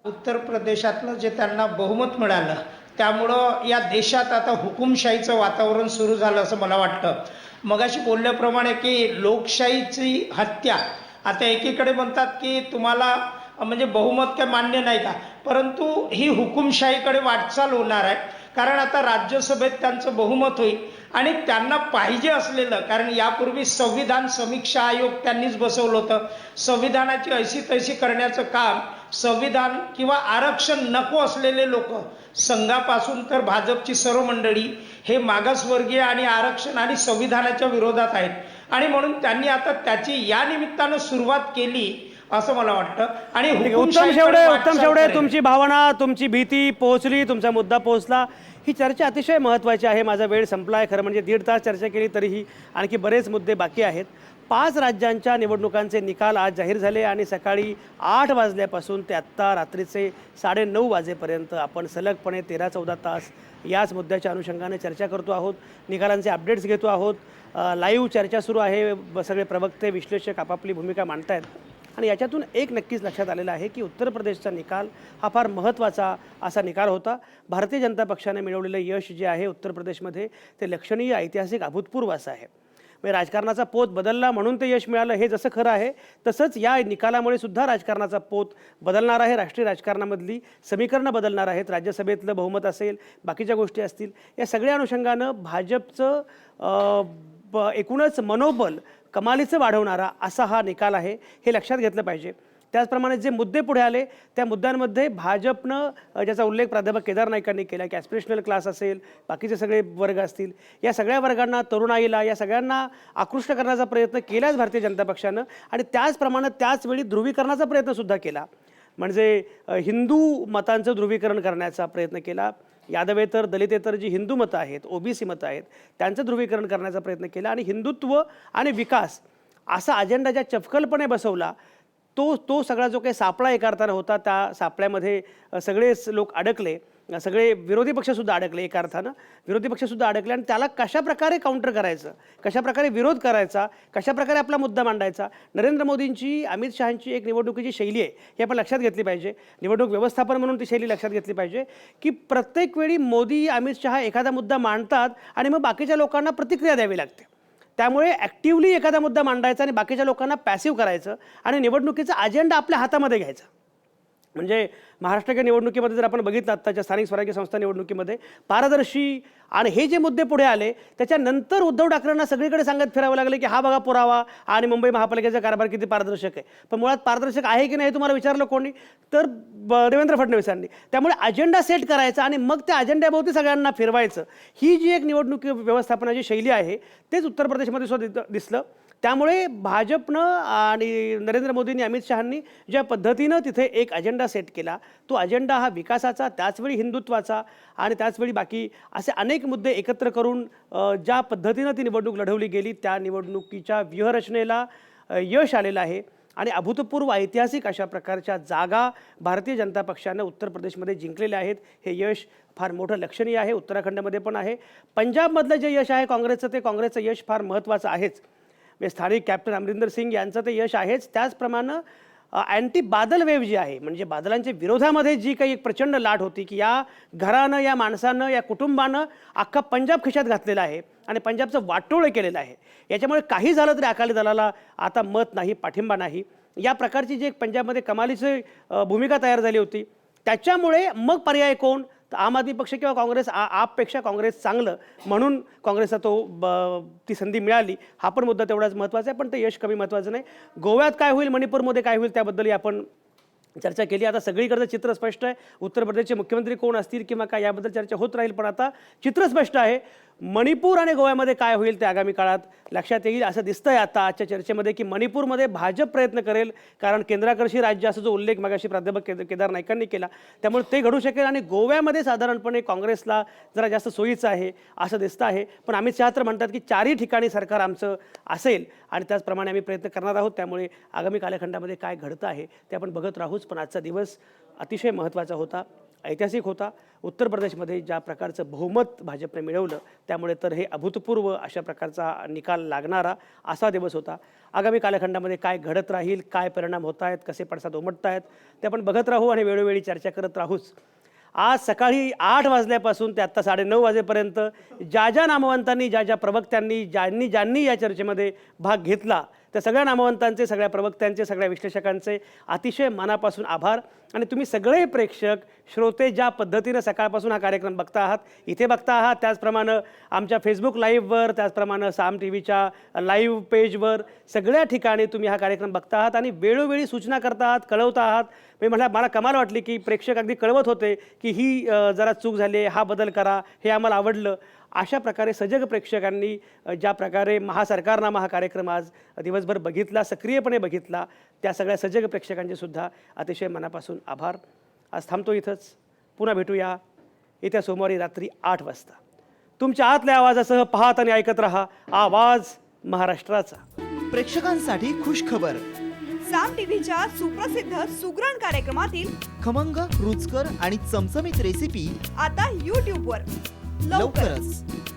उत्तर प्रदेशातलं जे त्यांना बहुमत मिळालं त्यामुळं या देशात आता हुकुमशाहीचं वातावरण सुरू झालं असं मला वाटतं. मगाशी बोलल्याप्रमाणे की लोकशाहीची हत्या, आता एकीकडे म्हणतात की तुम्हाला म्हणजे बहुमत काय मान्य नाही का, परंतु ही हुकुमशाहीकडे वाटचाल होणार आहे. कारण आता राज्यसभेत त्यांचं बहुमत होईल आणि त्यांना पाहिजे असलेलं, कारण यापूर्वी संविधान समीक्षा आयोग त्यांनीच बसवलं होतं. संविधानाची ऐशी तैशी करण्याचं काम संविधान किंवा आरक्षण नको असलेले लोक, संघापासून तर भाजपची सर्व मंडळी हे मागासवर्गीय आणि आरक्षण आणि संविधानाच्या विरोधात आहेत. आणि म्हणून त्यांनी आता त्याची या निमित्तानं सुरुवात केली असं मला वाटतं. आणि उत्तम शेवडे, तुमची भावना, तुमची भीती पोहोचली, तुमचा मुद्दा पोहोचला. ही चर्चा अतिशय महत्त्वाची आहे. माझा वेळ संपला आहे. खरं म्हणजे 1.5 तास चर्चा केली तरीही आणखी बरेच मुद्दे बाकी आहेत. 5 राज्यांच्या निवडणुकांचे निकाल आज जाहीर झाले आणि सकाळी 8 वाजल्यापासून ते आत्ता रात्रीचे 9:30 वाजेपर्यंत आपण सलगपणे 13-14 तास याच मुद्द्याच्या अनुषंगाने चर्चा करतो आहोत. निकालांचे अपडेट्स घेतो आहोत. लाईव्ह चर्चा सुरू आहे. सगळे प्रवक्ते, विश्लेषक आपापली भूमिका मांडत आहेत. आणि याच्यातून एक नक्कीच लक्षात आलेलं आहे की उत्तर प्रदेशचा निकाल हा फार महत्त्वाचा असा निकाल होता. भारतीय जनता पक्षाने मिळवलेलं यश जे आहे उत्तर प्रदेशमध्ये ते लक्षणीय, ऐतिहासिक, अभूतपूर्व असं आहे. म्हणजे राजकारणाचा पोत बदलला म्हणून ते यश मिळालं हे जसं खरं आहे, तसंच या निकालामुळे सुद्धा राजकारणाचा पोत बदलणार आहे. राष्ट्रीय राजकारणामधली समीकरणं बदलणार आहेत. राज्यसभेतलं बहुमत असेल, बाकीच्या गोष्टी असतील, या सगळ्या अनुषंगानं भाजपचं एकूणच मनोबल कमालीचं वाढवणारा असा हा निकाल आहे, हे लक्षात घेतलं पाहिजे. त्याचप्रमाणे जे मुद्दे पुढे आले त्या मुद्द्यांमध्ये भाजपनं ज्याचा उल्लेख प्राध्यापक केदार नाईकांनी केला की ॲस्पिरेशनल क्लास असेल, बाकीचे सगळे वर्ग असतील, या सगळ्या वर्गांना, तरुणाईला, या सगळ्यांना आकृष्ट करण्याचा प्रयत्न केलाच भारतीय जनता पक्षानं. आणि त्याचप्रमाणे त्याचवेळी ध्रुवीकरणाचा प्रयत्नसुद्धा केला. म्हणजे हिंदू मतांचं ध्रुवीकरण करण्याचा प्रयत्न केला. यादवेतर, दलितेतर जी हिंदू मतं आहेत, ओबीसी मतं आहेत, त्यांचं ध्रुवीकरण करण्याचा प्रयत्न केला. आणि हिंदुत्व आणि विकास असा अजेंडा ज्या चपखलपणे बसवला, तो सगळा जो काही सापळा एका अर्थानं होता, त्या सापळ्यामध्ये सगळेच लोक अडकले, सगळे विरोधी पक्षसुद्धा अडकले. एका अर्थानं विरोधी पक्षसुद्धा अडकले. आणि त्याला कशाप्रकारे काउंटर करायचं, कशाप्रकारे विरोध करायचा, कशाप्रकारे आपला मुद्दा मांडायचा. नरेंद्र मोदींची, अमित शहांची एक निवडणुकीची शैली आहे, ही आपण लक्षात घेतली पाहिजे. निवडणूक व्यवस्थापन म्हणून ती शैली लक्षात घेतली पाहिजे की प्रत्येक वेळी मोदी, अमित शहा एखादा मुद्दा मांडतात आणि मग बाकीच्या लोकांना प्रतिक्रिया द्यावी लागते. त्यामुळे ॲक्टिव्हली एखादा मुद्दा मांडायचा आणि बाकीच्या लोकांना पॅसिव्ह करायचं आणि निवडणुकीचा अजेंडा आपल्या हातामध्ये घ्यायचा. म्हणजे महाराष्ट्राच्या निवडणुकीमध्ये जर आपण बघितलं आत्ताच्या स्थानिक स्वराज्य संस्था निवडणुकीमध्ये पारदर्शी आणि हे जे मुद्दे पुढे आले त्याच्यानंतर उद्धव ठाकरेंना सगळीकडे सांगत फिरावं लागलं की हा बघा पुरावा आणि मुंबई महापालिकेचा कारभार किती पारदर्शक आहे. पण मुळात पारदर्शक आहे की नाही हे तुम्हाला विचारलं कोणी तर देवेंद्र फडणवीसांनी. त्यामुळे अजेंडा सेट करायचा आणि मग त्या अजेंड्याभोवती सगळ्यांना फिरवायचं ही जी एक निवडणूक व्यवस्थापनाची शैली आहे तेच उत्तर प्रदेशमध्ये सुद्धा दिसलं. त्यामुळे भाजपनं आणि नरेंद्र मोदींनी अमित शहांनी ज्या पद्धतीनं तिथे एक अजेंडा सेट केला तो अजेंडा हा विकासाचा त्याचवेळी हिंदुत्वाचा आणि त्याचवेळी बाकी असे अनेक मुद्दे एकत्र करून ज्या पद्धतीनं ती निवडणूक लढवली गेली त्या निवडणुकीच्या व्यूहरचनेला यश आलेलं आहे. आणि अभूतपूर्व ऐतिहासिक अशा प्रकारच्या जागा भारतीय जनता पक्षानं उत्तर प्रदेशमध्ये जिंकलेल्या आहेत. हे यश फार मोठं लक्षणीय आहे. उत्तराखंडमध्ये पण आहे. पंजाबमधलं जे यश आहे काँग्रेसचं ते काँग्रेसचं यश फार महत्त्वाचं आहेच. म्हणजे स्थानिक कॅप्टन अमरिंदर सिंग यांचं ते यश आहेच. त्याचप्रमाणे अँटी बादल वेव्ह जी आहे म्हणजे बादलांच्या विरोधामध्ये जी काही एक प्रचंड लाट होती की या घरानं या माणसानं या कुटुंबानं अख्खा पंजाब खिशात घातलेला आहे आणि पंजाबचं वाटोळं केलेलं आहे. याच्यामुळे काही झालं तरी अकाली दलाला आता मत नाही पाठिंबा नाही या प्रकारची जी एक पंजाबमध्ये कमालीची भूमिका तयार झाली होती. त्याच्यामुळे मग पर्याय कोण तर आम आदमी पक्ष किंवा काँग्रेस आपपेक्षा काँग्रेस चांगलं म्हणून काँग्रेसला ती संधी मिळाली. हा पण मुद्दा तेवढाच महत्त्वाचा आहे पण ते यश कमी महत्त्वाचं नाही. गोव्यात काय होईल मणिपूरमध्ये काय होईल त्याबद्दलही आपण चर्चा केली. आता सगळीकडचं चित्र स्पष्ट आहे. उत्तर प्रदेशचे मुख्यमंत्री कोण असतील किंवा काय याबद्दल चर्चा होत राहील पण आता चित्र स्पष्ट आहे. मणिपूर आणि गोव्यामध्ये काय होईल ते आगामी काळात लक्षात येईल असं दिसतंय आता आजच्या चर्चेमध्ये की मणिपूरमध्ये भाजप प्रयत्न करेल कारण केंद्राकर्षी राज्य असा जो उल्लेख मगाशी प्राध्यापक केदार नाईकांनी केला त्यामुळे ते घडू शकेल. आणि गोव्यामध्ये साधारणपणे काँग्रेसला जरा जास्त सोयीचं आहे असं दिसतं आहे. पण अमित शहा तर म्हणतात की चारही ठिकाणी सरकार आमचं असेल आणि त्याचप्रमाणे आम्ही प्रयत्न करणार आहोत. त्यामुळे आगामी कालखंडामध्ये काय घडतं आहे ते आपण बघत राहूच. पण आजचा दिवस अतिशय महत्त्वाचा होता ऐतिहासिक होता. उत्तर प्रदेशमध्ये ज्या प्रकारचं बहुमत भाजपने मिळवलं त्यामुळे तर हे अभूतपूर्व अशा प्रकारचा निकाल लागणारा असा दिवस होता. आगामी कालखंडामध्ये काय घडत राहील काय परिणाम होत आहेत कसे पडसाद उमटत आहेत ते आपण बघत राहू आणि वेळोवेळी चर्चा करत राहूच. आज सकाळी 8 वाजल्यापासून ते आत्ता 9:30 वाजेपर्यंत ज्या ज्या नामवंतांनी ज्या ज्या प्रवक्त्यांनी ज्यांनी या चर्चेमध्ये भाग घेतला त्या सगळ्या नामवंतांचे सगळ्या प्रवक्त्यांचे सगळ्या विश्लेषकांचे अतिशय मनापासून आभार. आणि तुम्ही सगळे प्रेक्षक श्रोते ज्या पद्धतीनं सकाळपासून हा कार्यक्रम बघता आहात इथे बघता आहात त्याचप्रमाणे आमच्या फेसबुक लाईव्हवर त्याचप्रमाणे साम टी व्हीच्या लाईव्ह पेजवर सगळ्या ठिकाणी तुम्ही हा कार्यक्रम बघता आहात आणि वेळोवेळी सूचना करता आहात कळवता आहात. मी मला कमाल वाटली की प्रेक्षक अगदी कळवत होते की ही जरा चूक झाली हा बदल करा हे आम्हाला आवडलं. अशा प्रकारे सजग प्रेक्षकांनी ज्या प्रकारे महासरकारनामा हा कार्यक्रम आज दिवसभर बघितला सक्रियपणे बघितला त्या सगळ्या सजग प्रेक्षकांचे सुद्धा अतिशय मनापासून आभार. आज थांबतो इथंच. पुन्हा भेटूया येत्या सोमवारी रात्री 8 वाजता. तुमच्या आतल्या आवाजासह पाहत आणि ऐकत रहा आवाज महाराष्ट्राचा. प्रेक्षकांसाठी खुश खबर साम टीव्हीच्या सुप्रसिद्ध सुगरण कार्यक्रमातील खमंग रुचकर आणि चमचमीत रेसिपी आता YouTubeवर लवकरच.